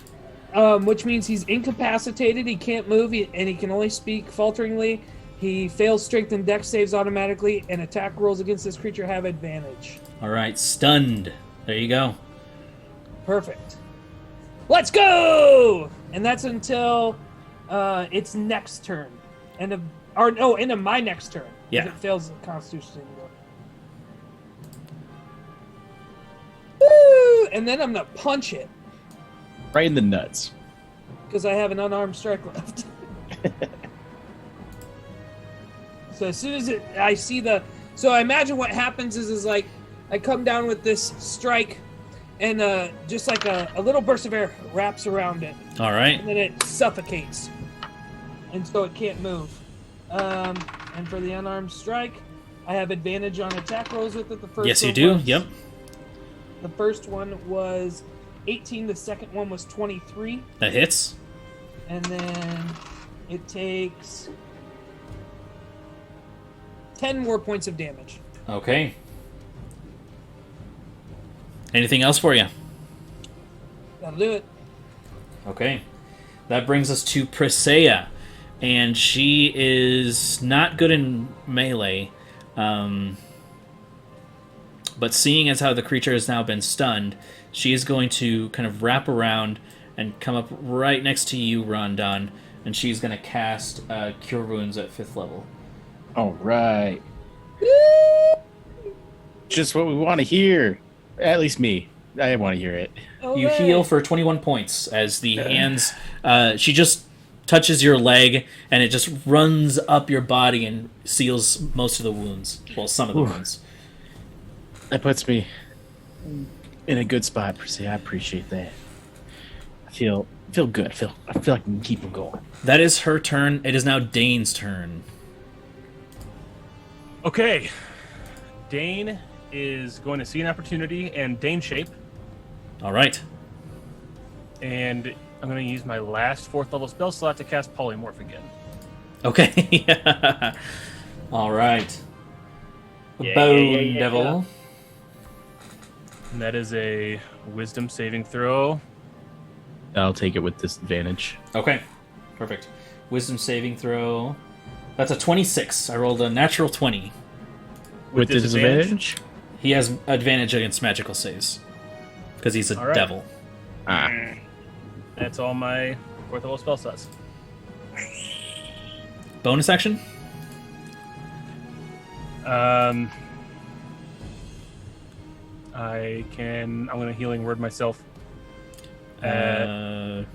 D: which means he's incapacitated. He can't move, and he can only speak falteringly. He fails strength and dex saves automatically, and attack rolls against this creature have advantage.
A: All right. Stunned. There you go.
D: Perfect. Let's go! And that's until its next turn. End of my next turn.
A: Yeah.
D: If it fails the Constitution saving throw. Woo! And then I'm gonna punch it
B: Right in the nuts.
D: because I have an unarmed strike left. So as soon as I see so I imagine what happens is like I come down with this strike, and just like a little burst of air wraps around it,
A: All right.
D: and then it suffocates, and so it can't move. And for the unarmed strike, I have advantage on attack rolls with it. The first
A: Yes, you
D: one
A: do.
D: was-
A: Yep.
D: The first one was 18. The second one was 23.
A: That hits.
D: And then it takes 10 more points of damage.
A: Okay. Anything else for you?
D: That'll do it.
A: Okay. That brings us to Presea. And she is not good in melee. But seeing as how the creature has now been stunned, she is going to kind of wrap around and come up right next to you, Rondon. And she's going to cast Cure Wounds at 5th level.
B: All right. Just what we want to hear. At least me. I want to hear it.
A: You heal for 21 points as the hands... she just touches your leg, and it just runs up your body and seals most of the wounds. Well, some of the wounds.
B: That puts me in a good spot, per se. I appreciate that. I feel good. I feel like I can keep them going.
A: That is her turn. It is now Dane's turn.
C: Okay. Dane is going to see an opportunity and Dane shape,
A: All right.
C: and I'm going to use my last 4th level spell slot to cast Polymorph again.
A: Okay. All right. Bone Devil.
C: And that is a Wisdom saving throw.
B: I'll take it with disadvantage.
A: Okay. Perfect. Wisdom saving throw. That's a 26. I rolled a natural 20.
B: With disadvantage?
A: He has advantage against magical saves because he's a
C: All right.
A: devil.
B: Ah.
C: That's all my 4th level spell slots.
A: Bonus action?
C: I'm going to healing word myself.
A: Can't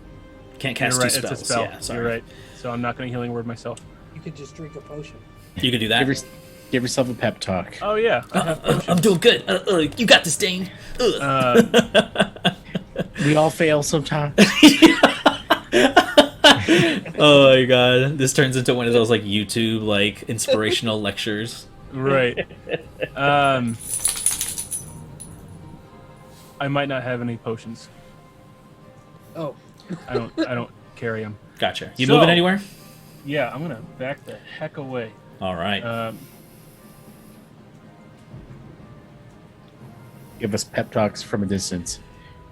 A: cast
C: You're right,
A: two spells.
C: it's a spell.
A: Yeah, sorry.
C: You're right. So I'm not going to healing word myself.
D: You could just drink a potion.
A: You can do that.
B: Give yourself a pep talk.
C: Oh yeah. I have potions.
A: I'm doing good. You got this, Dane.
B: We all fail sometimes.
A: Oh my god, this turns into one of those like YouTube like inspirational lectures.
C: Right. I might not have any potions.
D: Oh,
C: I don't carry them.
A: Gotcha. You
C: So-
A: moving anywhere?
C: Yeah, I'm gonna back the heck away.
A: All right.
B: Give us pep talks from a distance.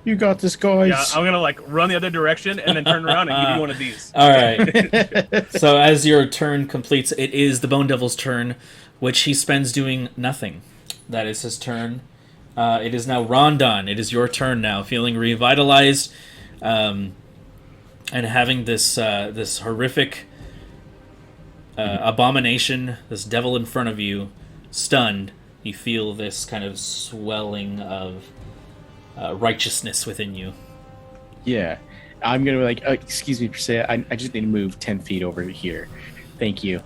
B: You got this, guys.
C: Yeah, I'm gonna like run the other direction and then turn around and give you one of these.
A: All right. So as your turn completes, it is the Bone Devil's turn, which he spends doing nothing. That is his turn. It is now Rondon. It is your turn now, feeling revitalized, and having this this horrific abomination, this devil in front of you, stunned. You feel this kind of swelling of righteousness within you.
B: Yeah. I'm going to be like, excuse me, per se, I just need to move 10 feet over here. Thank you.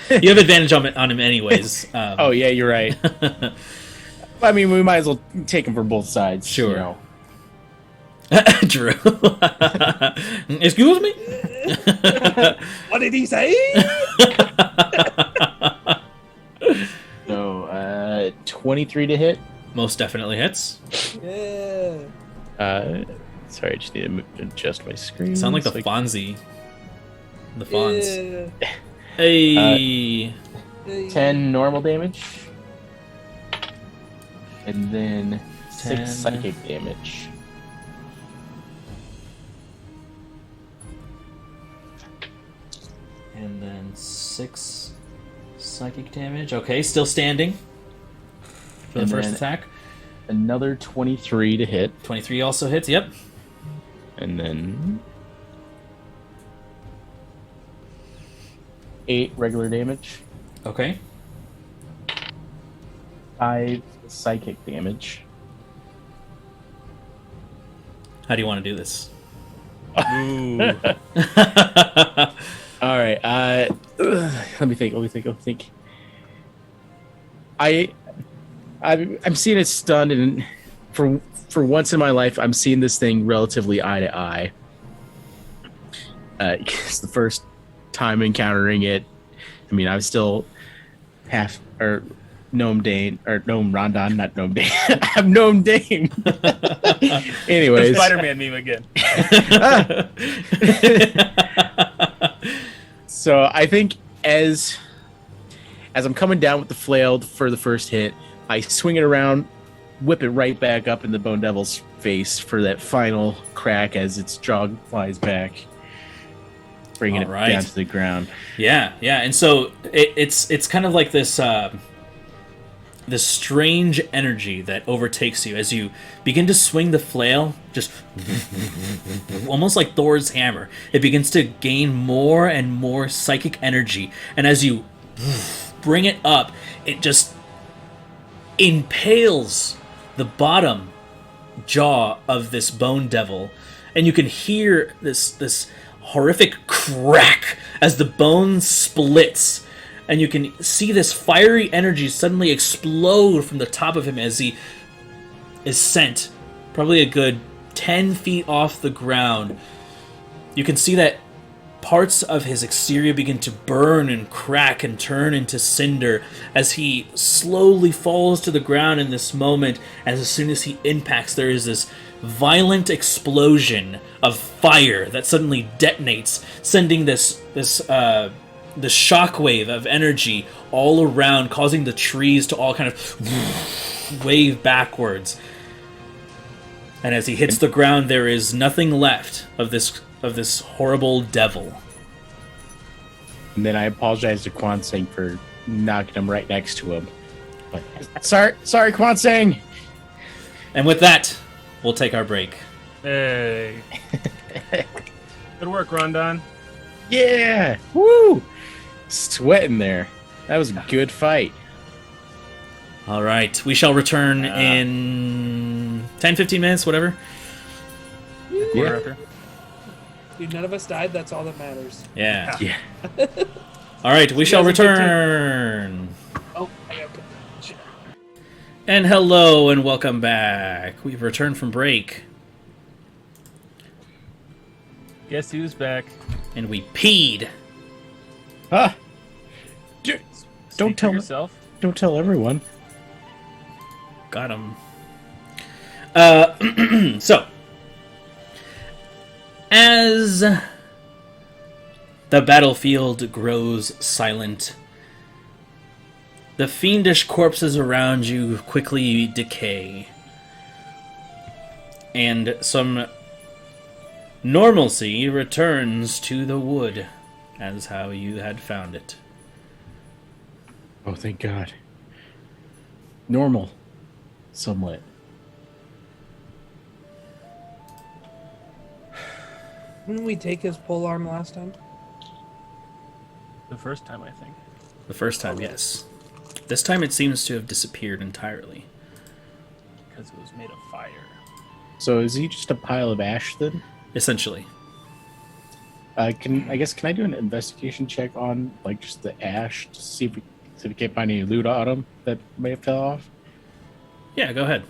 A: You have advantage on him anyways.
B: Oh, yeah, you're right. I mean, we might as well take him from both sides.
A: Sure.
B: You know.
A: Drew. Excuse me?
D: what did he say?
B: So, 23 to hit.
A: Most definitely hits.
D: Yeah.
B: Sorry, I just need to adjust my screen.
A: Sound like the
B: so I-
A: Fonzie. The Fonz.
D: Yeah.
A: Hey.
B: 10 normal damage. And then
A: 10.
B: 6 psychic damage.
A: And then 6 psychic damage. Okay, still standing for the
B: And
A: first
B: then-
A: attack.
B: Another 23 to hit.
A: 23 also hits. Yep.
B: And then 8 regular damage.
A: Okay.
B: 5 psychic damage.
A: How do you want to do this?
C: Ooh.
B: All right. Let me think. I'm seeing it stunned, and for once in my life, I'm seeing this thing relatively eye to eye. It's the first time encountering it. I mean, I was still half or Gnome Dane or Gnome Rondon, not Gnome Dane. I'm Gnome Dane. Anyways,
C: Spider-Man meme again.
B: So I think as I'm coming down with the flail for the first hit, I swing it around, whip it right back up in the Bone Devil's face for that final crack as its jaw flies back, bringing
A: All
B: it
A: right.
B: down to the ground.
A: Yeah, and so it's kind of like this this strange energy that overtakes you as you begin to swing the flail, just almost like Thor's hammer. It begins to gain more and more psychic energy, and as you bring it up, it just impales the bottom jaw of this bone devil, and you can hear this horrific crack as the bone splits, and you can see this fiery energy suddenly explode from the top of him as he is sent probably a good 10 feet off the ground. You can see that parts of his exterior begin to burn and crack and turn into cinder as he slowly falls to the ground in this moment. As soon as he impacts, there is this violent explosion of fire that suddenly detonates, sending this shockwave of energy all around, causing the trees to all kind of wave backwards. And as he hits the ground, there is nothing left of this horrible devil.
B: And then I apologize to Quan Sing for knocking him right next to him. But sorry, Quan Sing.
A: And with that, we'll take our break.
C: Hey. Good work, Rondon.
B: Yeah, woo! Sweating there. That was a good fight.
A: All right, we shall return in 10-15 minutes, whatever.
C: Quarter after.
D: Dude, none of us died. That's all that matters.
A: Yeah.
B: Yeah.
A: All right, we shall
C: guys have a good
A: return.
D: Oh, I got shit.
A: And hello and welcome back. We've returned from break,
C: Guess who's back?
A: and we peed.
B: Huh? Dude,
C: Speak for
B: tell me-
C: yourself.
B: don't tell everyone.
A: Got him. So, As the battlefield grows silent, the fiendish corpses around you quickly decay, and some normalcy returns to the wood as how you had found it.
B: Oh, thank God. Normal. Somewhat.
D: Didn't we take his pole arm last time?
C: The first time, I think.
A: The first time, yes. This time it seems to have disappeared entirely.
C: Because it was made of fire.
B: So is he just a pile of ash then?
A: Essentially.
B: Can I do an investigation check on like just the ash to see if we can't find any loot on him that may have fell off?
A: Yeah, go ahead.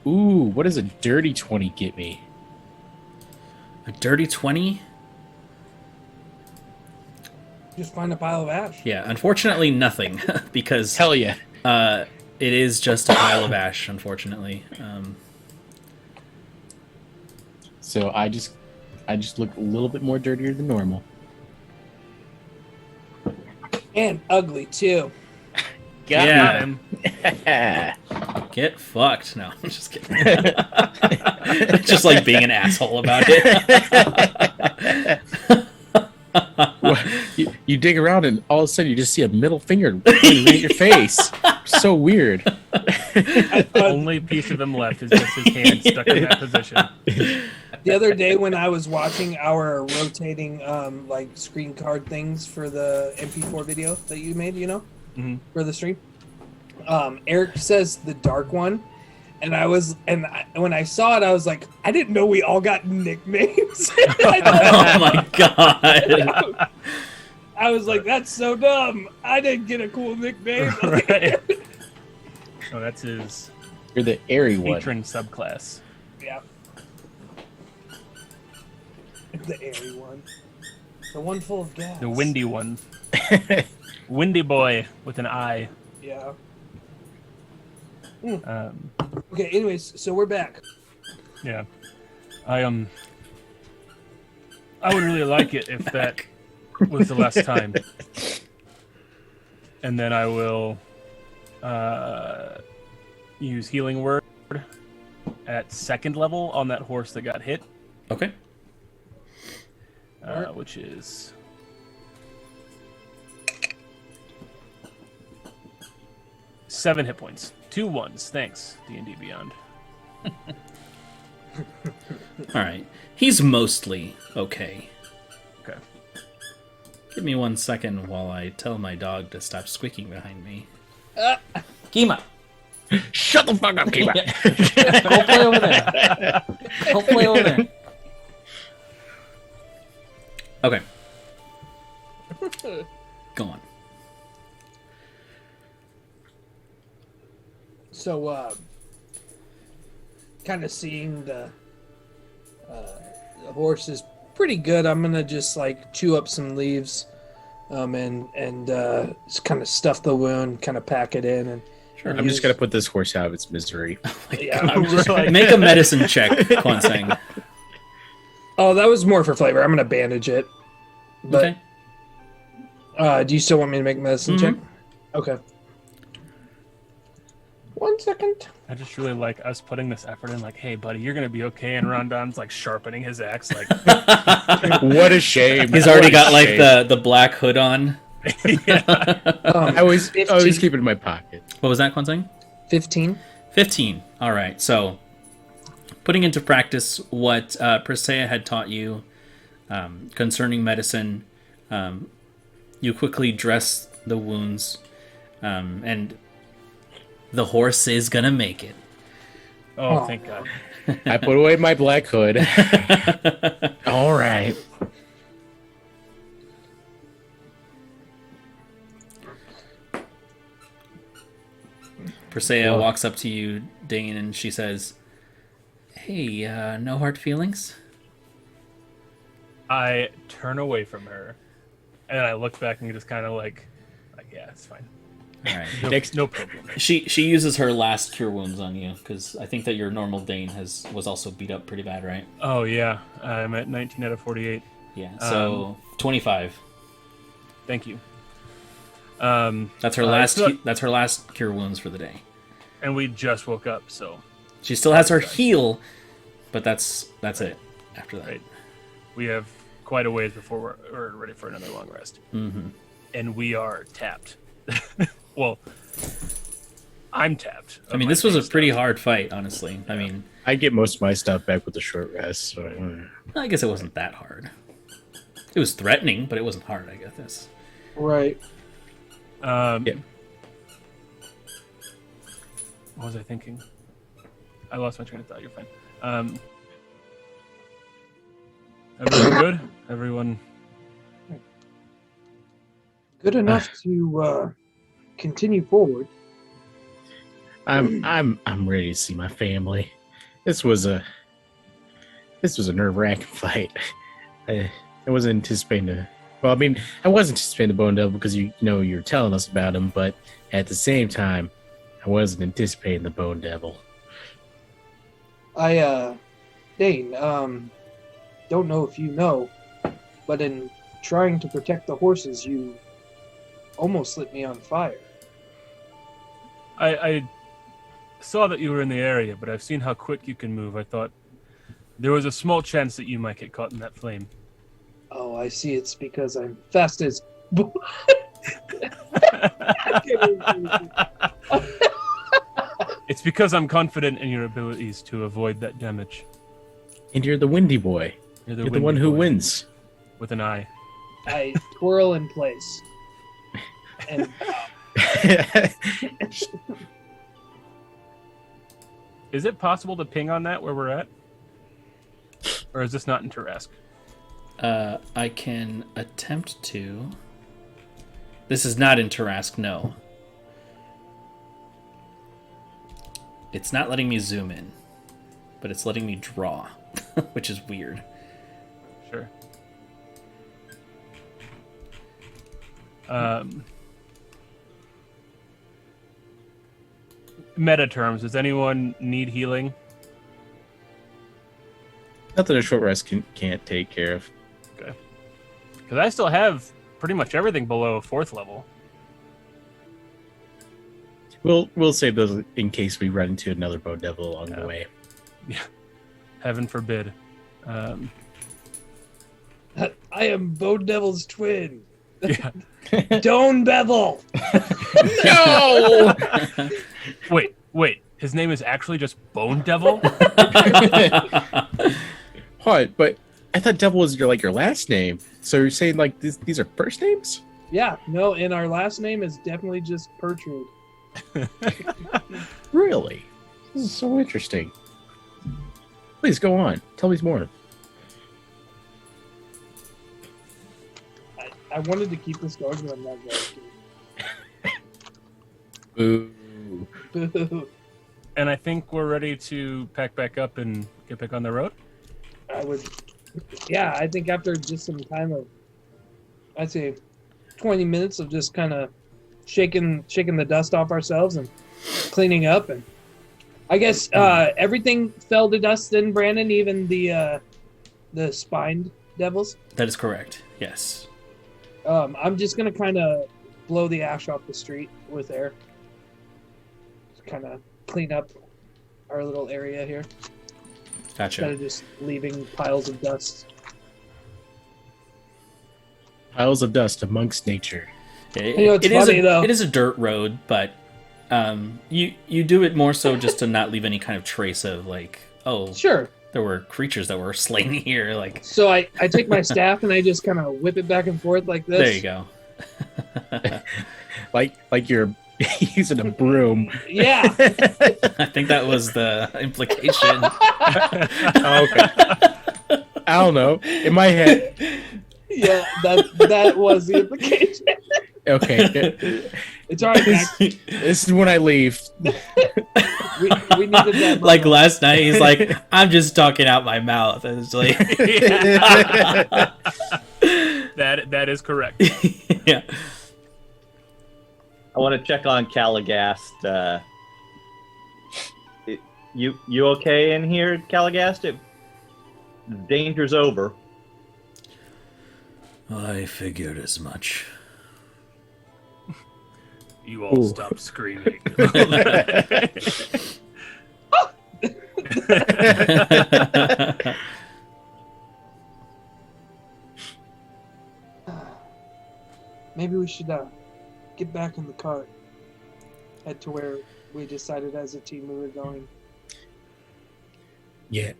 B: Ooh, what does a dirty 20 get me?
A: A dirty 20?
D: Just find a pile of ash.
A: Yeah, unfortunately nothing, because
B: Hell yeah.
A: it is just a pile of ash, unfortunately.
B: So I just look a little bit more dirtier than normal.
D: And ugly, too.
A: Yeah.
C: him.
A: Get fucked. No, I'm just kidding. Just like being an asshole about it.
B: You dig around and all of a sudden you just see a middle finger pointing right at your face. So weird.
C: The only piece of him left is just his hand stuck in that position.
D: The other day when I was watching our rotating like screen card things for the MP4 video that you made, for the stream, Eric says the dark one, and when I saw it, I was like, I didn't know we all got nicknames.
A: Oh my god.
D: I was like, that's so dumb. I didn't get a cool nickname.
C: Right. Oh, that's his
B: You're the airy one.
C: patron subclass.
D: Yeah. The airy one. The one full of gas.
C: The windy one. Windy boy with an eye.
D: Yeah.
C: Okay,
D: anyways, so we're back.
C: Yeah. I would really like it if that was the last time. And then I will use healing word at second level on that horse that got hit.
A: Okay.
C: Which is 7 hit points. 2 ones. Thanks, D&D Beyond.
A: Alright. He's mostly okay.
C: Okay.
A: Give me 1 second while I tell my dog to stop squeaking behind me. Kima!
B: Shut the fuck up, Kiba.
A: Go play over there. Go play over there. Okay. Go on.
D: So, kind of seeing the horse is pretty good. I'm gonna just like chew up some leaves, and just kind of stuff the wound, kind of pack it in, and
A: Sure.
B: I'm just gonna put this horse out of its misery.
A: Make a medicine check, Kwansang.
D: Oh, that was more for flavor. I'm gonna bandage it. But
A: Okay.
D: do you still want me to make a medicine check? Okay. 1 second.
C: I just really like us putting this effort in, like, hey, buddy, you're going to be okay. And Rondon's, like, sharpening his axe, like...
B: What a shame.
A: He's already got, like, the black hood on.
C: Yeah.
B: I always keep it in my pocket.
A: What was that, Kwansang?
D: 15.
A: 15. All right. So, putting into practice what Presea had taught you concerning medicine, you quickly dress the wounds, and the horse is gonna make it.
C: Oh, thank God.
B: I put away my black hood. All right.
A: Presea walks up to you, Dane, and she says, "Hey, no hard feelings?"
C: I turn away from her, and I look back and just kind of like, yeah, it's fine.
A: All right.
C: No problem.
A: She uses her last cure wounds on you because I think that your normal Dane was also beat up pretty bad, right?
C: Oh yeah, I'm at 19 out of 48.
A: Yeah. So 25.
C: Thank you.
A: That's her that's her last cure wounds for the day.
C: And we just woke up, so
A: She still has her heal, but that's it. After that,
C: right. We have quite a ways before we're ready for another long rest.
A: Mm-hmm.
C: And we are tapped. Well, I'm tapped.
A: I mean, this was a pretty hard fight, honestly. I mean,
B: I get most of my stuff back with the short rest. So
A: I guess it wasn't that hard. It was threatening, but it wasn't hard, I guess.
D: Right.
C: Yeah. What was I thinking? I lost my train of thought. You're fine. Everyone good? Everyone
D: Good enough to continue forward.
B: I'm ready to see my family. This was a nerve-wracking fight. I wasn't anticipating I was anticipating the Bone Devil because you're telling us about him, but at the same time, I wasn't anticipating the Bone Devil.
D: Dane, don't know if you know, but in trying to protect the horses, you almost lit me on fire.
C: I saw that you were in the area, but I've seen how quick you can move. I thought there was a small chance that you might get caught in that flame.
D: Oh, I see. It's because I'm fast as...
C: It's because I'm confident in your abilities to avoid that damage.
B: And you're the windy boy. You're the one who wins.
C: With an eye.
D: I twirl in place. And
C: Is it possible to ping on that where we're at? Or is this not in Tarask?
A: I can attempt to. This is not in Tarask, no. It's not letting me zoom in, but it's letting me draw, which is weird.
C: Sure. Meta terms, does anyone need healing?
B: Nothing a short rest can't take care of.
C: Okay. Because I still have pretty much everything below 4th level.
B: We'll save those in case we run into another Bone Devil along the way.
C: Yeah. Heaven forbid.
D: I am Bone Devil's twin.
C: Yeah.
D: Don't bevel.
B: No!
C: Wait. His name is actually just Bone Devil?
B: What? But I thought Devil was your last name. So you're saying these are first names?
D: Yeah, no, and our last name is definitely just Pertrude.
B: Really? This is so interesting. Please go on. Tell me more.
D: I wanted to keep this going, but I'm not going
B: Boo.
D: to. Boo.
C: And I think we're ready to pack back up and get back on the road.
D: I think after just some time of, I'd say 20 minutes of just kind of shaking the dust off ourselves and cleaning up, and I guess everything fell to dust then, Brandon, even the spined devils.
A: That is correct, yes.
D: I'm just gonna kind of blow the ash off the street with air. Just kind of clean up our little area here.
A: Gotcha.
D: Instead of just leaving piles of dust.
B: Piles of dust amongst nature.
D: It's funny, though.
A: It is a dirt road, but you do it more so just to not leave any kind of trace of
D: Sure.
A: there were creatures that were slain here.
D: So I take my staff and I just kind of whip it back and forth like this.
A: There you go.
B: like you're using a broom.
D: Yeah.
A: I think that was the implication.
B: Okay. I don't know. In my head.
D: Yeah, that was the implication.
B: Okay.
D: It's all right, Max.
B: This is when I leave.
D: We needed that.
A: Like last night, he's like, "I'm just talking out my mouth," and it's like,
C: that is correct.
A: yeah.
E: I want to check on Caligast. You okay in here, Caligast? Danger's over.
A: I figured as much.
C: You all
B: Ooh.
C: stop screaming.
D: Maybe we should get back in the cart. Head to where we decided as a team we were going.
B: Yeah,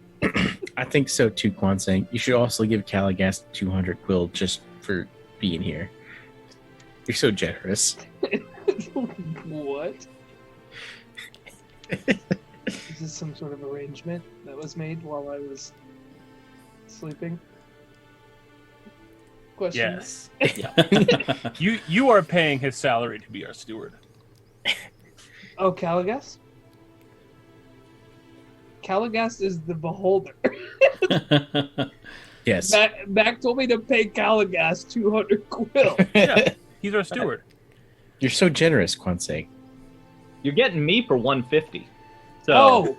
B: I think so too, Kwansang. You should also give Caligast 200 quill just for being here. You're so generous.
D: What? Is this some sort of arrangement that was made while I was sleeping? Question.
C: Yes. You are paying his salary to be our steward.
D: Oh, Caligast? Caligast is the beholder.
B: Yes.
D: Mac told me to pay Caligast 200 quill.
C: Yeah, he's our steward.
B: You're so generous, Kwansang.
E: You're getting me for 150. So
D: Oh,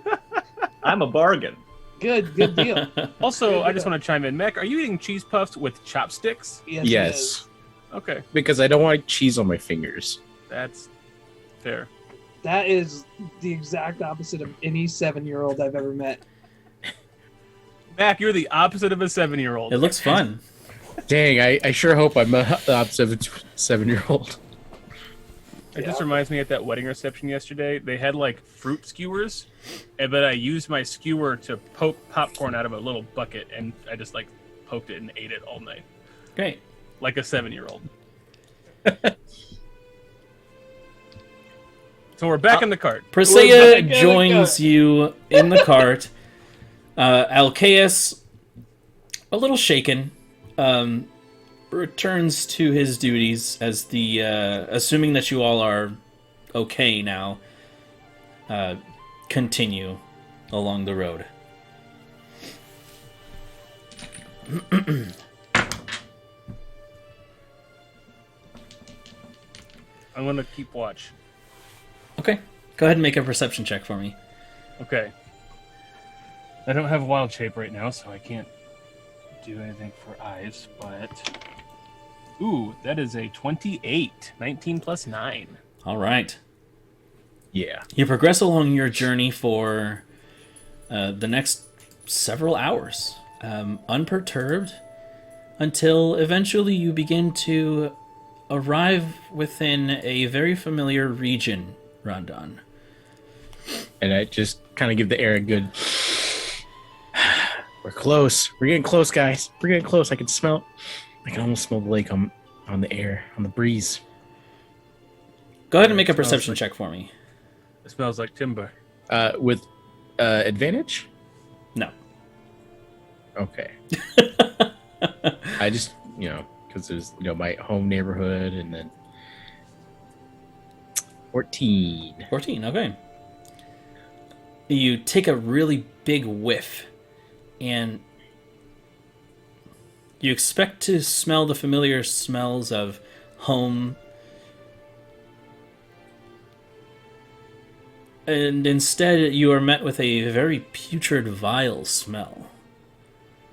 E: I'm a bargain.
D: good deal.
C: Also, I just want to chime in. Mac, are you eating cheese puffs with chopsticks?
D: Yes. it
B: Yes.
D: is.
C: Okay,
B: Because I don't want cheese on my fingers.
C: that's fair.
D: That is the exact opposite of any 7-year-old I've ever met.
C: Mac, you're the opposite of a 7-year-old.
A: It looks fun.
B: Dang, I sure hope I'm the opposite of a 7-year-old.
C: It just reminds me at that wedding reception yesterday, they had like fruit skewers, but I used my skewer to poke popcorn out of a little bucket, and I just like poked it and ate it all night,
A: Great.
C: like a 7-year-old. So we're back in the cart.
D: We're
A: Presea
D: back in the
A: joins
D: cart.
A: you in the cart. Alcaeus, a little shaken, returns to his duties as the, assuming that you all are okay now, continue along the road.
C: I'm gonna keep watch.
A: Okay, go ahead and make a perception check for me.
C: Okay. I don't have wild shape right now, so I can't do anything for eyes, but... Ooh, that is a 28. 19 plus 9.
A: All right.
B: Yeah.
A: You progress along your journey for the next several hours, unperturbed, until eventually you begin to arrive within a very familiar region, Rondon.
B: And I just kind of give the air a good... We're close. We're getting close, guys. We're getting close. I can smell... I can almost smell the lake on the air, on the breeze.
A: Go ahead and make a
C: It smells
A: perception
C: like-
A: check for me.
C: It smells like timber.
B: With advantage?
A: No.
B: Okay. I just, because there's, my home neighborhood, and then 14.
A: 14, okay. You take a really big whiff, and you expect to smell the familiar smells of home, and instead you are met with a very putrid, vile smell.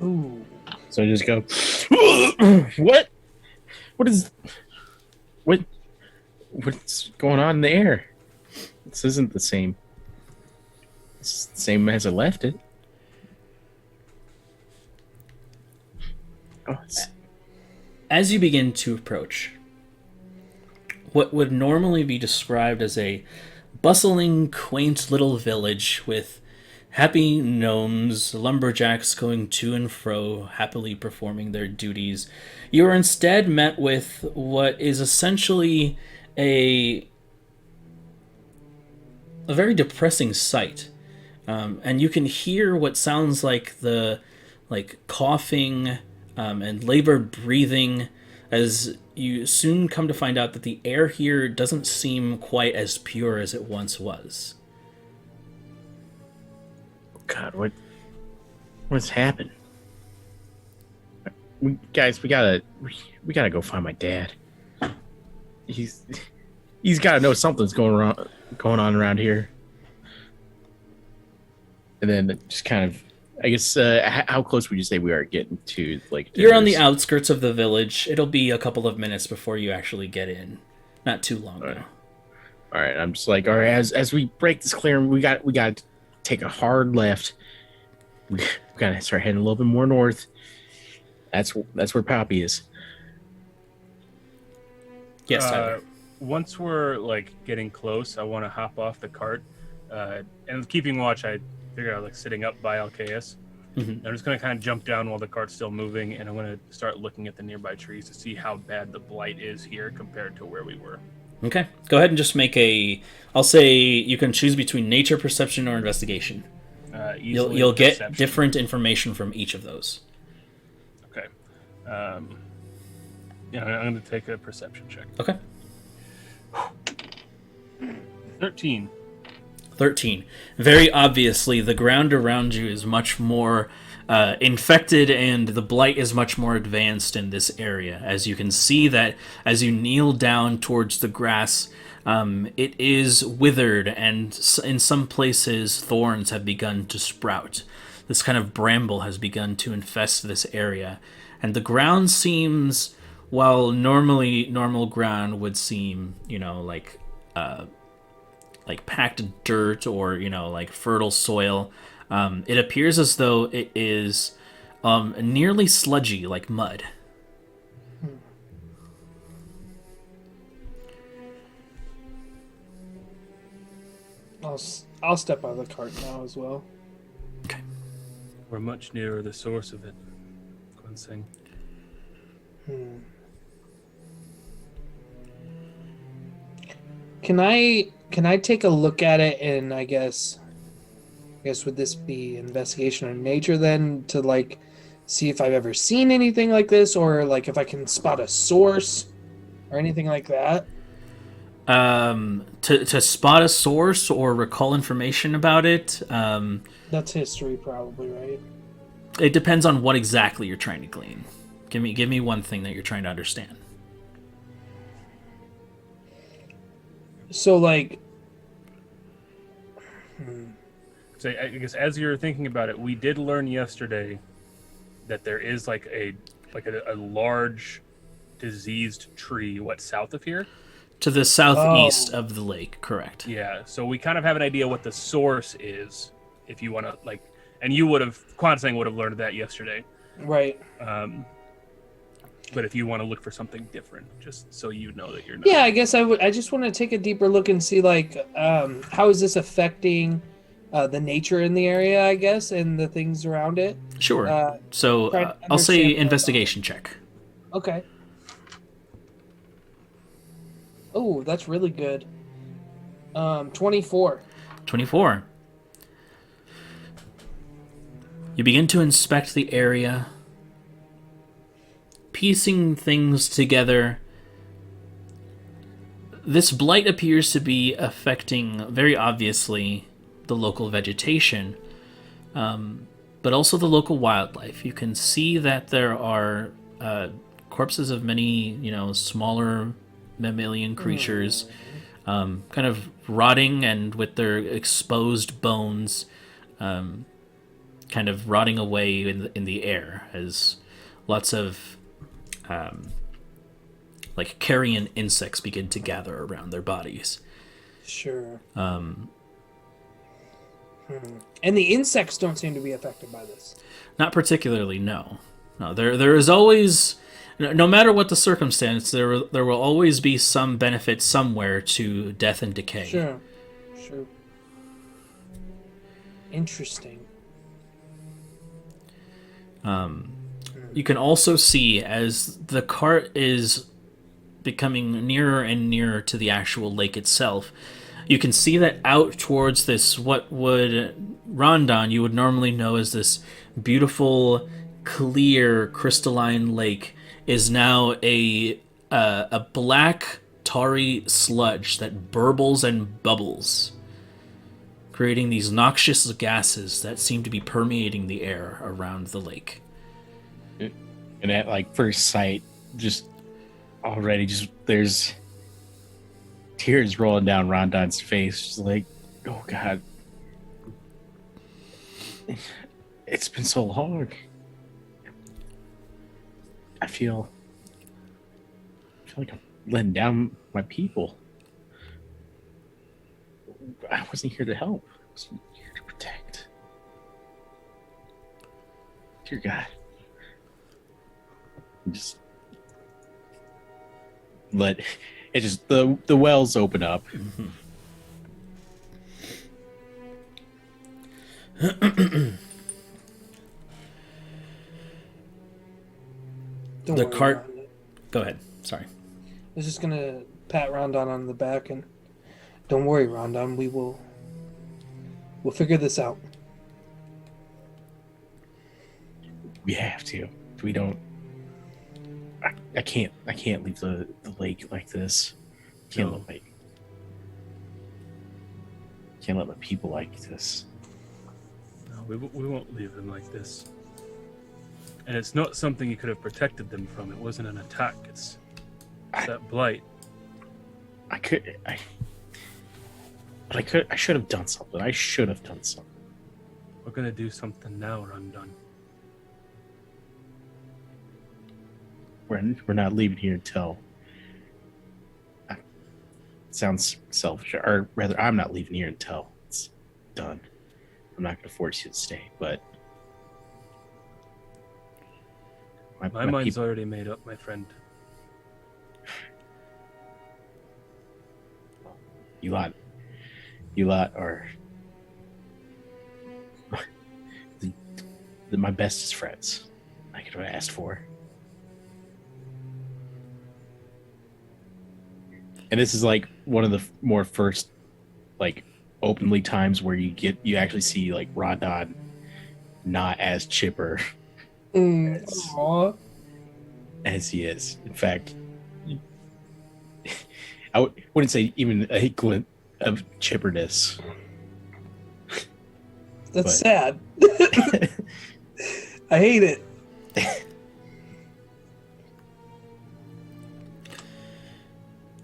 D: Ooh.
B: So I just go, what? What's going on in the air? This isn't the same. It's the same as I left it. Oh,
A: As you begin to approach what would normally be described as a bustling, quaint little village with happy gnomes, lumberjacks going to and fro, happily performing their duties, you are instead met with what is essentially a very depressing sight. And you can hear what sounds like the coughing and labored breathing, as you soon come to find out that the air here doesn't seem quite as pure as it once was.
B: God, what's happened? We gotta go find my dad. He's He's got to know something's going on around here. And then just kind of, I guess, how close would you say we are getting to Lake?
A: You're on the outskirts of the village. It'll be a couple of minutes before you actually get in. Not too long though.
B: All right, I'm just like, all right, as we break this clearing, we got to take a hard left. We got to start heading a little bit more north. That's where Poppy is.
A: Yes, Tyler.
C: Once we're like getting close, I want to hop off the cart. And keeping watch, I figure out like sitting up by Alcaeus.
A: Mm-hmm.
C: I'm just going to kind of jump down while the cart's still moving, and I'm going to start looking at the nearby trees to see how bad the blight is here compared to where we were.
A: Okay. Go ahead and just make a... I'll say you can choose between nature, perception, or investigation. You'll get different information from each of those.
C: Okay. Yeah, I'm going to take a perception check.
A: Okay.
C: 13.
A: 13. Very obviously, the ground around you is much more infected, and the blight is much more advanced in this area. As you can see that as you kneel down towards the grass, it is withered, and in some places thorns have begun to sprout. This kind of bramble has begun to infest this area, and the ground seems, while normally normal ground would seem, like packed dirt or, like fertile soil, it appears as though it is nearly sludgy, like mud.
D: I'll step out of the cart now as well.
A: Okay.
C: We're much nearer the source of it, Gunsing.
D: Can I take a look at it, and I guess would this be investigation or nature then, to like see if I've ever seen anything like this, or like if I can spot a source or anything like that?
A: To spot a source or recall information about it,
D: That's history probably, right?
A: it depends on what exactly you're trying to glean. Give me one thing that you're trying to understand.
D: So like
C: So I guess as you're thinking about it, we did learn yesterday that there is like a large diseased tree south of here.
A: To the southeast of the lake, correct.
C: Yeah, so we kind of have an idea what the source is, if you want to like, and you would have, Kwansang would have learned that yesterday.
D: right.
C: But if you want to look for something different, just so you know that you're not.
D: Yeah, I guess I just want to take a deeper look and see like how is this affecting the nature in the area, I guess, and the things around it.
A: Sure. So
D: trying to
A: I'll say
D: understand
A: investigation check.
D: Okay. Oh, that's really good. 24.
A: 24. You begin to inspect the area, piecing things together. This blight appears to be affecting, very obviously, the local vegetation, but also the local wildlife. You can see that there are corpses of many, smaller mammalian creatures, kind of rotting and with their exposed bones, kind of rotting away in the air as lots of like carrion insects begin to gather around their bodies.
D: Sure. And the insects don't seem to be affected by this.
A: Not particularly, no. No, there is always, no matter what the circumstance, there will always be some benefit somewhere to death and decay.
D: Sure. Interesting.
A: You can also see as the cart is becoming nearer and nearer to the actual lake itself, you can see that out towards this, what would Rondon you would normally know as this beautiful, clear, crystalline lake, is now a black, tarry sludge that burbles and bubbles, creating these noxious gases that seem to be permeating the air around the lake.
B: And at like first sight, just already there's tears rolling down Rondon's face. She's like, oh God. It's been so long. I feel like I'm letting down my people. I wasn't here to help. I was here to protect. Dear God. Just let it just the wells open up.
D: Don't
A: The
D: worry,
A: cart-
D: Rondon.
A: Go ahead. Sorry.
D: I was just gonna pat Rondon on the back and don't worry, Rondon. We'll figure this out.
B: We have to. If we don't, I can't leave the lake like this. Can't
C: No.
B: let my people like this.
C: No, we won't leave them like this. And it's not something you could have protected them from. It wasn't an attack. It's that blight.
B: I should have done something.
C: We're gonna do something now, Rondon.
B: We're not leaving here until. Sounds selfish, or rather, I'm not leaving here until it's done. I'm not going to force you to stay, but
C: My mind's already made up, my friend.
B: You lot are my bestest friends I could have asked for. And this is like one of the more first, like, openly times where you actually see like Rondon not as chipper
D: Aw.
B: as he is. In fact, I wouldn't say even a glint of chipperness.
D: That's
B: But-
D: sad. I hate it.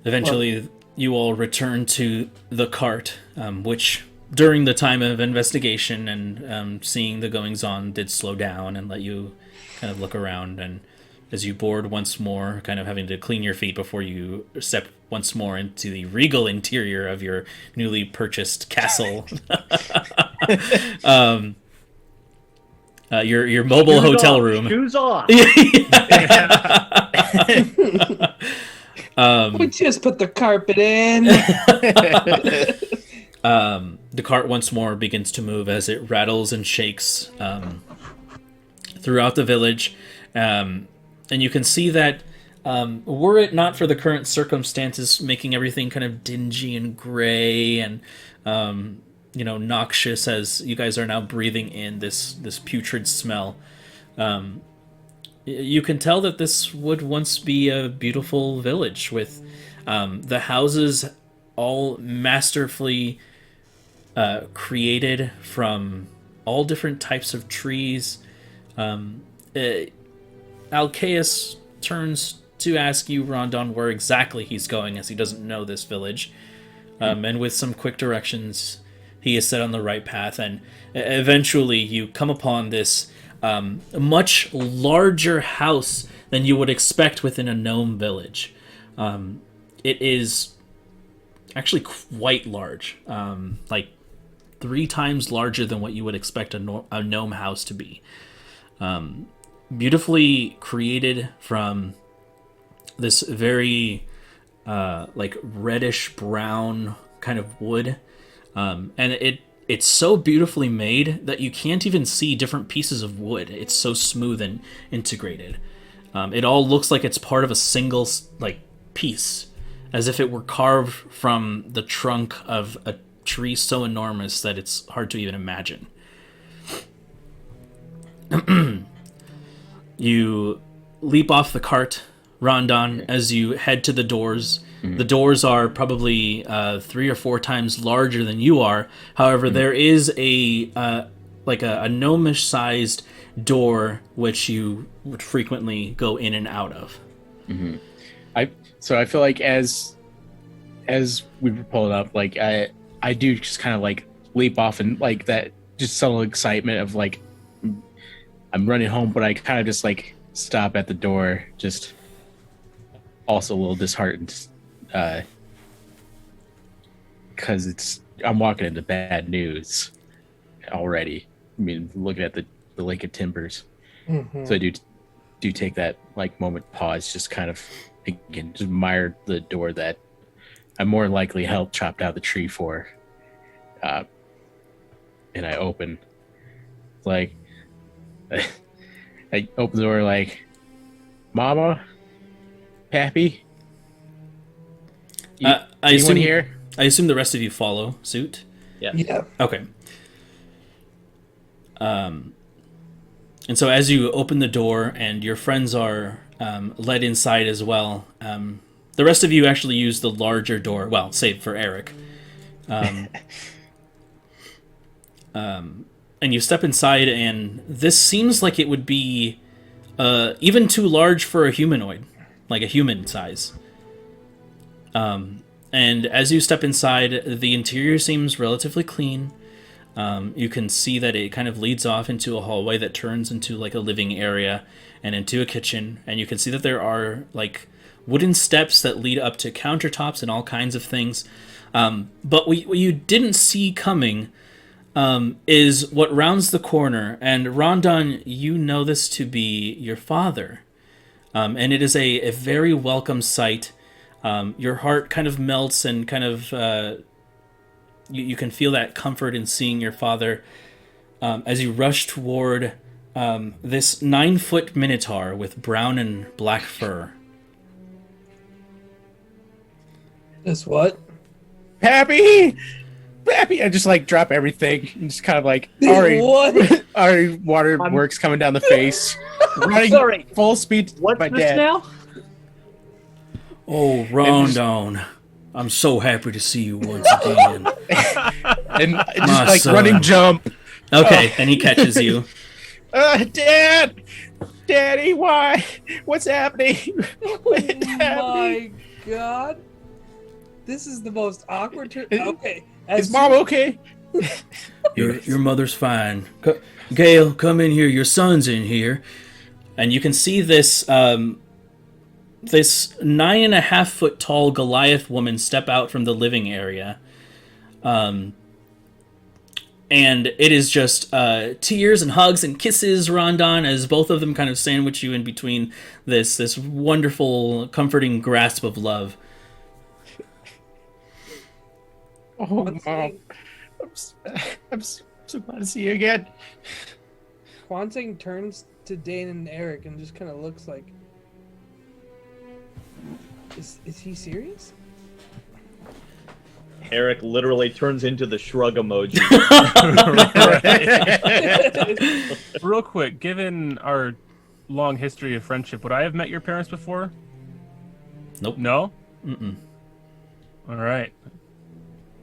A: Eventually, you all return to the cart, which, during the time of investigation and seeing the goings-on, did slow down and let you kind of look around. And as you board once more, kind of having to clean your feet before you step once more into the regal interior of your newly purchased castle. Your mobile
E: Shoes
A: hotel
E: off,
A: room.
E: Shoes off.
D: We just put the carpet in.
A: The cart once more begins to move as it rattles and shakes throughout the village. And you can see that were it not for the current circumstances making everything kind of dingy and gray and noxious, as you guys are now breathing in this putrid smell, you can tell that this would once be a beautiful village with the houses all masterfully created from all different types of trees. Alcaeus turns to ask you, Rondon, where exactly he's going, as he doesn't know this village. And with some quick directions, he is set on the right path, and eventually you come upon this much larger house than you would expect within a gnome village. It is actually quite large, like 3 times larger than what you would expect a gnome house to be. Beautifully created from this very like reddish brown kind of wood, and it's so beautifully made that you can't even see different pieces of wood. It's so smooth and integrated. It all looks like it's part of a single like piece, as if it were carved from the trunk of a tree so enormous that it's hard to even imagine. You leap off the cart, Rondon, as you head to the doors. Mm-hmm. The doors are probably 3 or 4 times larger than you are. However, there is a gnomish-sized door which you would frequently go in and out of.
B: Mm-hmm. So I feel like as as we were pulling up, like I do just kind of like leap off and like that just subtle excitement of like I'm running home, but I kind of just like stop at the door, just also a little disheartened because I'm walking into bad news already. I mean, looking at the Lake of Timbers.
D: Mhm.
B: So I do take that like moment pause, just kind of again just admire the door that I more than likely helped chop down the tree for. And I open, like, I open the door like, Mama, Pappy,
A: I
B: anyone
A: assume
B: here?
A: I assume the rest of you follow suit.
D: Yeah.
A: Okay. And so as you open the door and your friends are led inside as well, the rest of you actually use the larger door. Well, save for Eric. And you step inside, and this seems like it would be even too large for a humanoid, like a human size. And as you step inside, the interior seems relatively clean. You can see that it kind of leads off into a hallway that turns into like a living area and into a kitchen. And you can see that there are like wooden steps that lead up to countertops and all kinds of things. But what you didn't see coming is what rounds the corner. And Rondon, you know this to be your father. And it is a very welcome sight. Your heart kind of melts and kind of... You can feel that comfort in seeing your father as you rush toward this 9-foot minotaur with brown and black fur.
D: This what?
B: Pappy, I just like drop everything and just kind of like
D: What?
B: our waterworks coming down the face, running
E: Sorry.
B: full speed.
E: What's
B: my
E: this
B: dad.
E: now?
A: Oh, Rondon, I'm so happy to see you once again.
B: And just
A: My
B: like
A: son.
B: running jump.
A: Okay, and he catches you.
B: Daddy, why? What's happening? What's
D: Oh my god. This is the most awkward turn. Okay.
B: Is Mom okay?
A: Your mother's fine. Gale, come in here. Your son's in here. And you can see this this 9.5-foot tall Goliath woman step out from the living area. And it is just tears and hugs and kisses, Rondon, as both of them kind of sandwich you in between this wonderful, comforting grasp of love.
B: Oh, Mom. I'm so glad to see you again.
D: Quanting turns to Dane and Eric and just kind of looks like, is he serious?
E: Eric literally turns into the shrug emoji.
C: Real quick, given our long history of friendship, would I have met your parents before?
A: Nope.
C: No?
A: Mm-mm.
C: All right.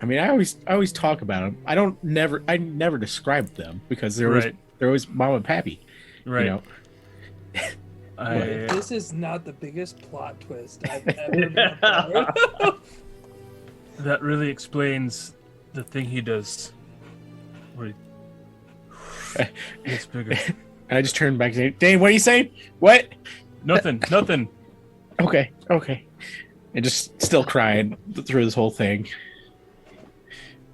B: I mean, I always talk about them. I never described them because they're always Mom and Pappy.
C: Right.
B: You know?
D: This is not the biggest plot twist I've ever been a part of.
C: That really explains the thing he does. Where he gets bigger.
B: And I just turned back to Dane. What are you saying? What?
C: Nothing.
B: Okay. And just still crying through this whole thing.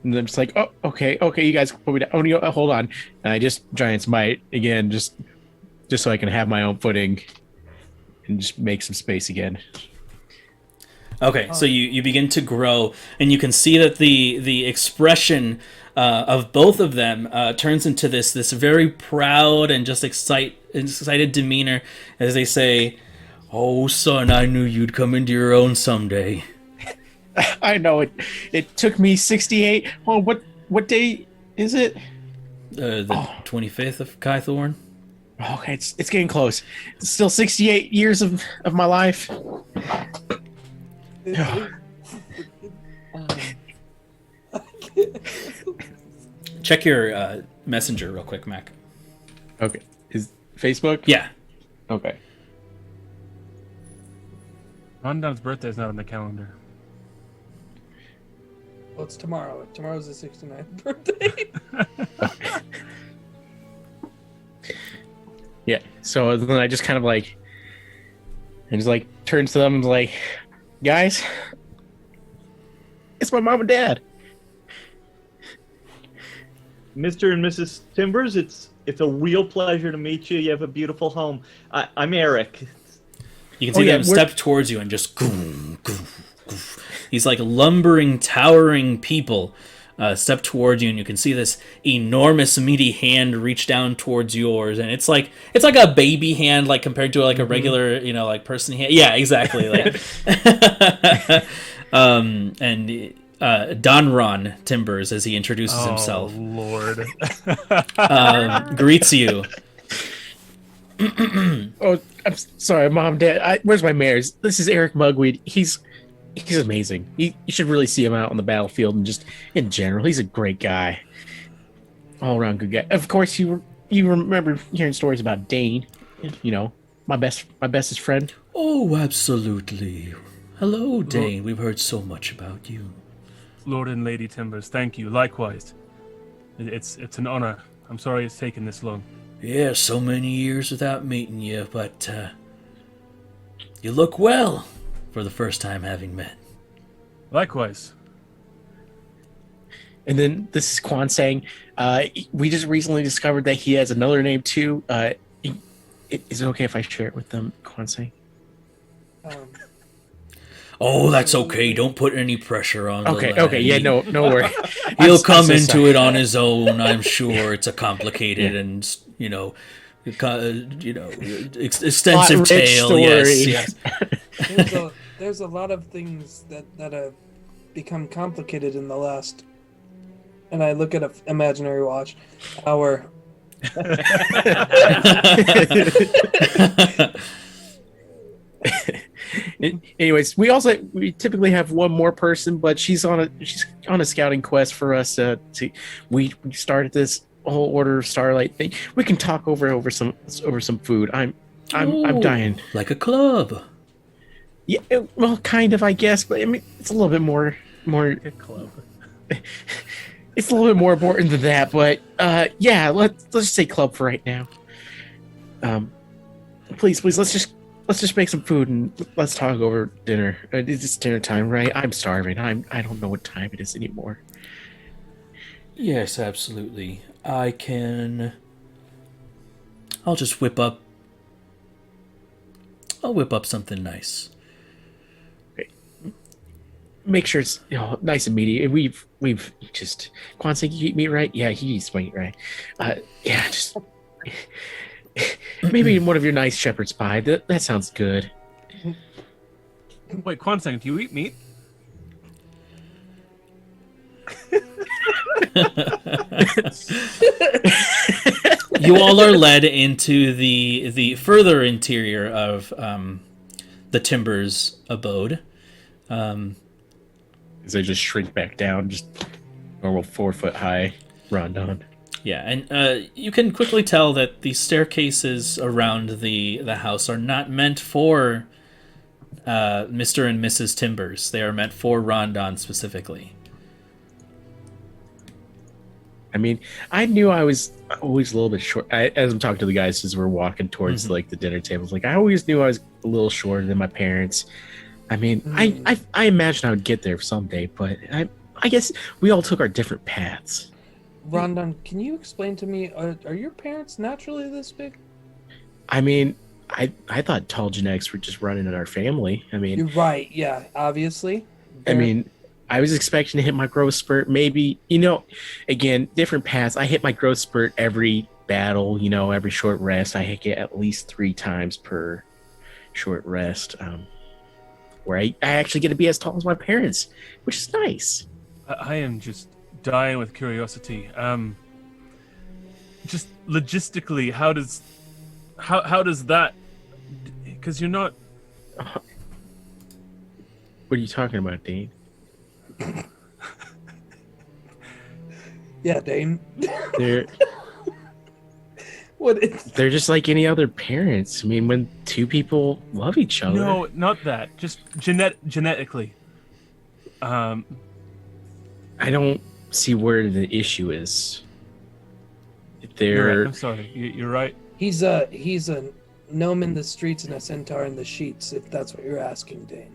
B: And I'm just like, oh, okay, you guys put me down. Oh, hold on. And I just Giant's Might again, just so I can have my own footing and just make some space again.
A: Okay, so you begin to grow, and you can see that the expression of both of them turns into this very proud and just excited demeanor as they say, "Oh, son, I knew you'd come into your own someday."
B: I know it. It took me 68. Oh, what day is it?
A: The 25th of Kythorn.
B: Okay, it's getting close. It's still 68 years of my life.
A: Check your messenger real quick, Mac.
B: Okay, is Facebook?
A: Yeah.
B: Okay.
C: Rondon's birthday is not on the calendar.
D: Well, it's tomorrow. Tomorrow's his 69th birthday.
B: Yeah. So then I just kind of like, and just like turns to them and is like, guys, it's my mom and dad.
E: Mr. and Mrs. Timbers, it's a real pleasure to meet you. You have a beautiful home. I'm Eric.
A: You can see them step towards you and just these like lumbering, towering people step towards you, and you can see this enormous, meaty hand reach down towards yours, and it's like a baby hand, like compared to like a regular, like person hand. Yeah, exactly. Like, and Donron Timbers, as he introduces himself.
C: Oh Lord!
A: Greets you.
B: Oh, I'm sorry, Mom, Dad. Where's my mares? This is Eric Mugweed. He's amazing. You should really see him out on the battlefield and just in general. He's a great guy, all around good guy. Of course, you remember hearing stories about Dane. My bestest friend.
A: Oh, absolutely. Hello, Dane. We've heard so much about you.
C: Lord and Lady Timbers, thank you. Likewise, it's an honor. I'm sorry it's taken this long.
A: Yeah, so many years without meeting you, but you look well for the first time having met.
C: Likewise.
B: And then this is Quan saying, we just recently discovered that he has another name too. Is it okay if I share it with them, Quan saying?
A: Oh, that's okay. Don't put any pressure on the lad.
B: Okay, yeah, no worry.
A: He'll come into it on his own, I'm sure. It's a complicated and, extensive tale.
B: Story.
A: Yes.
D: There's a lot of things that have become complicated in the last, and I look at an imaginary watch, hour.
B: Anyways, we typically have one more person, but she's on a scouting quest for us. We started this whole Order of Starlight thing. We can talk over some food. I'm dying.
A: Like a club.
B: Yeah, well, kind of, I guess, but I mean, it's a little bit more a club. It's a little bit more important than that, but yeah, let's just say club for right now. Please, let's just make some food and let's talk over dinner. It's dinner time, right? I'm starving. I don't know what time it is anymore.
A: Yes, absolutely. I'll just whip up something nice.
B: Make sure it's nice and meaty. We've just Quan saying you eat meat, right? Yeah, he eats meat, right? Yeah, just maybe one of your nice shepherd's pie. That sounds good.
C: Wait, Kwansang, do you eat meat?
A: You all are led into the further interior of the Timbers' abode.
B: They just shrink back down, just normal 4 foot high rondon.
A: Yeah, and you can quickly tell that the staircases around the house are not meant for Mr. and Mrs. Timbers. They are meant for Rondon specifically.
B: I mean, I knew I was always a little bit short. As I'm talking to the guys as we're walking towards like the dinner tables, like I always knew I was a little shorter than my parents. I mean, I imagine I would get there someday, but I guess we all took our different paths.
D: Rondon, can you explain to me, are your parents naturally this big?
B: I mean, I thought tall genetics were just running in our family. I mean,
D: You're right, yeah, obviously.
B: I mean, I was expecting to hit my growth spurt. Maybe, again, different paths. I hit my growth spurt every battle, every short rest. I hit it at least 3 times per short rest. Where I actually get to be as tall as my parents, which is nice.
C: I am just dying with curiosity. Just logistically, how does that? Because you're not.
B: What are you talking about, Dane?
D: Yeah, Dane.
B: They're just like any other parents. I mean, when 2 people love each other.
C: No, not that. Just genetically.
B: I don't see where the issue is.
C: You're right.
B: There,
C: I'm sorry. You're right.
D: He's a gnome in the streets and a centaur in the sheets, if that's what you're asking, Dane.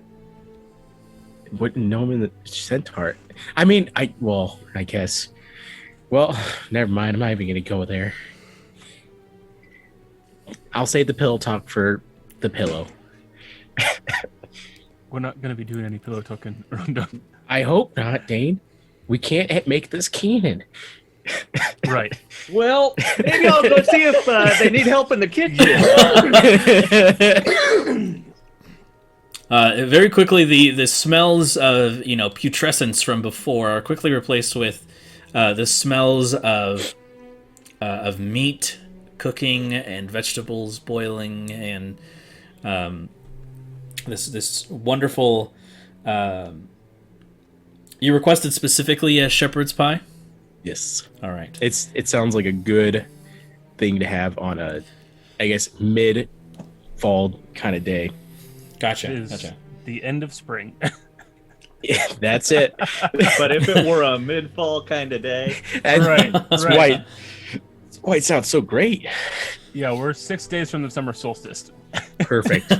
B: wouldn't know him in the centaur. I mean, I guess. Well, never mind. I'm not even gonna go there. I'll save the pillow talk for the pillow.
C: We're not going to be doing any pillow talking rundown.
B: I hope not, Dane. We can't make this canon.
C: Right.
E: Well, maybe I'll go see if they need help in the kitchen.
A: Very quickly, the smells of putrescence from before are quickly replaced with the smells of meat cooking and vegetables boiling and this wonderful. You requested specifically a shepherd's pie.
B: Yes.
A: All right.
B: It sounds like a good thing to have on a, I guess, mid-fall kind of day.
A: Gotcha.
C: It is
A: Gotcha.
C: the end of spring.
B: Yeah, that's it.
E: But if it were a mid-fall kind of day,
B: That's
C: right.
B: why it sounds so great.
C: Yeah, we're 6 days from the summer solstice.
B: Perfect.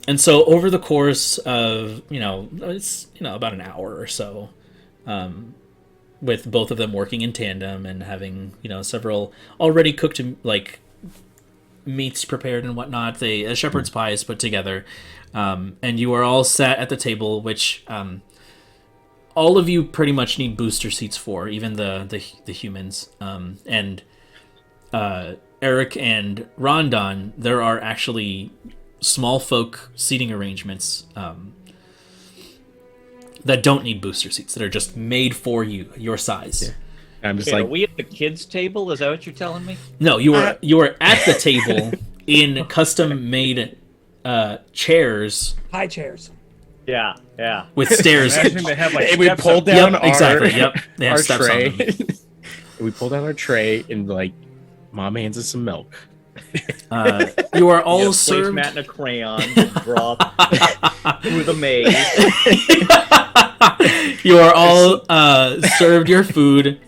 A: And so over the course of it's about an hour or so, with both of them working in tandem and having several already cooked meats prepared and whatnot, a shepherd's pie is put together, and you are all sat at the table, which all of you pretty much need booster seats for, even the humans, and Eric and Rondon. There are actually small folk seating arrangements that don't need booster seats, that are just made for you, your size.
B: Yeah. I'm just
E: okay,
B: like,
E: are we at the kids' table? Is that what you're telling me?
A: No, you are at the table in custom made chairs
D: High chairs.
E: Yeah.
A: with stairs.
C: Imagine they have like
B: and we
C: steps
B: pulled
C: up-
B: down
A: Yep,
B: our,
A: exactly. Yep, they have
B: our
A: steps on
B: tray.
A: them.
B: We pulled down our tray and Mom hands us some milk.
A: You are all
E: Place
A: served.
E: Matt and a crayon to draw through the maze.
A: You are all served your food,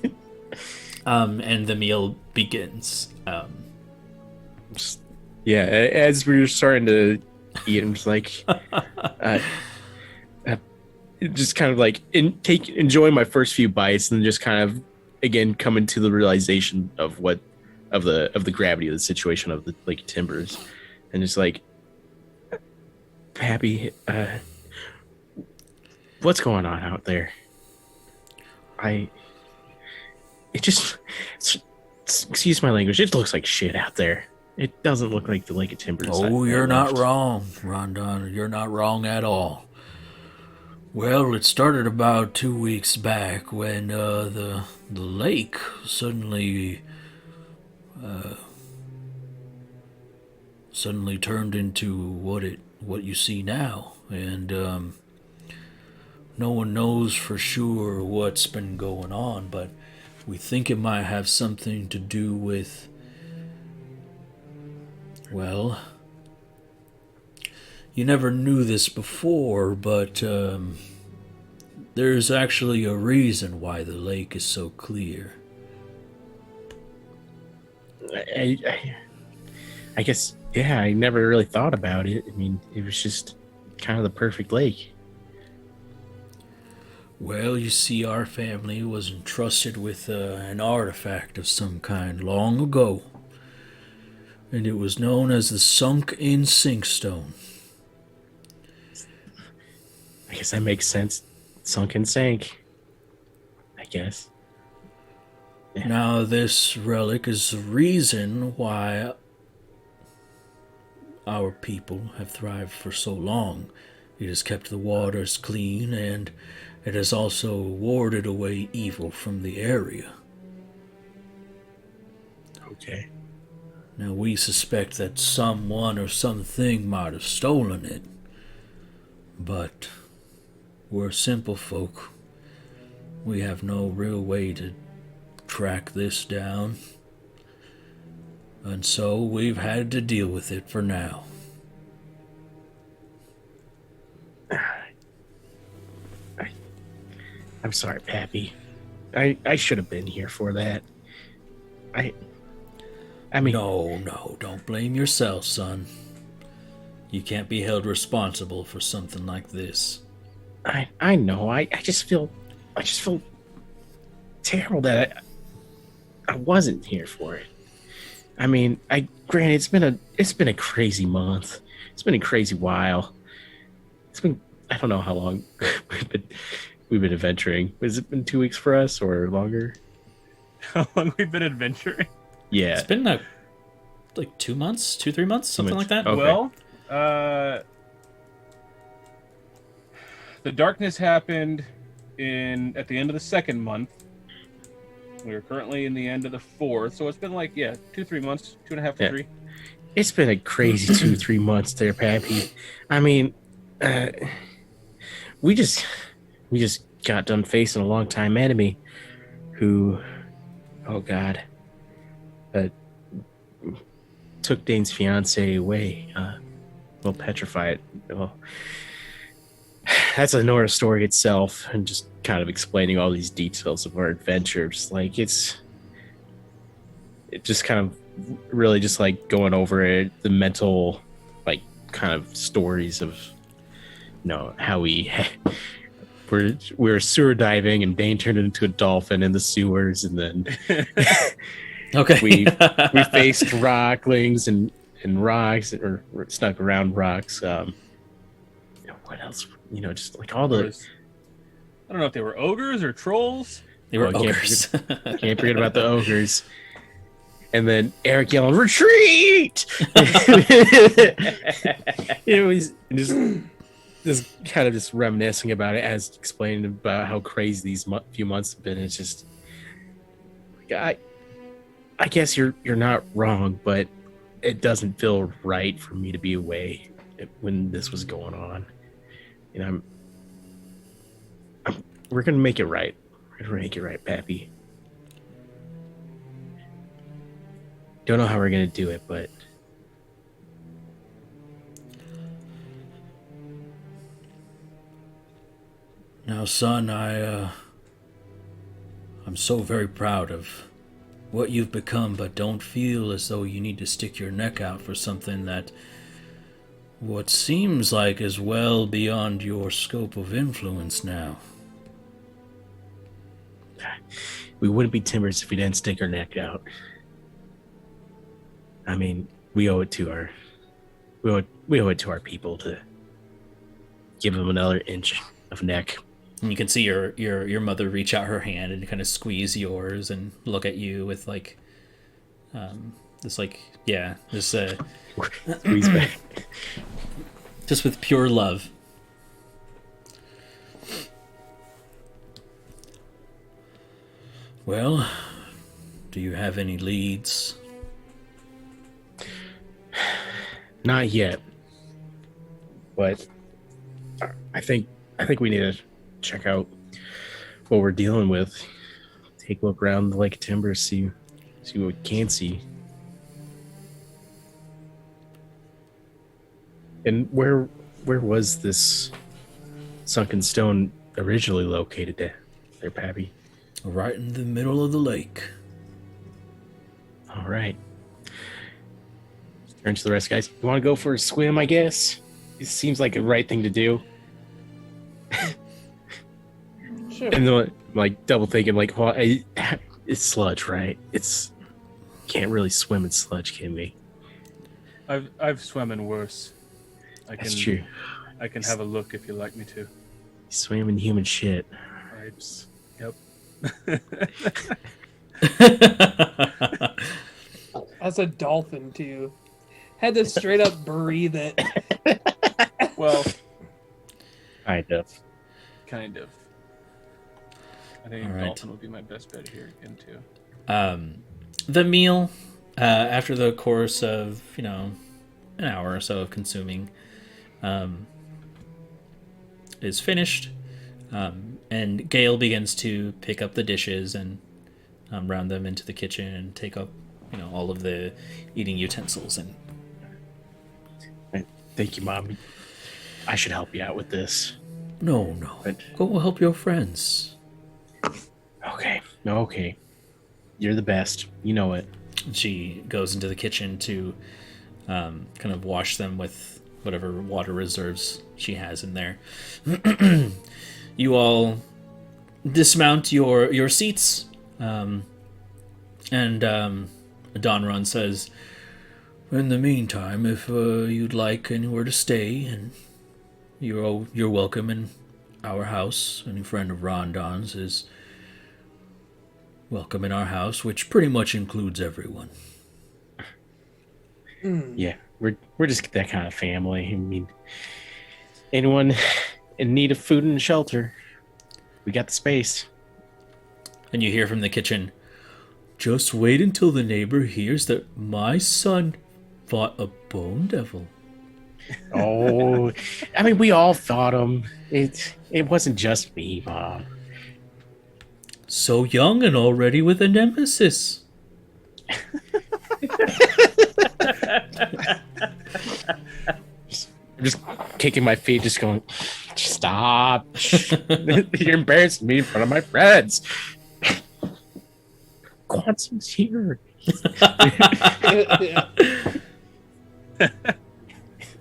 A: and the meal begins.
B: Yeah, as we were starting to eat, I'm just like, just kind of like enjoying my first few bites, and just kind of again coming to the realization of the gravity of the situation of the timbers, and just like, Pappy, what's going on out there? Excuse my language. It looks like shit out there. It doesn't look like the Lake of Timbers.
A: Oh, you're not wrong, Rondon. You're not wrong at all. Well, it started about 2 weeks back when the lake suddenly turned into what you see now, and no one knows for sure what's been going on, but we think it might have something to do with, well, you never knew this before, but there's actually a reason why the lake is so clear.
B: I guess, yeah, I never really thought about it. I mean, it was just kind of the perfect lake.
A: Well, you see, our family was entrusted with an artifact of some kind long ago, and it was known as the Sunk-in Sinkstone.
B: I guess that makes sense. Sunken sank, I guess. Yeah.
A: Now, this relic is the reason why our people have thrived for so long. It has kept the waters clean, and it has also warded away evil from the area.
B: Okay.
A: Now, we suspect that someone or something might have stolen it, but we're simple folk. We have no real way to track this down, and so we've had to deal with it for now.
B: I'm sorry, Pappy. I should have been here for that. I mean,
A: No, don't blame yourself, son. You can't be held responsible for something like this.
B: I know. I just feel terrible that I wasn't here for it. I mean, granted it's been a crazy month. It's been a crazy while. I don't know how long we've been adventuring. Has it been 2 weeks for us or longer?
C: How long we've been adventuring?
B: Yeah.
A: It's been like 2 months, 2-3 months, something like that.
B: Okay.
C: Well, the darkness happened at the end of the second month. We are currently in the end of the fourth, so it's been like 2-3 months, 2.5 to 3.
B: It's been a crazy 2-3 months there, Pappy. I mean, we just got done facing a longtime enemy who, oh God, took Dane's fiance away. Well, petrified. Well, that's another story itself, and just kind of explaining all these details of our adventures. Like it just kind of really just like going over it, the mental, like kind of stories of, how we were sewer diving and Dane turned into a dolphin in the sewers, and then
A: Okay.
B: we faced rocklings and rocks, or snuck around rocks. What else? Just like all the.
C: I don't know if they were ogres or trolls.
A: They were
B: Well,
A: ogres.
B: Can't forget about the ogres. And then Eric yelling, "Retreat!" It was just kind of just reminiscing about it, as explaining about how crazy these few months have been. It's just, I guess you're not wrong, but it doesn't feel right for me to be away when this was going on. We're gonna make it right. We're gonna make it right, Pappy. Don't know how we're gonna do it, but
A: Now, son, I'm so very proud of what you've become, but don't feel as though you need to stick your neck out for something that what seems like is well beyond your scope of influence now.
B: we wouldn't be Timbers if we didn't stick our neck out. I mean, we owe it to our people to give them another inch of neck.
A: And you can see your mother reach out her hand and kind of squeeze yours and look at you with like,
B: Squeeze back.
A: just with pure love. Well, do you have any leads?
B: Not yet, but I think we need to check out what we're dealing with. Take a look around the Lake of Timber, see what we can see. And where was this sunken stone originally located there, Pappy?
A: Right in the middle of the lake.
B: All right. Turn to the rest, guys. You want to go for a swim, I guess? It seems like the right thing to do.
D: Sure.
B: And then, like, double thinking, like, well, it's sludge, right? Can't really swim in sludge, can we?
C: I've swum in worse.
B: That's true.
C: I can have a look if you'd like me to.
B: You swam in human shit.
C: Yep.
D: As a dolphin too. Had to straight up breathe it.
C: Well,
B: Kind of.
C: kind of. I think
A: All right.
C: dolphin would be my best bet here again too.
A: The meal, after the course of, an hour or so of consuming, is finished. And Gale begins to pick up the dishes and round them into the kitchen and take up, all of the eating utensils. And
B: Thank you, Mom. I should help you out with this.
A: no,
B: But-
A: go help your friends.
B: Okay. You're the best. You know it.
A: She goes into the kitchen to kind of wash them with whatever water reserves she has in there. You all dismount your seats, and Donron says, "In the meantime, if you'd like anywhere to stay, and you're welcome in our house. Any friend of Rondon's is welcome in our house, which pretty much includes everyone."
B: Yeah, we're just that kind of family. I mean, anyone in need of food and shelter, we got the space.
A: And you hear from the kitchen, "Just wait until the neighbor hears that my son fought a bone devil."
B: Oh, I mean, we all fought him. It wasn't just me, Mom.
A: So young and already with a nemesis.
B: I'm just kicking my feet, just going, "Stop! You're embarrassing me in front of my friends." Quantum's here.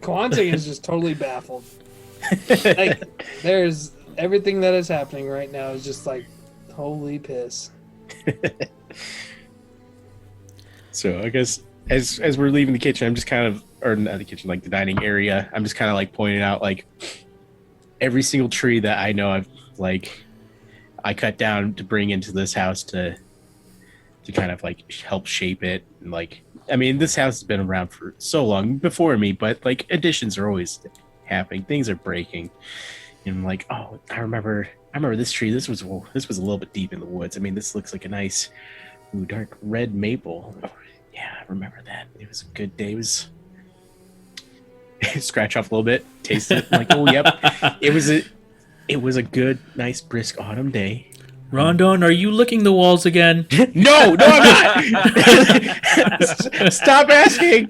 D: Quantum is just totally baffled. Like, there's everything that is happening right now is just like, holy piss.
B: So I guess as we're leaving the kitchen, I'm just kind of, or not the kitchen, like the dining area, I'm just kind of like pointing out like every single tree that I know I cut down to bring into this house to kind of like help shape it. And like, I mean, this house has been around for so long before me, but like additions are always happening. Things are breaking. And I'm like, oh, I remember this tree. This was a little bit deep in the woods. I mean, this looks like a nice dark red maple. Oh, yeah, I remember that. It was a good day. It was scratch off a little bit, taste it. I'm like, oh, yep. It was a good, nice, brisk autumn day.
A: Rondon, are you licking the walls again?
B: No, I'm not. Stop asking.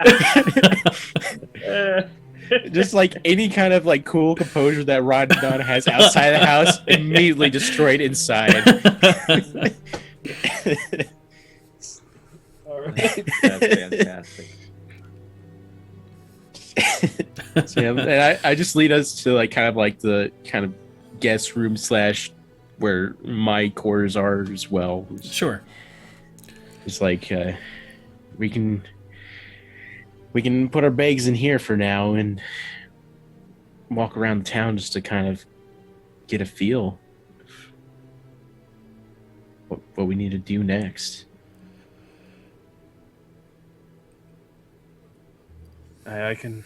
B: Just like any kind of like cool composure that Rondon has outside the house, immediately destroyed inside.
D: All right.
E: That's fantastic.
B: So, yeah, and I just lead us to like kind of like the kind of guest room / where my quarters are as well.
A: Sure.
B: It's like we can put our bags in here for now and walk around town just to kind of get a feel of what we need to do next.
C: I can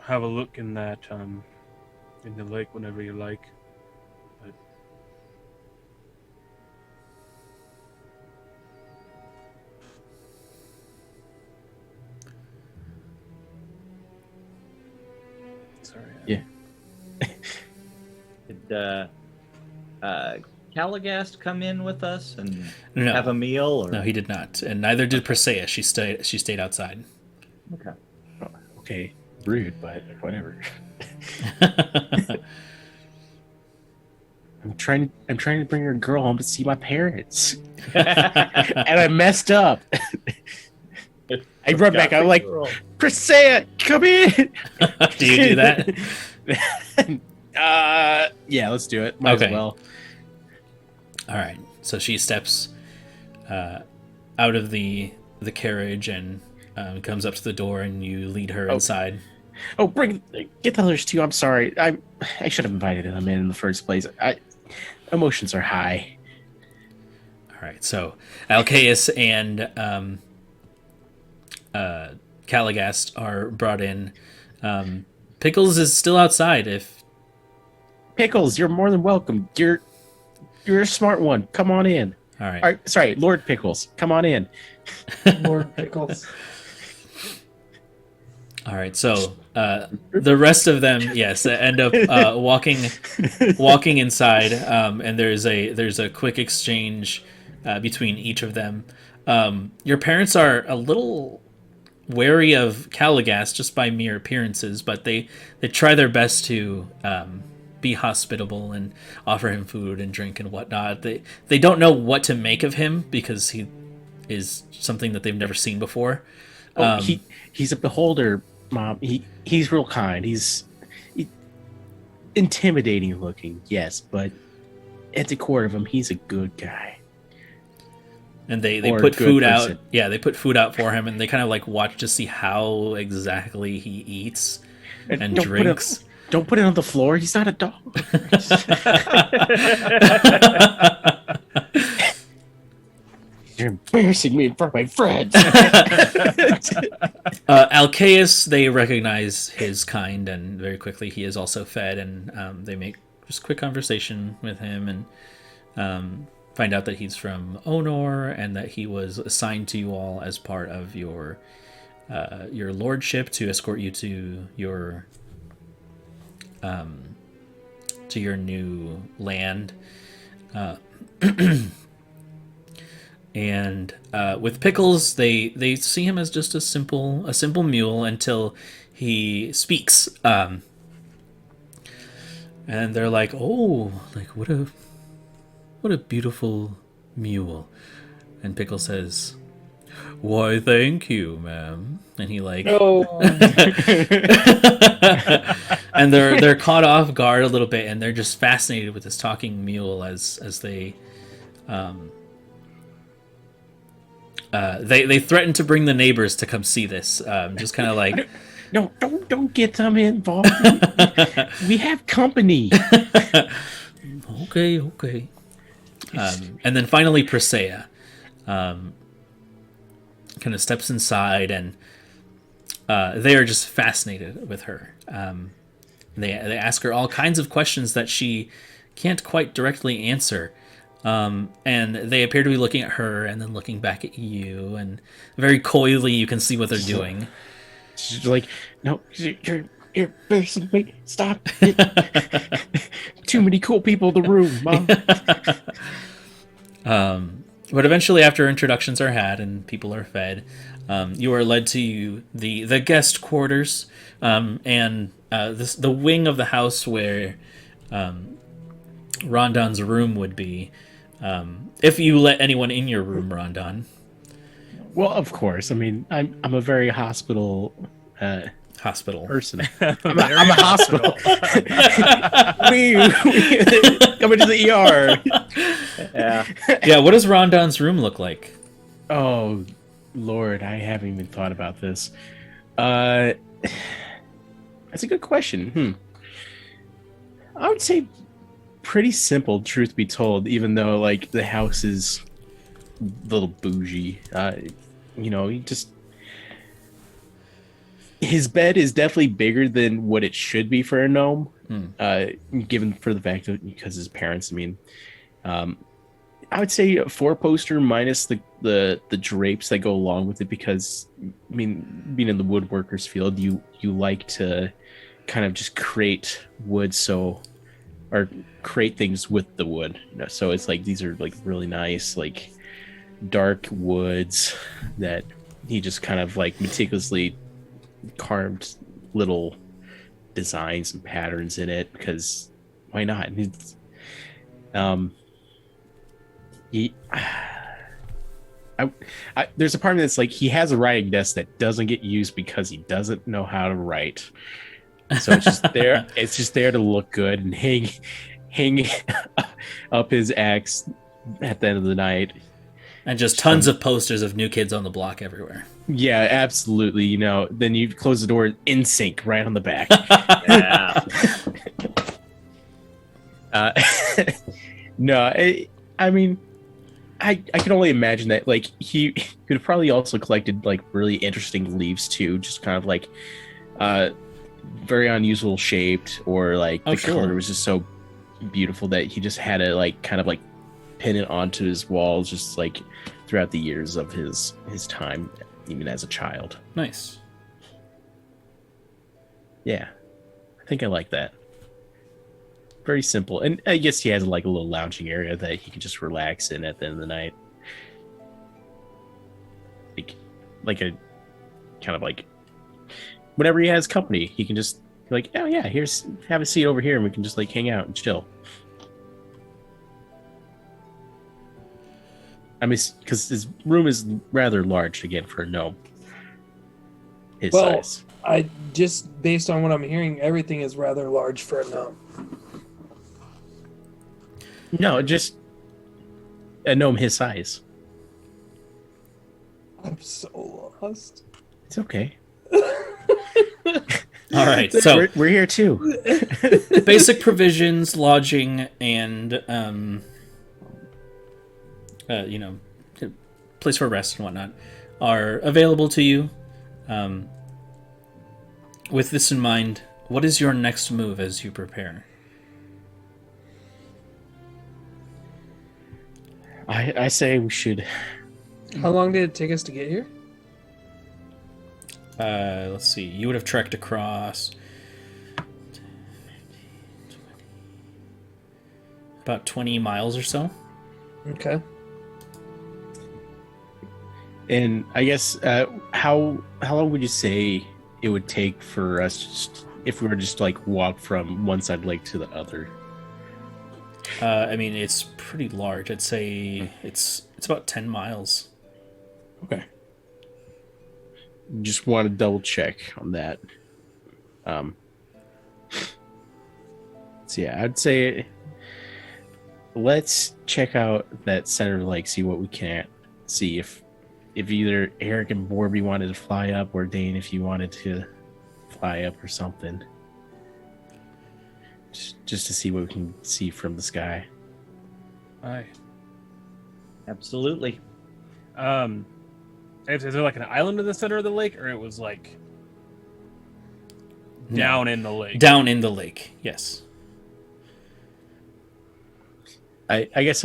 C: have a look in that in the lake whenever you like. But sorry.
B: Yeah.
E: Did Calagast come in with us and
A: No.
E: have a meal? Or?
A: No, he did not, and neither did Persea. She stayed outside.
E: Okay.
B: Okay, rude, but whatever. I'm trying to bring her girl home to see my parents, and I messed up. I run back. I'm like, "Priscilla, come in."
A: Do you do that?
B: Yeah, let's do it. Might as well.
A: All right. So she steps out of the carriage and comes up to the door, and you lead her inside.
B: Oh, get the others too. I'm sorry. I should have invited them in the first place. Emotions are high.
A: All right. So Alcaeus and Calagast are brought in. Pickles is still outside. If
B: Pickles, you're more than welcome. You're a smart one. Come on in.
A: all right.
B: Sorry, Lord Pickles. Come on in.
D: Lord Pickles.
A: All right, so the rest of them, yes, end up walking inside, and there's a quick exchange between each of them. Your parents are a little wary of Calagast just by mere appearances, but they try their best to be hospitable and offer him food and drink and whatnot. They don't know what to make of him because he is something that they've never seen before.
B: He's a beholder, Mom. He's real kind. He's intimidating looking, yes, but at the core of him, he's a good guy.
A: And they
B: Or
A: put
B: good
A: food
B: person.
A: out. Yeah, they put food out for him, and they kind of like watch to see how exactly he eats and
B: don't
A: drinks.
B: Don't put it on the floor. He's not a dog. You're embarrassing me in front of my friends.
A: Alcaeus, they recognize his kind, and very quickly he is also fed, and they make just quick conversation with him, and find out that he's from Onor, and that he was assigned to you all as part of your lordship to escort you to your new land. And with Pickles, they see him as just a simple mule until he speaks. And they're like, "Oh, like what a beautiful mule." And Pickles says, "Why, thank you, ma'am." And he like,
D: Oh,
A: and they're caught off guard a little bit, and they're just fascinated with this talking mule as they they threaten to bring the neighbors to come see this. Just kind of like,
B: No, don't get them involved. We have company.
A: okay. And then finally Presea kind of steps inside, and they are just fascinated with her. They ask her all kinds of questions that she can't quite directly answer. And they appear to be looking at her and then looking back at you, and very coyly you can see what they're doing.
B: She's like, no, you're embarrassing me. Stop. Too many cool people in the room, Mom.
A: But eventually, after introductions are had and people are fed, you are led to the guest quarters, and the wing of the house where Rondon's room would be, if you let anyone in your room, Rondon.
B: Well, of course. I mean, I'm a very hospital person. I'm a hospital. we coming to the ER.
E: Yeah.
A: Yeah, what does Rondon's room look like?
B: Oh, Lord, I haven't even thought about this. That's a good question. I would say pretty simple, truth be told, even though like the house is a little bougie. His bed is definitely bigger than what it should be for a gnome, given for the fact that because his parents. I mean, I would say a 4-poster minus the drapes that go along with it, because I mean, being in the woodworkers field, you like to kind of just create wood or create things with the wood. So it's like these are like really nice like dark woods that he just kind of like meticulously carved little designs and patterns in it, because why not? It's, there's a part of me that's like, he has a writing desk that doesn't get used because he doesn't know how to write, so it's just there. It's just there to look good and hang up his axe at the end of the night.
A: And just tons of posters of New Kids on the Block everywhere.
B: Yeah, absolutely. Then you close the door, in sync right on the back.
E: Yeah.
B: No, I mean, I can only imagine that like he could have probably also collected like really interesting leaves too, just kind of like very unusual shaped, or like the color was just so beautiful that he just had to like kind of like pin it onto his walls, just like throughout the years of his time, even as a child.
A: Nice.
B: Yeah, I think I like that. Very simple, and I guess he has like a little lounging area that he can just relax in at the end of the night, like a kind of like whenever he has company, he can just like, oh yeah, have a seat over here, and we can just like hang out and chill. I mean, because his room is rather large again for a gnome. His size.
D: I just based on what I'm hearing, everything is rather large for a gnome.
B: No, just a gnome his size.
D: I'm so lost.
B: It's okay.
A: All right, so
B: we're here too.
A: basic provisions, lodging, and place for rest and whatnot are available to you. With this in mind, what is your next move as you prepare?
B: I say we should.
D: How long did it take us to get here?
A: Let's see. You would have trekked across about 20 miles or so.
D: Okay.
B: And I guess how long would you say it would take for us just, if we were just like walk from one side of the lake to the other?
A: I mean, it's pretty large. I'd say it's about 10 miles.
B: Okay. Just want to double check on that. So yeah, I'd say let's check out that center of the lake, see what we can see if either Eric and Borby wanted to fly up or Dane if you wanted to fly up or something. Just to see what we can see from the sky.
C: Aye.
E: Absolutely.
C: Is there like an island in the center of the lake, or it was like down in the lake?
A: Down in the lake, yes.
B: I guess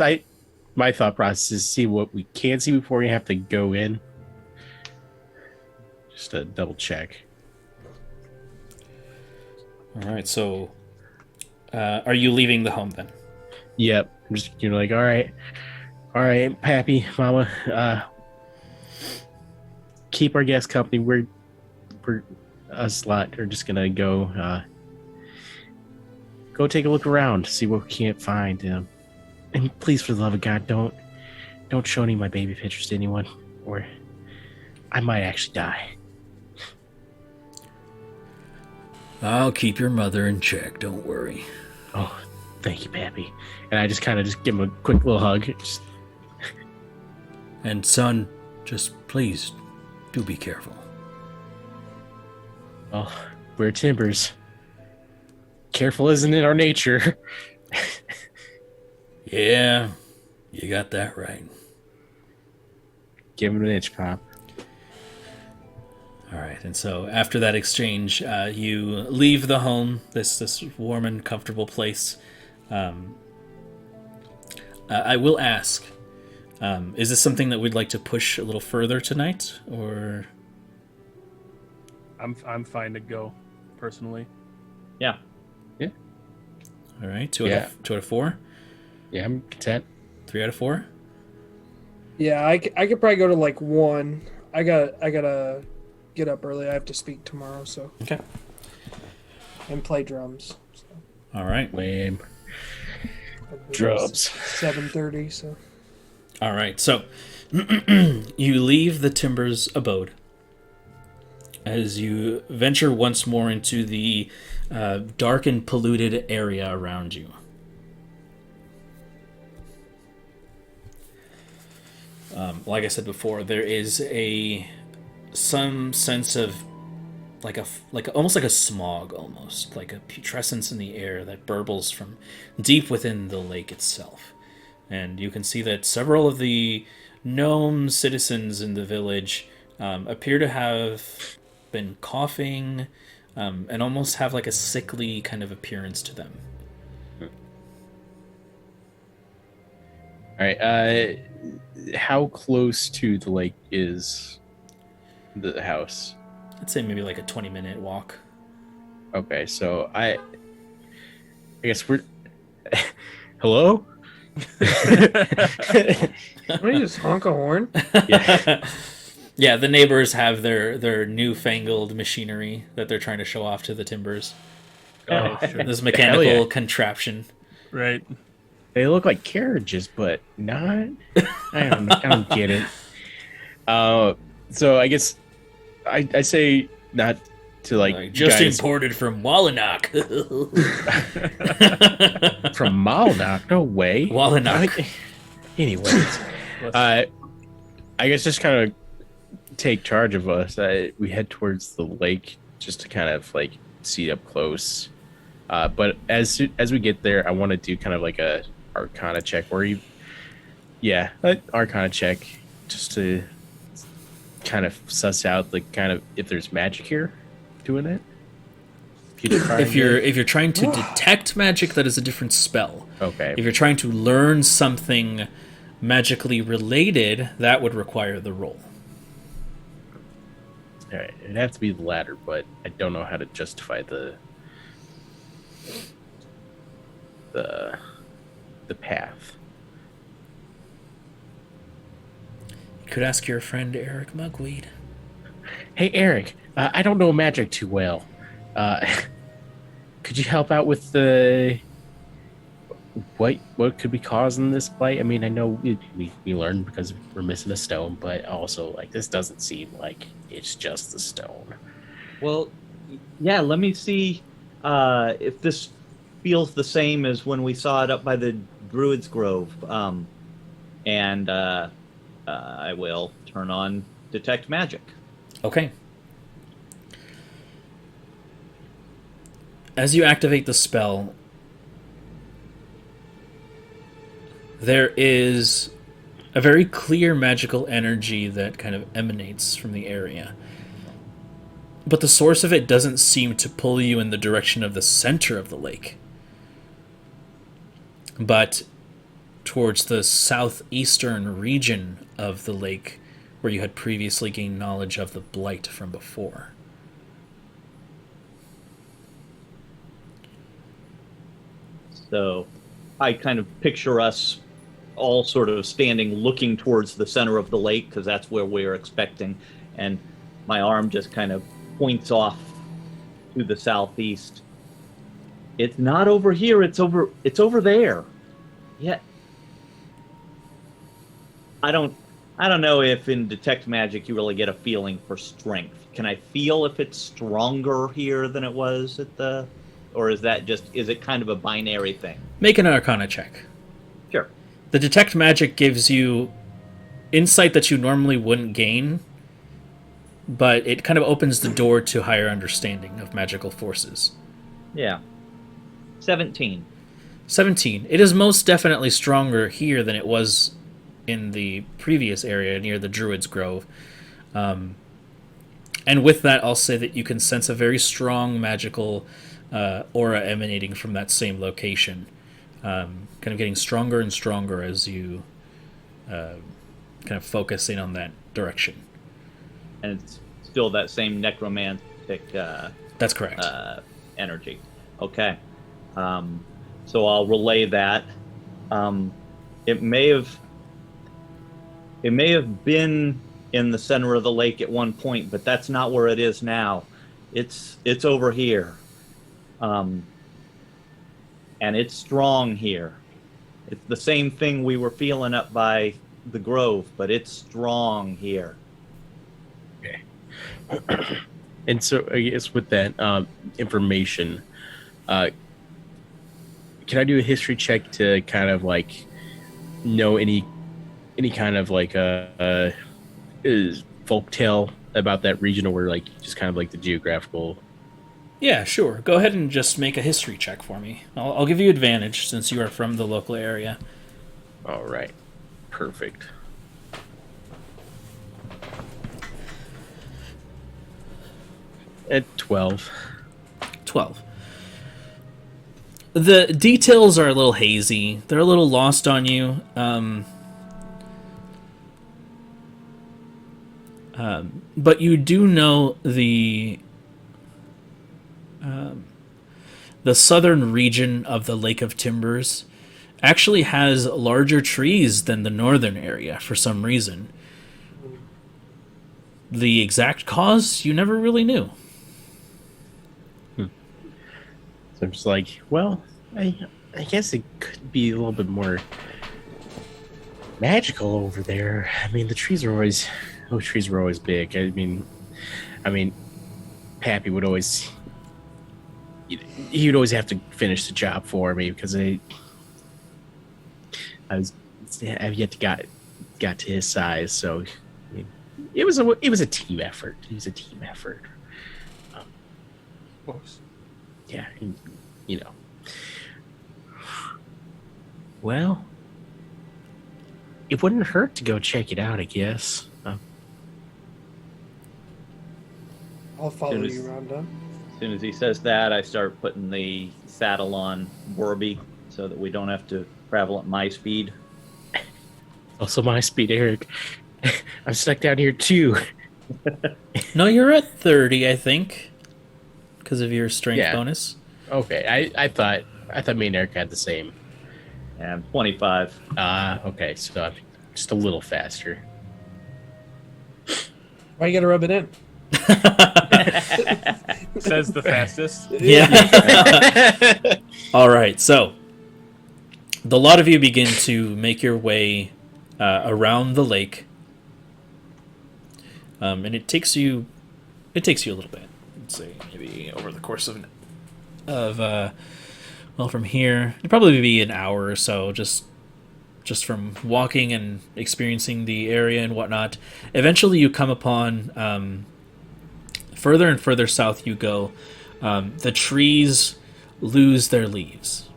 B: my thought process is see what we can see before we have to go in. Just to double check.
A: All right, so are you leaving the home then?
B: Yep. I'm just like, all right, Pappy, Mama, keep our guest company. We're us lot are just gonna go take a look around, see what we can't find. And please, for the love of God, don't show any of my baby pictures to anyone, or I might actually die.
A: I'll keep your mother in check, don't worry.
B: Oh, thank you, Pappy. And I just kind of give him a quick little hug.
A: And son, just please do be careful.
B: Oh, we're timbers. Careful isn't in our nature.
A: Yeah, you got that right.
B: Give him an inch, Pop.
A: All right, and so after that exchange, you leave the home, this warm and comfortable place. I will ask, is this something that we'd like to push a little further tonight, or?
C: I'm fine to go, personally.
E: Yeah.
B: Yeah.
A: All right, 2 out of 4.
B: Yeah, I'm content.
A: 3 out of 4.
D: Yeah, I could probably go to like 1. I gotta get up early. I have to speak tomorrow, so.
A: Okay.
D: And play drums. So.
A: All right.
B: Lame. Drums.
D: 7:30. So.
A: All right. So you leave the Timbers abode as you venture once more into the dark and polluted area around you. Like I said before, there is some sense of almost like a smog, almost like a putrescence in the air that burbles from deep within the lake itself. And you can see that several of the gnome citizens in the village appear to have been coughing and almost have like a sickly kind of appearance to them.
B: All right. How close to the lake is the house?
A: I'd say maybe like a 20-minute walk.
B: Okay, so I guess we're. Hello?
D: Why don't you just honk a horn?
B: Yeah.
A: Yeah, the neighbors have their newfangled machinery that they're trying to show off to the timbers.
C: Oh, sure.
A: This mechanical
B: yeah.
A: contraption.
C: Right.
B: They look like carriages, but not. I don't get it. So I guess I say not to like
A: Just
B: guys
A: imported from Wallanock.
B: from Malnock. No way.
A: Wallanock.
B: Anyways, I guess just kind of take charge of us. We head towards the lake just to kind of like see up close. But as we get there, I want to do kind of like a Arcana check, Arcana check, just to kind of suss out like kind of if there's magic here, doing it.
A: If you're trying to detect magic, that is a different spell.
B: Okay.
A: If you're trying to learn something magically related, that would require the roll.
B: All right, it'd have to be the latter, but I don't know how to justify the path.
A: You could ask your friend Eric Mugweed.
B: Hey, Eric, I don't know magic too well. Could you help out with the what could be causing this blight? I mean, I know we learned because we're missing a stone, but also like this doesn't seem like it's just the stone.
E: Well, yeah. Let me see if this feels the same as when we saw it up by the Druid's Grove. And I will turn on Detect Magic.
A: Okay. As you activate the spell, there is a very clear magical energy that kind of emanates from the area. But the source of it doesn't seem to pull you in the direction of the center of the lake, but towards the southeastern region of the lake where you had previously gained knowledge of the blight from before.
E: So I kind of picture us all sort of standing looking towards the center of the lake because that's where we're expecting. And my arm just kind of points off to the southeast. It's not over here, it's over there. Yeah. I don't know if in Detect Magic you really get a feeling for strength. Can I feel if it's stronger here than it was at the, or is it kind of a binary thing?
A: Make an Arcana check.
E: Sure.
A: The Detect Magic gives you insight that you normally wouldn't gain, but it kind of opens the door to higher understanding of magical forces.
E: Yeah. 17.
A: 17. It is most definitely stronger here than it was in the previous area near the Druid's Grove. And with that, I'll say that you can sense a very strong magical aura emanating from that same location. Kind of getting stronger and stronger as you kind of focus in on that direction.
E: And it's still that same necromantic
A: That's correct.
E: Energy. Okay. So I'll relay that. It may have been in the center of the lake at one point, but that's not where it is now. It's over here. And it's strong here. It's the same thing we were feeling up by the grove, but it's strong here.
B: Okay. And so I guess with that information, can I do a history check to kind of like know any kind of like folk tale about that region, or like just kind of like the geographical?
A: Yeah, sure. Go ahead and just make a history check for me. I'll give you advantage since you are from the local area.
B: All right. Perfect. At 12.
A: 12. The details are a little hazy. They're a little lost on you. But you do know the southern region of the Lake of Timbers actually has larger trees than the northern area for some reason. the exact cause, you never really knew.
B: So I'm just like, well, I guess it could be a little bit more magical over there. I mean, the trees were always big. I mean, Pappy would always, he would always have to finish the job for me because I've yet to got to his size. So I mean, it was a team effort. It was a team effort.
C: Of course.
B: Yeah, you know. Well, it wouldn't hurt to go check it out, I guess.
D: I'll follow
E: Soon as-
D: you, Rhonda.
E: As soon as he says that, I start putting the saddle on Warby so that we don't have to travel at my speed.
B: Also, my speed, Eric. I'm stuck down here too.
A: No, you're at 30, I think, because of your strength bonus.
B: Okay, I thought me and Eric had the same.
E: And I'm 25.
B: Okay, so I'm just a little faster.
D: Why you gotta rub it in?
C: Says the fastest.
A: Yeah. All right, so the lot of you begin to make your way around the lake, and it takes you a little bit. Let's say maybe over the course of well, from here it'd probably be an hour or so, just from walking and experiencing the area and whatnot. Eventually, you come upon further and further south you go. The trees lose their leaves.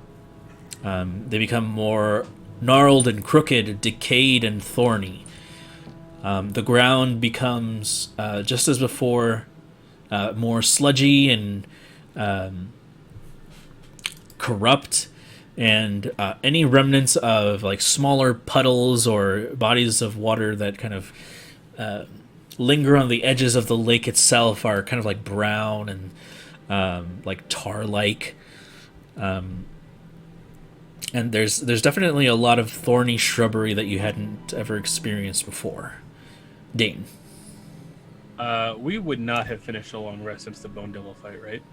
A: They become more gnarled and crooked, decayed and thorny. The ground becomes, just as before, more sludgy and corrupt, and any remnants of like smaller puddles or bodies of water that kind of linger on the edges of the lake itself are kind of like brown and like tar-like. And there's definitely a lot of thorny shrubbery that you hadn't ever experienced before. Dane.
C: We would not have finished a long rest since the Bone Devil fight, right?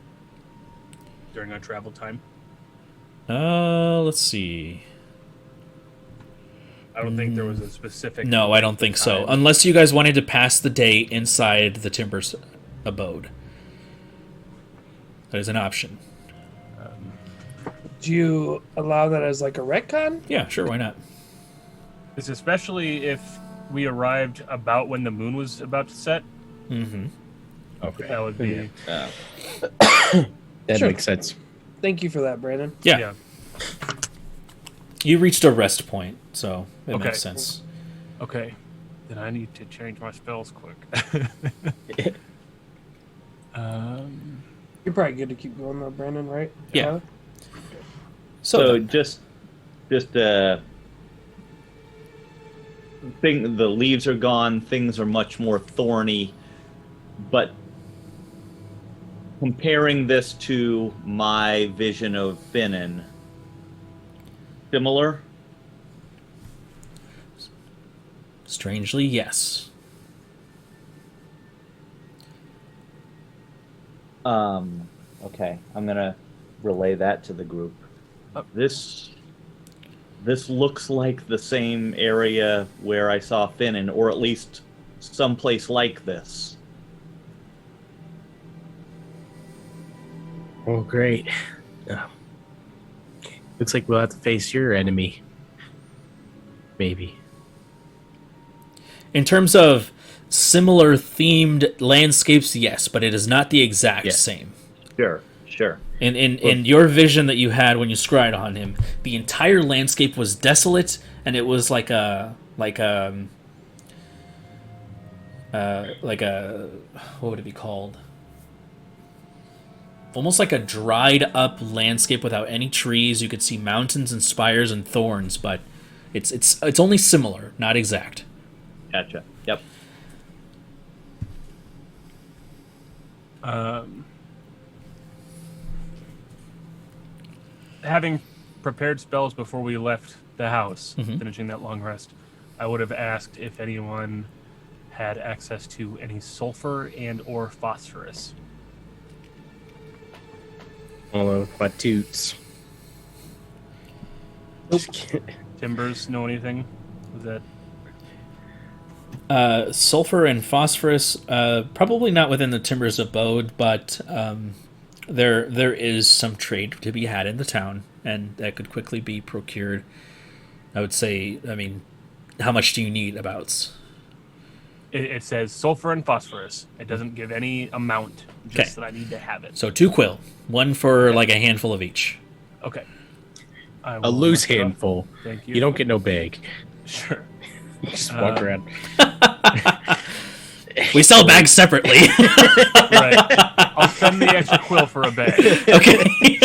C: During our travel time.
A: Let's see.
C: I don't think there was a specific.
A: No, I don't think so.
C: time.
A: Unless you guys wanted to pass the day inside the Timber's abode. That is an option.
D: Do you allow that as like a retcon?
A: Yeah, sure, why not?
C: It's especially if we arrived about when the moon was about to set.
A: Mm-hmm.
B: Okay,
C: That would be.
B: that
D: Sure.
B: makes sense.
D: Thank you for that, Brandon.
A: Yeah. You reached a rest point, so it
C: Okay.
A: makes sense.
C: Okay. Then I need to change my spells quick.
D: You're probably good to keep going though, Brandon, right?
A: Yeah.
D: Tyler?
E: So
A: then-
E: just thing. The leaves are gone. Things are much more thorny. But comparing this to my vision of Finnan, similar.
A: Strangely, yes.
E: Okay, I'm gonna relay that to the group. This looks like the same area where I saw Finnan, or at least someplace like this.
B: Oh, great. Looks like we'll have to face your enemy. Maybe.
A: In terms of similar themed landscapes, yes, but it is not the exact same.
E: Sure.
A: In your vision that you had when you scryed on him, the entire landscape was desolate, and it was like a what would it be called? Almost like a dried up landscape without any trees. You could see mountains and spires and thorns, but it's only similar, not exact.
E: Gotcha. Yep.
C: Having prepared spells before we left the house,
A: Mhm.
C: finishing that long rest, I would have asked if anyone had access to any sulfur and or phosphorus.
B: All of my toots. Just kidding.
C: Timbers know anything? Was that
A: Sulfur and phosphorus, probably not within the Timbers abode, but there is some trade to be had in the town, and that could quickly be procured. I would say, I mean, how much do you need abouts?
C: it says sulfur and phosphorus. It doesn't give any amount, just that I need to have it.
A: So 2 quill, one for like a handful of each.
C: Okay. I
B: A
C: will
B: loose
C: look it up.
B: handful.
C: Thank you.
B: You don't get no bag.
C: Sure.
B: Just walk around.
A: We sell bags separately.
C: Right. I'll send the extra quill for a bag.
A: Okay.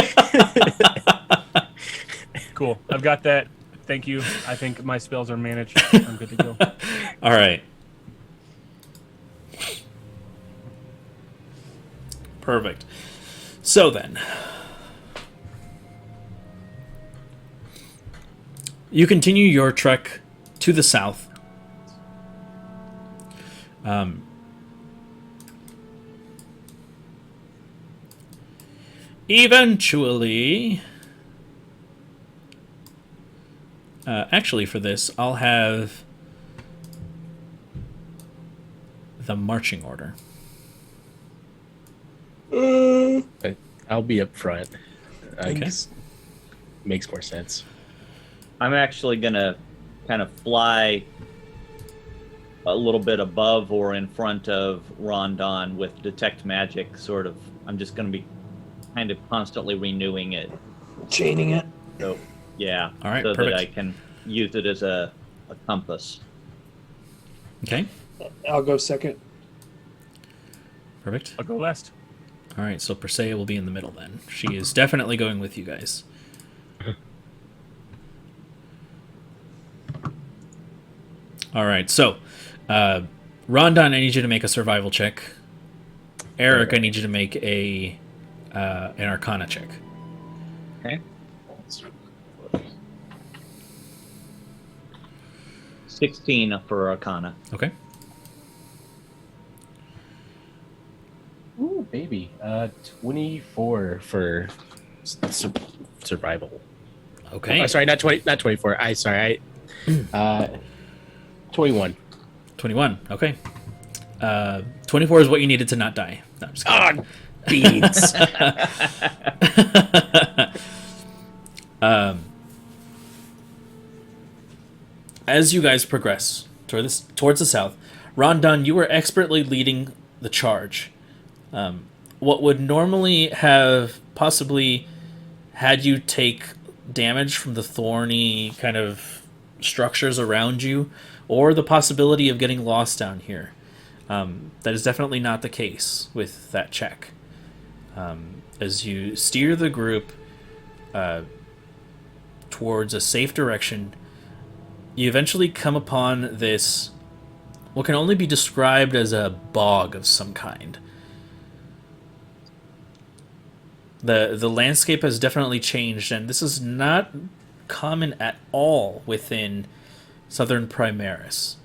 C: Cool. I've got that. Thank you. I think my spells are managed. I'm good to go.
A: All right. Perfect. So then, you continue your trek to the south. Eventually, actually, for this, I'll have the marching order.
B: I'll be up front. I
A: Okay.
B: guess makes more sense.
E: I'm actually gonna kind of fly a little bit above or in front of Rondon with detect magic. Sort of, I'm just gonna be kind of constantly renewing it.
D: Chaining it.
E: So yeah,
A: All right,
E: so
A: perfect.
E: that I can use it as a compass.
A: Okay.
D: I'll go second.
A: Perfect.
C: I'll go last.
A: All right, so Persea will be in the middle then. She is definitely going with you guys. All right, so Rondon, I need you to make a survival check. Eric, I need you to make an Arcana check.
E: Okay. 16 for Arcana.
A: Okay.
B: Ooh, baby. 24 for survival.
A: Okay.
B: Oh, sorry, not 20. Not 24. 21.
A: 21. Okay. 24 is what you needed to not die. No, I'm just kidding.
B: Beans.
A: As you guys progress towards the south, Rondon, you were expertly leading the charge. What would normally have possibly had you take damage from the thorny kind of structures around you, or the possibility of getting lost down here. That is definitely not the case with that check. As you steer the group towards a safe direction, you eventually come upon this, what can only be described as a bog of some kind. The landscape has definitely changed, and this is not common at all within southern Primaris.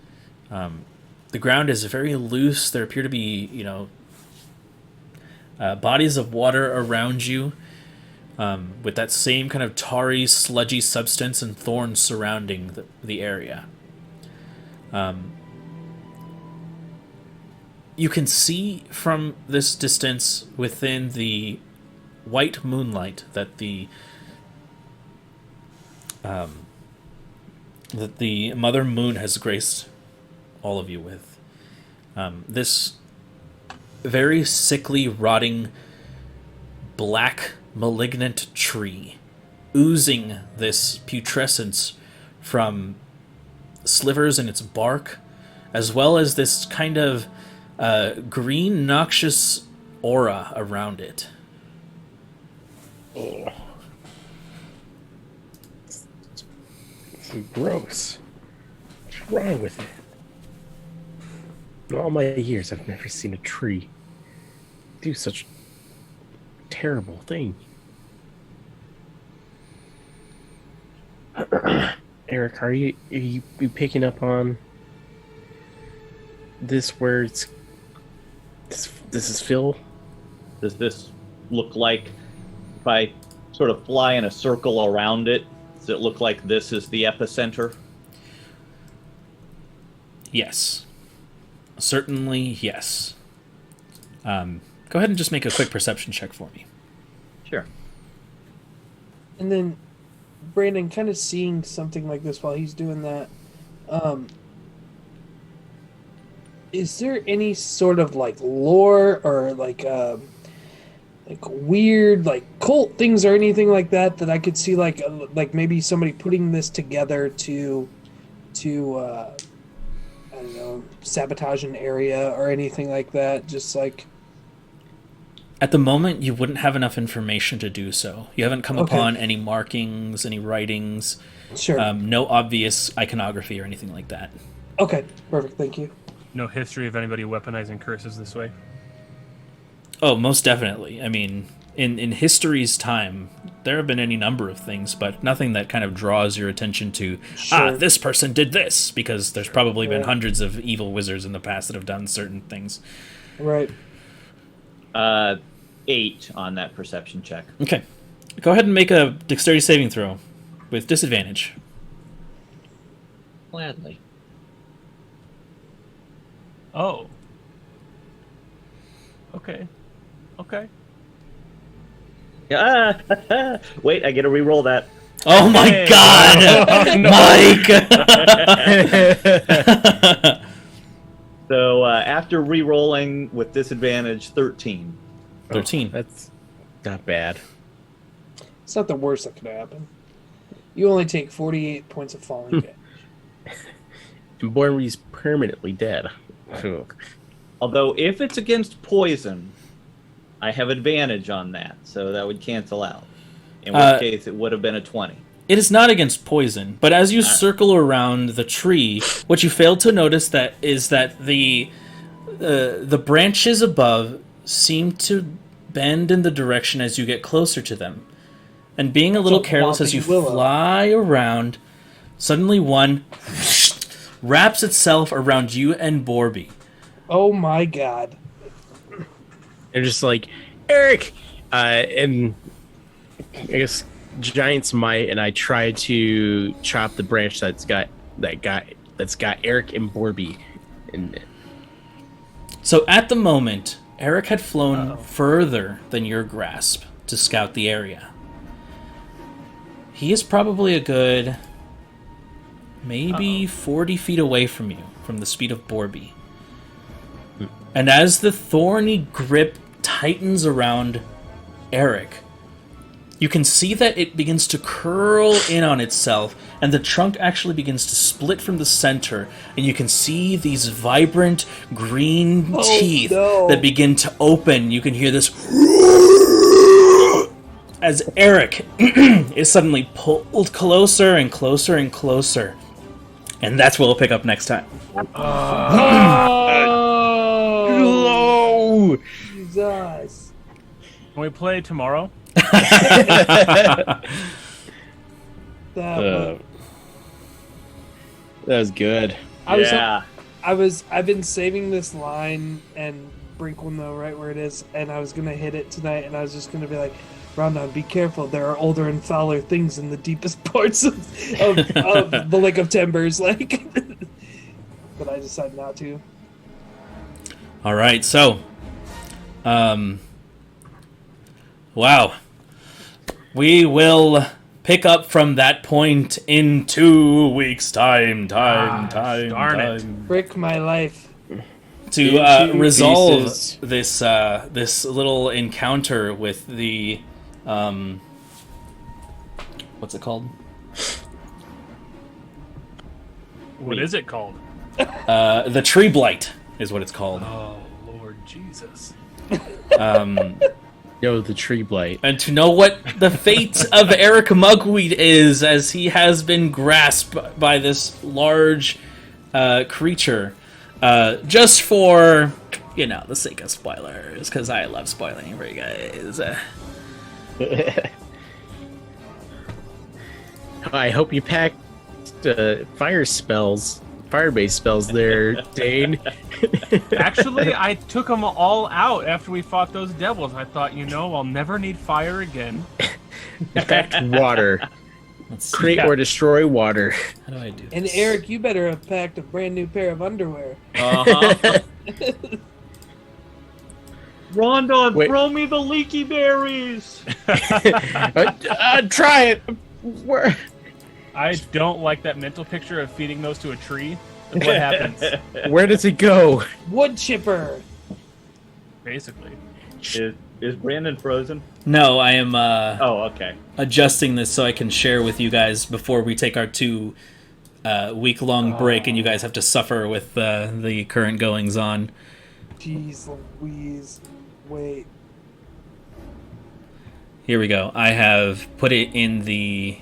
A: The ground is very loose. There appear to be, bodies of water around you, with that same kind of tarry, sludgy substance and thorns surrounding the area. You can see from this distance within the white moonlight that the Mother Moon has graced all of you with. This very sickly, rotting, black, malignant tree, oozing this putrescence from slivers in its bark, as well as this kind of green, noxious aura around it.
B: Oh. So gross. What's wrong with it? In all my years, I've never seen a tree do such a terrible thing. Eric, are you picking up on this where it's this is Phil?
E: Does this look like, if I sort of fly in a circle around it, does it look like this is the epicenter?
A: Yes. Certainly, yes. Go ahead and just make a quick perception check for me.
E: Sure.
D: And then Brandon, kind of seeing something like this while he's doing that, is there any sort of like lore or like weird like cult things or anything like that that I could see like maybe somebody putting this together to I don't know, sabotage an area or anything like that? Just like,
A: At the moment, you wouldn't have enough information to do so. You haven't come
D: Okay.
A: upon any markings, any writings,
D: sure.
A: no obvious iconography or anything like that.
D: Okay, perfect. Thank you.
C: No history of anybody weaponizing curses this way.
A: Oh, most definitely. I mean, in history's time, there have been any number of things, but nothing that kind of draws your attention to,
D: Sure.
A: this person did this, because there's probably been
D: Right.
A: hundreds of evil wizards in the past that have done certain things.
D: Right.
E: 8 on that perception check.
A: Okay. Go ahead and make a dexterity saving throw with disadvantage.
E: Gladly.
C: Oh. Okay. Okay.
E: Wait, I get to re-roll that.
A: Oh my
C: Hey.
A: god! Mike!
E: So after re-rolling with disadvantage, 13.
A: 13.
B: That's not bad.
D: It's not the worst that could happen. You only take 48 points of falling damage.
B: And Bormy's permanently dead. Ugh.
E: Although if it's against poison, I have advantage on that, so that would cancel out. In which case, it would have been a 20.
A: It is not against poison, but as you circle around the tree, what you fail to notice is that the branches above seem to bend in the direction as you get closer to them. And being a little
D: So
A: careless as you
D: whopping willow.
A: fly around, suddenly one wraps itself around you and Borby.
D: Oh my god.
B: They're just like, Eric! And I guess Giant's Might, and I try to chop the branch that's got Eric and Borby in it.
A: So at the moment, Eric had flown further than your grasp to scout the area. He is probably a good maybe 40 feet away from you, from the speed of Borby. And as the thorny grip tightens around Eric, you can see that it begins to curl in on itself, and the trunk actually begins to split from the center, and you can see these vibrant green teeth
D: no.
A: that begin to open. You can hear this as Eric is suddenly pulled closer and closer and closer. And that's what we'll pick up next time.
B: Oh!
D: Jesus.
C: Can we play tomorrow?
D: That
B: That was good.
D: I've been saving this line, and Brink will know right where it is, and I was gonna hit it tonight, and I was just gonna be like, Rondon, be careful, there are older and fouler things in the deepest parts of the Lake of Timbers, like. But I decided not to.
A: All right, so, wow. We will pick up from that point in 2 weeks' time.
C: Darn it.
D: Brick my life.
A: To
B: Into
A: resolve
B: pieces.
A: this little encounter with the, what's it called?
C: What is it called?
A: The Tree Blight is what it's called.
C: Oh, Lord Jesus.
B: Yo, the tree blight.
A: And to know what the fate of Eric Mugweed is, as he has been grasped by this large creature. Just for, the sake of spoilers, because I love spoiling for you guys.
B: I hope you packed fire-based spells there, Dane.
C: Actually, I took them all out after we fought those devils. I thought, I'll never need fire again.
B: In fact, water.
A: Let's see.
B: Create or destroy water.
A: How do I do
D: And
A: this?
D: Eric, you better have packed a brand new pair of underwear.
E: Uh-huh. Rondon,
B: Wait.
E: throw me the leaky berries.
B: Try it. Where?
C: I don't like that mental picture of feeding those to a tree. What happens?
B: Where does it go?
D: Wood chipper.
C: Basically.
E: Is Brandon frozen?
A: No, I am
E: Oh, okay.
A: adjusting this so I can share with you guys before we take our 2 week-long break, and you guys have to suffer with the current goings-on.
D: Jeez Louise. Wait.
A: Here we go. I have put it in the...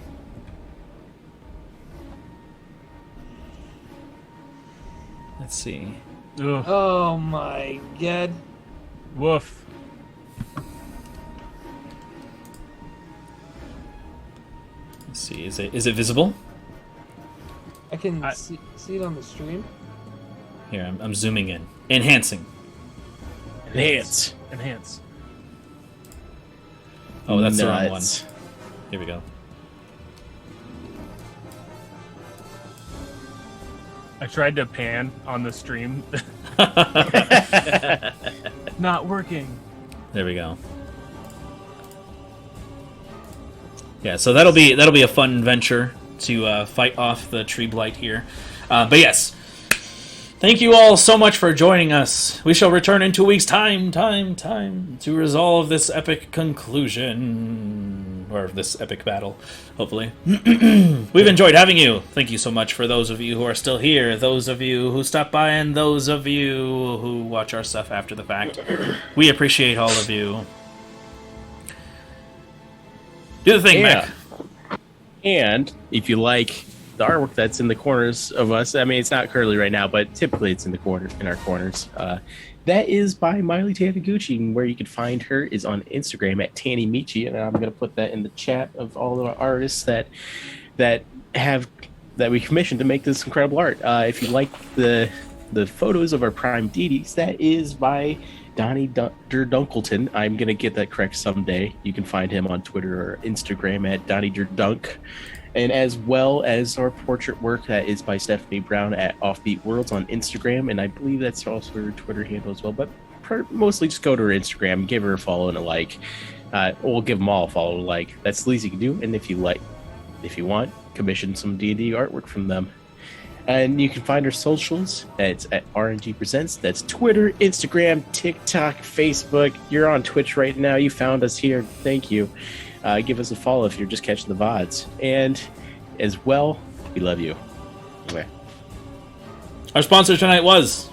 A: Let's see.
C: Ugh.
D: Oh my god.
C: Woof.
A: Let's see. Is it visible?
D: I can see it on the stream.
A: Here, I'm zooming in. Enhancing.
B: Enhance.
C: Enhance.
A: Oh, that's the wrong one.
B: Nuts.
A: Here we go.
C: I tried to pan on the stream. Not working.
A: There we go. Yeah, so that'll be a fun venture to fight off the tree blight here. But yes, thank you all so much for joining us. We shall return in 2 weeks' time to resolve this epic conclusion, or this epic battle, hopefully. We've enjoyed having you. Thank you so much for those of you who are still here, those of you who stopped by, and those of you who watch our stuff after the fact. We appreciate all of you. Do the thing, Mac.
B: And if you like the artwork that's in the corners of us, I mean, it's not currently right now, but typically it's in our corners. That is by Maili Taniguchi, and where you can find her is on Instagram at Tanimichi, and I'm going to put that in the chat of all the artists that we commissioned to make this incredible art. If you like the photos of our prime deities, that is by Donnie Dunkleton. I'm going to get that correct someday. You can find him on Twitter or Instagram at Donnie Dunk. And as well as our portrait work, that is by Stephanie Brown at Offbeat Worlds on Instagram. And I believe that's also her Twitter handle as well. But mostly just go to her Instagram, give her a follow and a like. We'll give them all a follow and a like. That's the least you can do. And if you want, commission some D&D artwork from them. And you can find our socials. It's at RNG Presents. That's Twitter, Instagram, TikTok, Facebook. You're on Twitch right now. You found us here. Thank you. Give us a follow if you're just catching the VODs. And as well, we love you. Anyway.
A: Our sponsor tonight was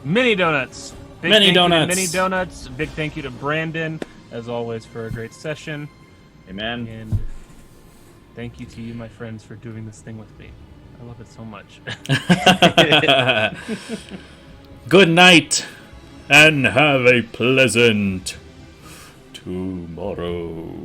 C: Mini Donuts. Big
A: Mini
C: thank you to
A: Donuts.
C: Mini Donuts. Big thank you to Brandon, as always, for a great session.
E: Amen.
C: And thank you to you, my friends, for doing this thing with me. I love it so much.
A: Good night, and have a pleasant tomorrow.